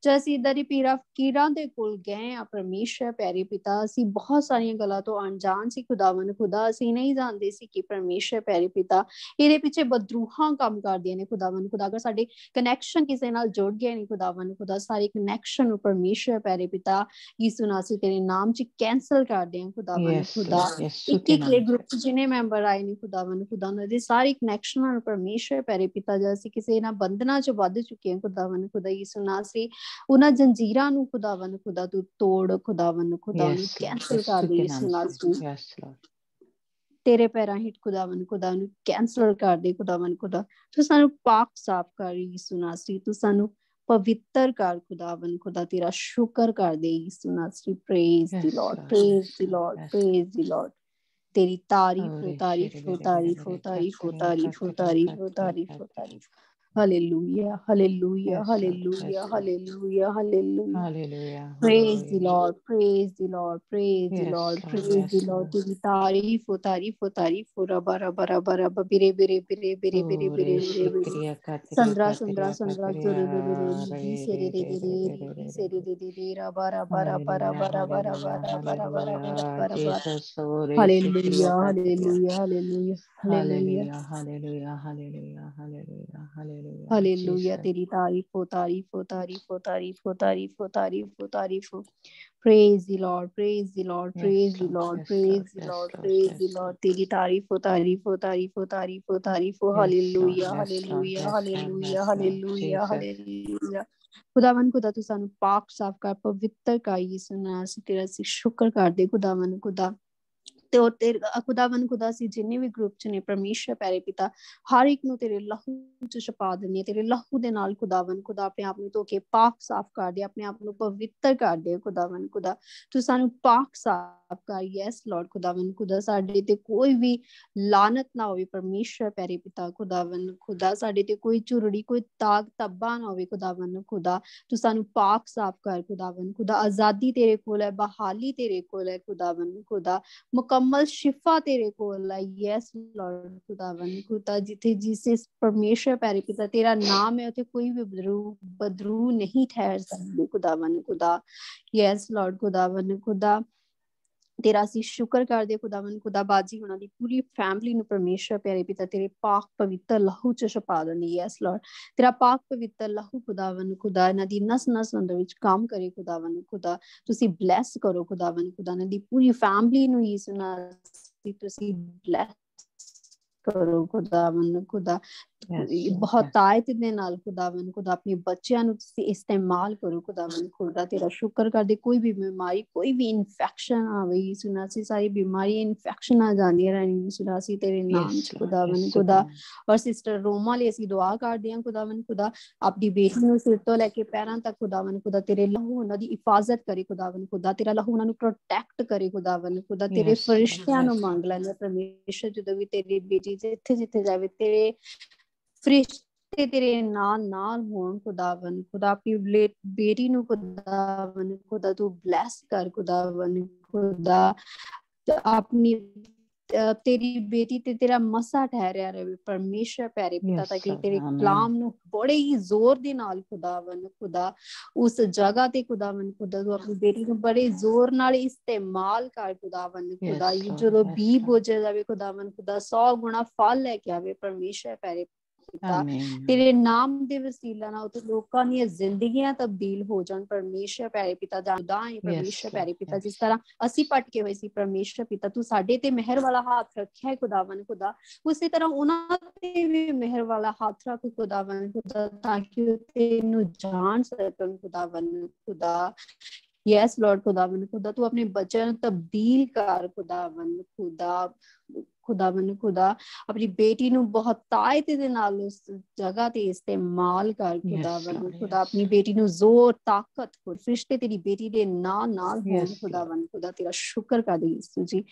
ਜੇ ਅਸੀਂ ਇਦਾਂ ਦੀ ਫਕੀਰਾਂ ਦੇ ਕੋਲ ਗਏ ਆ ਪਰਮੇਸ਼ਰ ਪਿਆਰੇ ਪਿਤਾ, ਅਸੀਂ ਬਹੁਤ ਸਾਰੀਆਂ ਗੱਲਾਂ ਤੋਂ ਅਣਜਾਣ ਸੀ ਖੁਦਾਵੰਦ ਖੁਦਾ। ਅਸੀਂ ਨਹੀਂ ਜਾਣਦੇ ਸੀ ਕਿ ਪਰਮੇਸ਼ਰ ਪਿਆਰੇ ਪਿਤਾ ਇਹਦੇ ਪਿੱਛੇ ਬਦਰੂਹਾਂ ਕੰਮ ਕਰਦੀਆਂ ਨੇ ਖੁਦਾਵੰਦ ਖੁਦਾ। ਅਗਰ ਸਾਡੇ ਕਨੈਕਸ਼ਨ ਕਿਸੇ ਨਾਲ ਜੁੜ ਗਏ ਨੇ ਖੁਦਾਵੰਦ ਖੁਦਾ, ਸਾਰੇ ਕਨੈਕਸ਼ਨ ਨੂੰ ਪਰਮੇਸ਼ਰ ਪਿਆਰੇ ਪਿਤਾ ਯਿਸੂ ਨਾਮ ਅਸੀਂ ਤੇਰੇ ਨਾਮ ਚ ਕੈਂਸਲ ਕਰਦੇ ਹਾਂ ਖੁਦਾਵੰਦ ਖੁਦਾ। ਇੱਕ ਗਰੁੱਪ ਚ ਜਿੰਨੇ ਮੈਂਬਰ ਆਏ ਨੇ ਖੁਦਾਵੰਦ ਖੁਦਾ, ਉਹਨਾਂ ਦੇ ਸਾਰੇ ਕਨੈਕਸ਼ਨਾਂ ਨੂੰ ਪਰਮੇਸ਼ਰ ਪਿਆਰੇ ਪਿਤਾ, ਜੇ ਅਸੀਂ ਕਿਸੇ ਇਹਨਾਂ ਬੰਧਨਾਂ ਚ ਵੱਧ ਚੁੱਕੇ ਹਾਂ ਖੁਦਾਵੰਦ ਖੁਦਾ ਯਿਸੂ ਨਾਮ ਅਸੀਂ ਉਹਨਾਂ ਜੰਜੀਰਾਂ ਨੂੰ ਖੁਦਾਵੰਦ ਖੁਦਾ ਤੂੰ ਤੋੜ ਖੁਦਾਵੰਦ ਖੁਦਾ, ਉਹਨੂੰ ਕੈਂਸਲ ਕਰ ਦੇ ਯਿਸੂ ਨਾਮ। ਤੇਰੇ ਪੈਰਾਂ ਹੇਠ ਖੁਦਾਵੰਦ ਖੁਦਾ ਨੂੰ ਕੈਂਸਲ ਕਰ ਦੇ ਖੁਦਾਵੰਦ ਖੁਦਾ। ਤੂੰ ਸਾਨੂੰ ਪਾਕ ਸਾਫ਼ ਕਰ ਯਿਸੂ ਨਾਸਰੀ, ਤੂੰ ਸਾਨੂੰ ਪਵਿੱਤਰ ਕਰ ਖੁਦਾਵੰਦ ਖੁਦਾ। ਤੇਰਾ ਸ਼ੁਕਰ ਕਰਦੇ ਯਿਸੂ ਨਾਸਰੀ। ਪ੍ਰੇਜ਼ ਦੀ ਲਾਰਡ, ਪ੍ਰੇਜ਼ ਦੀ ਲਾਰਡ, ਪ੍ਰੇਜ਼ ਦੀ ਲਾਰਡ। तेरी तारीफ हो, तारीफ हो, तारीफ हो, तारीफ हो, तारीफ हो, तारीफ हो, तारीफ हो, तारीफ। Hallelujah, hallelujah, hallelujah, hallelujah, hallelujah. Praise the Lord, praise the Lord, praise the Lord, praise the Lord। तेरी तारीफ हो, तारीफ हो, तारीफ हो। रबा रबा रबा रबा बिरे बिरे बिरे बिरे बिरे बिरे बिरे बिरे संद्रा संद्रा संद्रा जोरे रे रे रे सेरे रे रे रे सेरे रे रे रबा रबा रबा रबा रबा रबा रबा रबा रबा रबा। Hallelujah, hallelujah, hallelujah, hallelujah, hallelujah, hallelujah, hallelujah, hallelujah, hallelujah। तेरी तारीफ हो, तारीफ हो, तारीफ हो, तारीफ हो, तारीफ हो, तारीफ हो, तारीफ हो। Praise the Lord, praise the Lord, praise the Lord, praise the Lord, praise the Lord। तेरी तारीफ हो, तारीफ हो, तारीफ हो, तारीफ हो, तारीफ हो। Hallelujah, hallelujah, hallelujah, hallelujah, hallelujah। खुदावन खुदा तू सानू पाक साफ कर, पवित्र कर यीशु नाम ਅਸੀਂ ਤੇਰਾ ਅਸੀਂ ਸ਼ੁਕਰ ਕਰਦੇ ਖੁਦਾਵੰਦ ਖੁਦਾ। ਤੇ ਉਹ ਤੇਰੇ ਖੁਦਾਵੰਦ ਖੁਦਾ ਅਸੀਂ ਜਿੰਨੇ ਵੀ ਗਰੁੱਪ ਚ ਨੇ ਪਰਮੇਸ਼ਰ ਪਿਆਰੇ ਪਿਤਾ, ਹਰ ਇੱਕ ਨੂੰ ਤੇਰੇ ਲਹੂ ਚ ਛਪਾ ਦਿੰਦੇ ਆ। ਤੇਰੇ ਲਹੂ ਦੇ ਨਾਲ ਖੁਦਾਵੰਦ ਖੁਦਾ ਆਪਣੇ ਆਪ ਨੂੰ ਧੋ ਕੇ ਪਾਕ ਸਾਫ਼ ਕਰ ਦੇ, ਆਪਣੇ ਆਪ ਨੂੰ ਪਵਿੱਤਰ ਕਰ ਦੇ ਖੁਦਾਵੰਦ ਖੁਦਾ। ਤੂੰ ਸਾਨੂੰ ਪਾਕ ਸਾਫ਼ ਕਰ। ਯੈਸ ਲਾਰਡ ਖੁਦਾਵੰਦ ਖੁਦਾ, ਸਾਡੇ ਤੇ ਕੋਈ ਵੀ ਲਾਨਤ ਨਾ ਹੋਵੇ ਪਰਮੇਸ਼ਰ ਪਿਆਰੇ ਪਿਤਾ ਖੁਦਾਵੰਦ ਖੁਦਾ। ਸਾਡੇ ਤੇ ਕੋਈ ਝੁਰੜੀ, ਕੋਈ ਦਾਗ ਧੱਬਾ ਨਾ ਹੋਵੇ ਖੁਦਾਵੰਦ ਖੁਦਾ। ਤੂੰ ਸਾਨੂੰ ਪਾਕ ਸਾਫ਼ ਕਰ ਖੁਦਾਵੰਦ ਖੁਦਾ। ਆਜ਼ਾਦੀ ਤੇਰੇ ਕੋਲ ਹੈ, ਬਹਾਲੀ ਤੇਰੇ ਕੋਲ ਹੈ ਖੁਦਾਵੰਦ ਖੁਦਾ। ਮੁਕੰਮਲ ਸ਼ਿਫਾ ਤੇਰੇ ਕੋਲ ਹੈ। ਯੈਸ ਲਾਰਡ ਖੁਦਾਵੰਦ ਖੁਦਾ, ਜਿੱਥੇ ਜਿਸ ਪਰਮੇਸ਼ਰ ਪਿਆਰੇ ਪਿਤਾ ਤੇਰਾ ਨਾਮ ਹੈ, ਉੱਥੇ ਕੋਈ ਵੀ ਬਦਰੂ ਨਹੀਂ ਠਹਿਰ ਸਕਦੇ ਖੁਦਾਵੰਦ ਖੁਦਾ। ਯੈਸ ਲਾਰਡ ਖੁਦਾਵੰਦ ਖੁਦਾ, ਤੇਰਾ ਅਸੀਂ ਸ਼ੁਕਰ ਕਰਦੇ ਖੁਦਾਵੰਦ ਖੁਦਾ ਬਾਜੀ ਉਹਨਾਂ ਦੀ ਪੂਰੀ ਫੈਮਿਲੀ ਨੂੰ ਪਰਮੇਸ਼ਰ ਪਿਆਰੇ ਪਿਤਾ ਤੇਰੇ ਪਾਕ ਪਵਿੱਤਰ ਲਹੂ ਚ ਛਪਾ ਦਿੰਦੀ ਯੈਸ ਲਾਰਡ ਤੇਰਾ ਪਾਕ ਪਵਿੱਤਰ ਲਹੂ ਖੁਦਾਵੰਦ ਖੁਦਾ ਇਹਨਾਂ ਦੀ ਨਸ ਨਸ ਅੰਦਰ ਵਿੱਚ ਕੰਮ ਕਰੇ ਖੁਦਾਵੰਦ ਖੁਦਾ ਤੁਸੀਂ ਬਲੈਸ ਕਰੋ ਖੁਦਾਵੰਦ ਖੁਦਾ ਇਹਨਾਂ ਦੀ ਪੂਰੀ ਫੈਮਿਲੀ ਨੂੰ ਯਿਸੂ ਨਾਲ ਤੁਸੀਂ ਬਲੈਸ ਕਰੋ ਖੁਦਾਵੰਦ ਖੁਦਾ ਬਹੁਤ ਤਾਇਤ ਦੇ ਨਾਲ ਖੁਦਾਵੰਦ ਖੁਦਾ ਆਪਣੇ ਬੱਚਿਆਂ ਨੂੰ ਤੁਸੀਂ ਇਸਤੇਮਾਲ ਕਰੋ ਖੁਦਾਵੰਦ ਖੁਦਾ ਤੇਰਾ ਸ਼ੁਕਰ ਕਰਦੇ ਕੋਈ ਵੀ ਬਿਮਾਰੀ ਕੋਈ ਵੀ ਇਨਫੈਕਸ਼ਨ ਆਵੇ ਯਿਸੂ ਨਾਸੀ ਸਾਰੀ ਬਿਮਾਰੀ ਇਨਫੈਕਸ਼ਨ ਆ ਜਾਂਦੀਆਂ ਰਹਿਣ ਯਿਸੂ ਨਾਸੀ ਤੇਰੇ ਨਾਮ ਚ ਖੁਦਾਵੰਦ ਖੁਦਾ ਔਰ ਸਿਸਟਰ ਰੋਮਾ ਲਈ ਅਸੀਂ ਦੁਆ ਕਰਦੇ ਹਾਂ ਖੁਦਾਵੰਦ ਖੁਦਾ ਆਪਣੀ ਬੇਟੀ ਨੂੰ ਸਿਰ ਤੋਂ ਲੈ ਕੇ ਪੈਰਾਂ ਤੱਕ ਖੁਦਾਵੰਦ ਖੁਦਾ ਤੇਰੇ ਲਹੂ ਉਹਨਾਂ ਦੀ ਹਿਫਾਜ਼ਤ ਕਰੇ ਖੁਦਾਵੰਦ ਖੁਦਾ ਤੇਰਾ ਲਹੂ ਉਹਨਾਂ ਨੂੰ ਪ੍ਰੋਟੈਕਟ ਕਰੇ ਖੁਦਾਵੰਦ ਖੁਦਾ ਤੇਰੇ ਫਰਿਸ਼ਤਿਆਂ ਨੂੰ ਮੰਗ ਲੈਂਦੇ ਪਰਮੇਸ਼ਰ ਜਦੋਂ ਵੀ ਤੇਰੀ ਬੇਟੀ ਜਿੱਥੇ ਜਿੱਥੇ ਜਾਵੇ ਤੇਰੇ ਫਰਿਸ਼ਤੇ ਤੇਰੇ ਨਾਲ ਹੋਣ ਖੁਦਾਵੰਦ ਖੁਦਾ ਆਪਣੀ ਬੇਟੀ ਨੂੰ ਖੁਦਾਵੰਦ ਖੁਦਾ ਤੂੰ ਬਲੈਸ ਕਰ ਖੁਦਾਵੰਦ ਖੁਦਾ ਆਪਣੀ ਤੇਰੀ ਬੇਟੀ ਤੇ ਤੇਰਾ ਮਸਾ ਠਹਿਰਿਆ ਰਹੇ ਪਰਮੇਸ਼ਰ ਪਿਆਰੇ ਪਿਤਾ ਤਾਂ ਕਿ ਤੇਰੇ ਕਲਾਮ ਨੂੰ ਬੜੇ ਹੀ ਜ਼ੋਰ ਦੇ ਨਾਲ ਖੁਦਾਵੰਦ ਖੁਦਾ ਉਸ ਜਗ੍ਹਾ ਤੇ ਖੁਦਾਵੰਦ ਖੁਦਾ ਤੂੰ ਆਪਣੀ ਬੇਟੀ ਨੂੰ ਬੜੇ ਜ਼ੋਰ ਨਾਲ ਇਸਤੇਮਾਲ ਕਰ ਖੁਦਾਵੰਦ ਖੁਦਾ ਜਦੋਂ ਬੀ ਬੋਝੇ ਜਾਵੇ ਖੁਦਾਵੰਦ ਖੁਦਾ 100 ਗੁਣਾ ਫਲ ਲੈ ਕੇ ਆਵੇ ਪਰਮੇਸ਼ਰ ਪਿਆਰੇ ਪਿਤਾ ਤੇਰੇ ਨਾਮ ਦੇ ਵਸੀਲਾ ਨਾਲ ਤੇ ਲੋਕਾਂ ਦੀਆਂ ਜ਼ਿੰਦਗੀਆਂ ਤਬਦੀਲ ਹੋ ਜਾਣ ਪਰਮੇਸ਼ਰ ਪਿਆਰੇ ਪਿਤਾ ਜਾਣਦਾ ਹੈ ਪਰਮੇਸ਼ਰ ਪਿਆਰੇ ਪਿਤਾ ਜਿਸ ਤਰ੍ਹਾਂ ਅਸੀਂ ਭਟਕੇ ਹੋਏ ਸੀ ਪਰਮੇਸ਼ਰ ਪਿਤਾ ਤੂੰ ਸਾਡੇ ਤੇ ਮਿਹਰ ਵਾਲਾ ਹੱਥ ਰੱਖਿਆ ਹੈ ਖੁਦਾਵੰਦ ਖੁਦਾ ਉਸੇ ਤਰ੍ਹਾਂ ਉਹਨਾਂ ਤੇ ਵੀ ਮਿਹਰ ਵਾਲਾ ਹੱਥ ਰੱਖ ਖੁਦਾਵੰਦ ਖੁਦਾ ਤਾਂ ਕਿ ਤੈਨੂੰ ਜਾਣ ਸਕਣ ਖੁਦਾਵੰਦ ਖੁਦਾ ਯੈਸ ਲਾਰਡ ਖੁਦਾਵੰਦ ਖੁਦਾ ਤੂੰ ਆਪਣੇ ਬੱਚਿਆਂ ਨੂੰ ਤਬਦੀਲ ਕਰ ਖੁਦਾਵੰਦ ਖੁਦਾ ਆਪਣੀ ਬੇਟੀ ਨੂੰ ਬਹੁਤ ਤਾਇਤ ਦੇ ਨਾਲ ਉਸ ਜਗ੍ਹਾ ਤੇ ਇਸਤੇਮਾਲ ਕਰ ਖੁਦਾਵੰਦ ਖੁਦਾ ਆਪਣੀ ਬੇਟੀ ਨੂੰ ਜ਼ੋਰ ਤਾਕਤ ਫਰਿਸ਼ਤੇ ਤੇਰੀ ਬੇਟੀ ਦੇ ਨਾਲ ਹੋਣ ਖੁਦਾਵੰਦ ਖੁਦਾ ਤੇਰਾ ਸ਼ੁਕਰ ਕਰਦੇ ਯਿਸੂ ਜੀ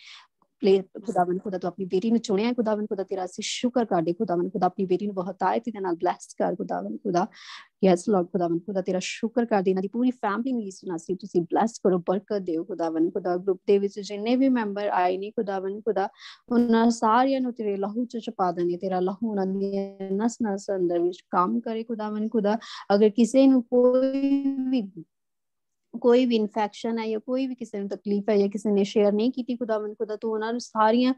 ਖੁਦਾਵੰਦ ਖੁਦਾ ਤੂੰ ਆਪਣੀ ਬੇਟੀ ਨੂੰ ਚੁਣਿਆ ਖੁਦਾਵੰਦ ਖੁਦਾ ਤੇਰਾ ਅਸੀਂ ਸ਼ੁਕਰ ਕਰਦੇ ਖੁਦਾਵੰਦ ਖੁਦਾ ਆਪਣੀ ਬੇਟੀ ਨੂੰ ਬਹੁਤ ਤਾਇਤ ਦੇ ਨਾਲ ਬਲੈਸ ਕਰ ਖੁਦਾਵੰਦ ਖੁਦਾ ਯੈਸ ਲਾਰਡ ਖੁਦਾਵੰਦ ਖੁਦਾ ਤੇਰਾ ਸ਼ੁਕਰ ਕਰਦੇ ਇਹਨਾਂ ਦੀ ਪੂਰੀ ਫੈਮਿਲੀ ਨੂੰ ਯਿਸੂ ਨਾਸੀ ਤੁਸੀਂ ਬਲੈਸ ਕਰੋ ਬਰਕਤ ਦਿਓ ਖੁਦਾਵੰਦ ਖੁਦਾ ਗਰੁੱਪ ਦੇ ਵਿੱਚ ਜਿੰਨੇ ਵੀ ਮੈਂਬਰ ਆਏ ਨੇ ਖੁਦਾਵੰਦ ਖੁਦਾ ਉਹਨਾਂ ਸਾਰਿਆਂ ਨੂੰ ਤੇਰੇ ਲਹੂ ਚ ਛੁਪਾ ਦੇਣੀ ਤੇਰਾ ਲਹੂ ਉਹਨਾਂ ਦੀ ਨਸ ਨਸ ਅੰਦਰ ਵਿੱਚ ਕੰਮ ਕਰੇ ਖੁਦਾਵੰਦ ਖੁਦਾ ਅਗਰ ਕਿਸੇ ਨੂੰ ਕੋਈ ਵੀ ਇਨਫੈਕਸ਼ਨ ਹੈ ਜਾਂ ਕੋਈ ਵੀ ਕਿਸੇ ਨੂੰ ਤਕਲੀਫ ਹੈ ਜਾਂ ਕਿਸੇ ਨੇ ਸ਼ੇਅਰ ਨਹੀਂ ਕੀਤੀ ਖੁਦਾਵੰਦ ਖੁਦਾ ਤੂੰ ਉਹਨਾਂ ਨੂੰ ਸਾਰੀਆਂ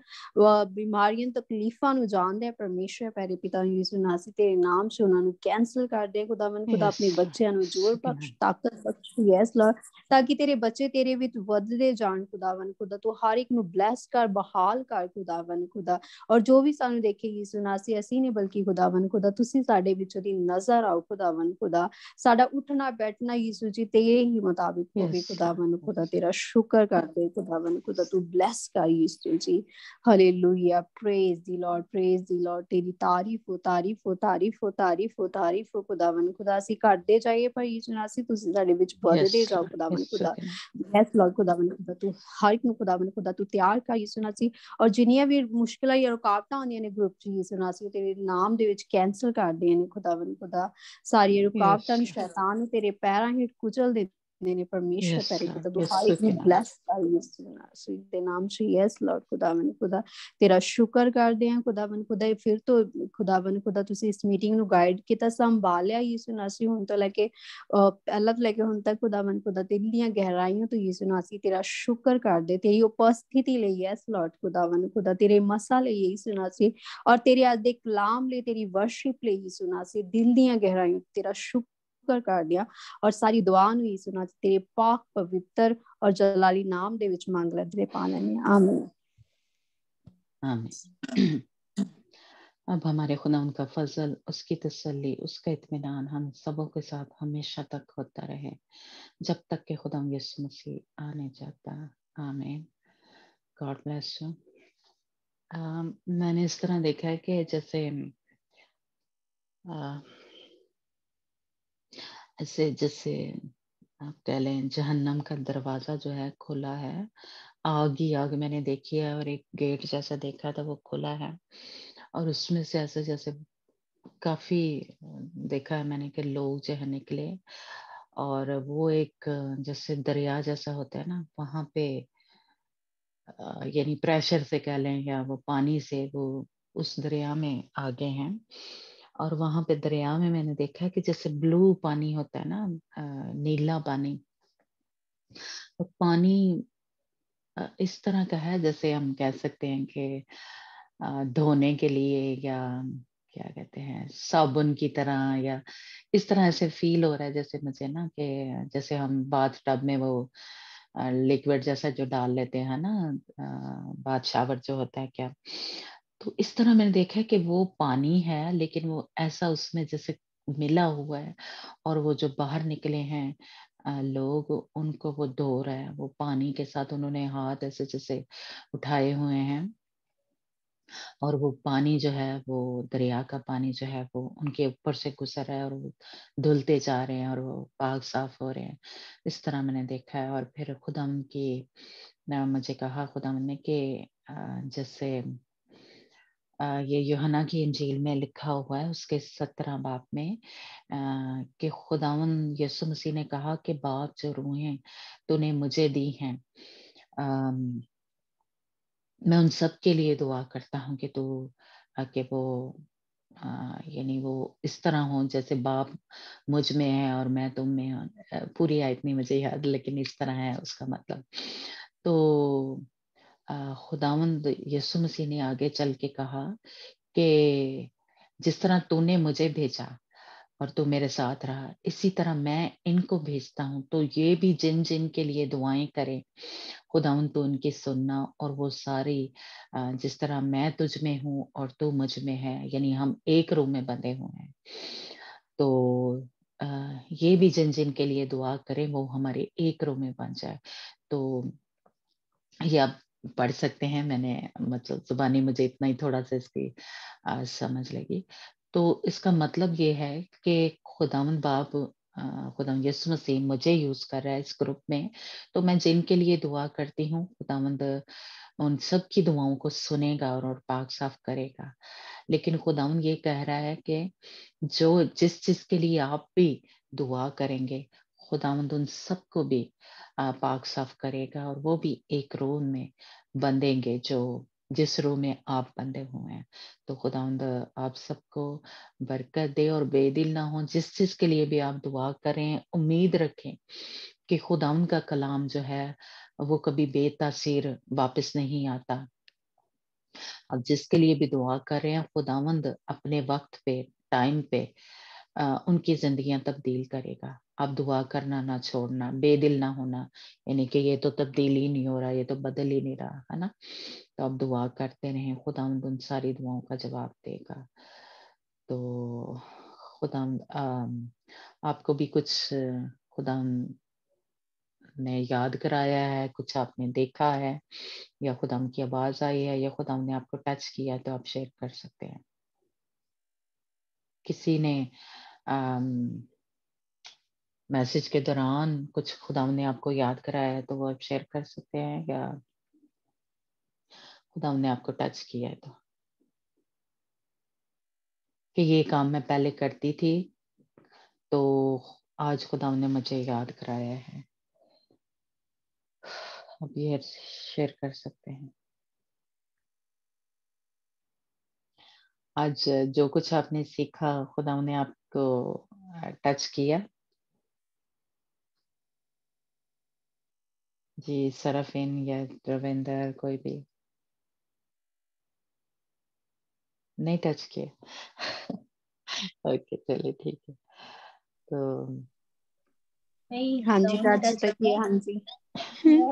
ਬਿਮਾਰੀਆਂ ਤਕਲੀਫਾਂ ਨੂੰ ਜਾਣਦੇ ਆ ਪਰਮੇਸ਼ਰ ਪਿਆਰੇ ਪਿਤਾ ਯਿਸੂ ਨਾਸੀ ਤੇਰੇ ਨਾਮ ਚ ਉਹਨਾਂ ਨੂੰ ਕੈਂਸਲ ਕਰ ਦੇ ਖੁਦਾਵੰਦ ਖੁਦਾ ਆਪਣੇ ਬੱਚਿਆਂ ਨੂੰ ਜ਼ੋਰ ਬਖਸ਼ ਤਾਕਤ ਬਖਸ਼ ਯੈਸ ਲਾਰਡ ਤਾਂ ਕਿ ਤੇਰੇ ਬੱਚੇ ਤੇਰੇ ਵਿੱਚ ਵੱਧਦੇ ਜਾਣ ਖੁਦਾਵੰਦ ਖੁਦਾ ਤੂੰ ਹਰ ਇੱਕ ਨੂੰ ਬਲੈਸ ਕਰ ਬਹਾਲ ਕਰ ਖੁਦਾਵੰਦ ਖੁਦਾ ਔਰ ਜੋ ਵੀ ਸਾਨੂੰ ਦੇਖੇ ਯਿਸੂ ਨਾਸੀ ਅਸੀਂ ਨਹੀਂ ਬਲਕਿ ਖੁਦਾਵੰਦ ਖੁਦਾ ਤੁਸੀਂ ਸਾਡੇ ਵਿੱਚ ਉਹਦੀ ਨਜ਼ਰ ਆਓ ਖੁਦਾਵੰਦ ਖੁਦਾ ਸਾਡਾ ਉੱਠਣਾ ਬੈਠਣਾ ਯਿਸੂ ਜੀ ਤੇਰੇ ਹੀ ਮੁਤਾਬਿਕ ਹੋਵੇ ਖੁਦਾਵੰਦ ਖੁਦਾ ਤੇਰਾ ਸ਼ੁਕਰ ਕਰਦੇ ਖੁਦਾਵੰਦ ਖੁਦਾ ਤੂੰ ਬਲੈਸ ਕਰ ਯਿਸੂ ਜੀ ਹਾਲੇਲੂਇਆ ਪ੍ਰੇਜ਼ ਦੀ ਲਾਰਡ ਤੇਰੀ ਤਾਰੀਫ ਹੋ ਖੁਦਾਵੰਦ ਖੁਦਾ ਅਸੀਂ ਕਰਦੇ ਜਾਈਏ ਪਰ ਯਿਸੂ ਨਾਸੀ ਤੁਸੀਂ ਸਾਡੇ ਵਿੱਚ ਵੱਧਦੇ ਜਾਓ ਖੁਦਾਵੰਦ ਖੁਦਾ ਬਲੈਸ ਲਾਰਡ ਖੁਦਾਵੰਦ ਖੁਦਾ ਤੂੰ ਹਰ ਇੱਕ ਨੂੰ ਖੁਦਾਵੰਦ ਖੁਦਾ ਤੂੰ ਤਿਆਰ ਕਰ ਯਿਸੂ ਨਾਸੀ ਔਰ ਜਿੰਨੀਆਂ ਵੀ ਮੁਸ਼ਕਿਲਾਂ ਜਾਂ ਰੁਕਾਵਟਾਂ ਆਉਂਦੀਆਂ ਨੇ ਗਰੁੱਪ ਚ ਯਿਸੂ ਨਾਸੀ ਤੇਰੇ ਨਾਮ ਦੇ ਵਿੱਚ ਕੈਂਸਲ ਕਰਦੇ ਨੇ ਖੁਦਾਵੰਦ ਖੁਦਾ ਸਾਰੀਆਂ ਰੁਕਾਵਟਾਂ ਨੂੰ ਸ਼ੈਤਾਨ ਨੂੰ ਤੇਰੇ ਪੈਰਾਂ ਹੇਠ ਕੁਚਲ ਦੇ ਨੇ ਪਰਮੇਸ਼ਰ ਪਿਆਰੇ ਪਿਤਾ ਤੂੰ ਹਰ ਇੱਕ ਨੂੰ ਬਲੈਸ ਕਰ ਯਿਸੂ ਨਾਸੀ ਦੇ ਨਾਮ ਚ ਯੈਸ ਲਾਰਡ ਖੁਦਾਵੰਦ ਖੁਦਾ ਤੇਰਾ ਸ਼ੁਕਰ ਕਰਦੇ ਹਾਂ ਖੁਦਾਵੰਦ ਖੁਦਾ ਫਿਰ ਤੋਂ ਖੁਦਾਵੰਦ ਖੁਦਾ ਤੁਸੀਂ ਇਸ ਮੀਟਿੰਗ ਨੂੰ ਗਾਈਡ ਕੀਤਾ ਸੰਭਾਲਿਆ ਯਿਸੂ ਨਾਸੀ ਹੁਣ ਤੋਂ ਲੈ ਕੇ ਪਹਿਲਾਂ ਤੋਂ ਲੈ ਕੇ ਹੁਣ ਤੱਕ ਖੁਦਾਵੰਦ ਖੁਦਾ ਦਿਲ ਦੀਆਂ ਗਹਿਰਾਈਆਂ ਤੋਂ ਯਿਸੂ ਨਾਸੀ ਤੇਰਾ ਸ਼ੁਕਰ ਕਰਦੇ ਤੇਰੀ ਉਪਸਥਿਤੀ ਲਈ ਯੈਸ ਲਾਰਡ ਖੁਦਾਵੰਦ ਖੁਦਾ ਤੇਰੇ ਮਸਾ ਲਈ ਯਿਸੂ ਨਾਸੀ ਔਰ ਤੇਰੇ ਅੱਜ ਦੇ ਕਲਾਮ ਲਈ ਤੇਰੀ ਵਰਸ਼ਿਪ ਲਈ ਯਿਸੂ ਨਾਸੀ ਦਿਲ ਦੀਆਂ ਗਹਿਰਾਈਆਂ ਤੇਰਾ ਸ਼ੁਕਰ ਕਰ ਦਿਆ ਔਰ ਸਾਰੀ ਦੁਆ ਨੂੰ ਯਿਸੂ ਨਾਮ ਤੇਰੇ ਪਾਕ ਪਵਿੱਤਰ और जलाली नाम दे विच मांग ले पाने आमीन आमीन। अब हमारे खुदा उनका फजल, उसकी तसल्ली, उसका इत्मीनान हम सबों के साथ हमेशा तक होता रहे जब तक कि खुदा यीशु मसीह आने जाता। आमीन। God bless you. मैंने इस तरह देखा है कि जैसे जैसे आप कह लें जहन्नम का दरवाजा जो है खुला है, आग ही आग मैंने देखी है और एक गेट जैसा देखा था वो खुला है और उसमें से ऐसे जैसे काफी देखा है मैंने कि लोग जो है निकले और वो एक जैसे दरिया जैसा होता है ना, वहां पे यानी प्रेशर से कह लें या वो पानी से वो उस दरिया में आगे हैं और वहां पे दरिया में मैंने देखा है कि जैसे ब्लू पानी होता है ना, नीला पानी, तो पानी इस तरह का है जैसे हम कह सकते हैं कि धोने के लिए, या क्या कहते हैं, साबुन की तरह, या इस तरह से फील हो रहा है जैसे मुझे ना, कि जैसे हम बाथ टब में वो लिक्विड जैसा जो डाल लेते हैं ना, बाथ शावर जो होता है क्या, तो इस तरह मैंने देखा है कि वो पानी है, लेकिन वो ऐसा उसमें जैसे मिला हुआ है, और वो जो बाहर निकले हैं लोग, उनको वो धो रहा है, वो पानी के साथ उन्होंने हाथ ऐसे जैसे उठाए हुए हैं, और वो पानी जो है, वो दरिया का पानी जो है, वो उनके ऊपर से गुजर रहा है, और वो धुलते जा रहे हैं, और वो पाक साफ हो रहे हैं। इस तरह मैंने देखा है। और फिर खुदाम की मुझे कहा खुदाम ने कि जैसे ये यूहन्ना की इंजील में लिखा हुआ है उसके 17 बाब में कि खुदावन यीशु मसीह ने कहा कि बाप जो रूहें तूने मुझे दी हैं, मैं उन सब के लिए दुआ करता हूँ कि तू कि वो यानी वो इस तरह हो जैसे बाप मुझ में है और मैं तुम में हूँ। पूरी आयत नहीं मुझे याद, लेकिन इस तरह है उसका मतलब। तो खुदावंद यीशु मसीह ने आगे चल के कहा कि जिस तरह तूने मुझे भेजा और तू मेरे साथ रहा, इसी तरह मैं इनको भेजता हूँ, तो ये भी जिन जिन के लिए दुआएं करें, खुदावन तो उनकी सुनना। और वो सारी जिस तरह मैं तुझ में हूँ और तू मुझ में है, यानी हम एक रूम में बंधे हुए हैं, तो ये भी जिन जिन के लिए दुआ करें वो हमारे एक रूम में बन जाए। तो ये आप पढ़ सकते हैं, मैंने मतलब जुबानी मुझे इतना ही थोड़ा सा इसकी समझ लगी। तो इसका मतलब ये है कि खुदावंद बाप खुदावंद यीशु मसीह मुझे यूज कर रहा है इस ग्रुप में, तो मैं जिनके लिए दुआ करती हूँ खुदावंद उन सब की दुआओं को सुनेगा और पाक साफ करेगा। लेकिन खुदावंद ये कह रहा है कि जो जिस चीज के लिए आप भी दुआ करेंगे, खुदावंद उन सबको भी पाक साफ करेगा, और वो भी एक रूम में बंधेंगे जो जिस रूम में आप बंधे हुए हैं। तो खुदावंद आप सबको बरकत दे, और बेदिल ना हो। जिस चीज के लिए भी आप दुआ करें, उम्मीद रखें कि खुदावंद का कलाम जो है वो कभी बेतासीर वापस नहीं आता। अब जिसके लिए भी दुआ कर रहे हैं, खुदावंद अपने वक्त पे, टाइम पे उनकी जिंदगियां तब्दील करेगा। आप दुआ करना ना छोड़ना, बेदिल ना होना, यानी कि ये तो तब्दील ही नहीं हो रहा, ये तो बदल ही नहीं रहा, है ना। तो आप दुआ करते रहें, खुदावंद उन सारी दुआओं का जवाब देगा। तो खुदावंद आपको भी कुछ खुदावंद ने याद कराया है, कुछ आपने देखा है, या खुदाम की आवाज आई है, या खुदाम ने आपको टच किया, तो आप शेयर कर सकते हैं। किसी ने मैसेज के दौरान कुछ खुदाम ने आपको याद कराया है, तो वो आप शेयर कर सकते हैं, या खुदाम ने आपको टच किया है तो कि ये काम मैं पहले करती थी, तो आज खुदाम ने मुझे याद कराया है, अब ये शेयर कर सकते हैं। आज जो कुछ आपने सीखा, खुदाम ने आपको टच किया। जी सरफिन या रविंदर, कोई भी नहीं टच किया? ओके चलिए ठीक है। तो नहीं, हाँ जी, खुदावंद ने टच टच तो किया, किया हाँ जी। है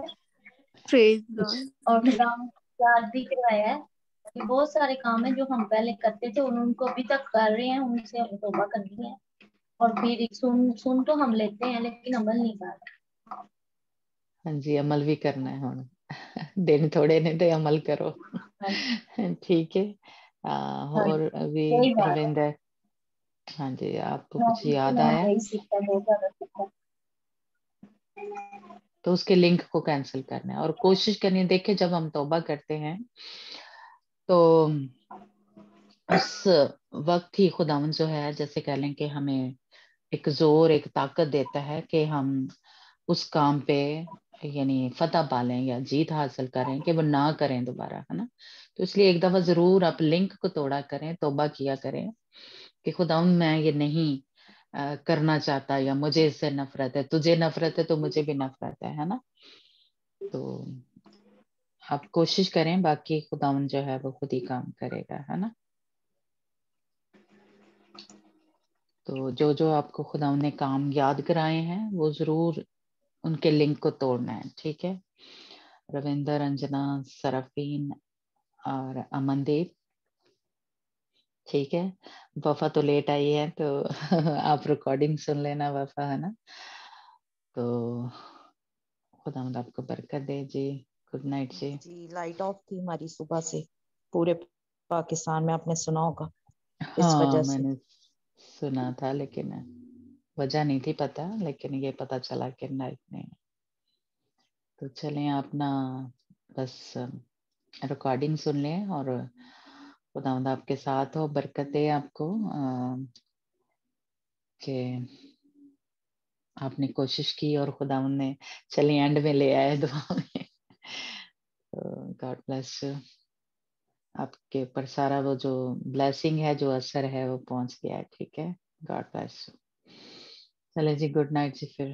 प्रेज कुछ गॉड। और खुदावंद याद भी करवाया है कि बहुत सारे काम है जो हम पहले करते थे और उनको अभी तक कर रहे हैं, उनसे हम तौबा करनी है। और फिर सुन तो हम लेते हैं लेकिन अमल नहीं कर रहे। हाँ जी, अमल भी करना है हुण। दिन थोड़े ने ते अमल करो। हाँ, ठीक है। हाँ, और अभी यही बात है। रविंदर, हाँ जी, आपको कुछ मैं याद मैं आया यही सीखा, बहुत ज्यादा सीखा। तो उसके लिंक को कैंसिल करना है, और कोशिश करनी है। देखिए जब हम तौबा करते हैं तो उस वक्त ही खुदावन जो है, जैसे कह लें कि हमें एक जोर, एक ताकत देता है कि हम उस काम पे यानी फतह पालें या जीत हासिल करें, कि वो ना करें दोबारा, है ना। तो इसलिए एक दफा जरूर आप लिंक को तोड़ा करें, तौबा किया करें कि खुदावन मैं ये नहीं करना चाहता, या मुझे इससे नफरत है, तुझे नफरत है तो मुझे भी नफरत है ना। तो آپ کوشش کریں، باقی خداوند جو ہے وہ خود ہی کام کرے گا، ہے نا. تو جو آپ کو خداوند نے کام یاد کرائے ہیں وہ ضرور ان کے لنک کو توڑنا ہے، ٹھیک ہے. رویندر، انجنا، سرافین اور امن دیپ، ٹھیک ہے. وفا تو لیٹ آئی ہے تو آپ ریکارڈنگ سن لینا وفا، ہے نا. تو خداوند آپ کو برکت دے جی. گڈ نائٹ جی. جی لائٹ آف تھی ہماری صبح سے پورے پاکستان میں، آپ نے سنا ہوگا اس ہاں وجہ میں سے. نے سنا تھا لیکن وجہ نہیں تھی پتا، لیکن یہ پتا چلا کہ نائٹ نہیں. تو چلیں اپنا بس ریکارڈنگ سن لیں اور خداوند آپ کے ساتھ ہو، برکت دے آپ کو کہ آپ نے کوشش کی اور خداوند نے چلیں اینڈ میں لے آئے دعا میں. God bless you. آپ کے اوپر سارا وہ جو بلیسنگ ہے، جو اثر ہے وہ پہنچ گیا ہے، ٹھیک ہے. God bless you. چلے جی، گڈ نائٹ جی. پھر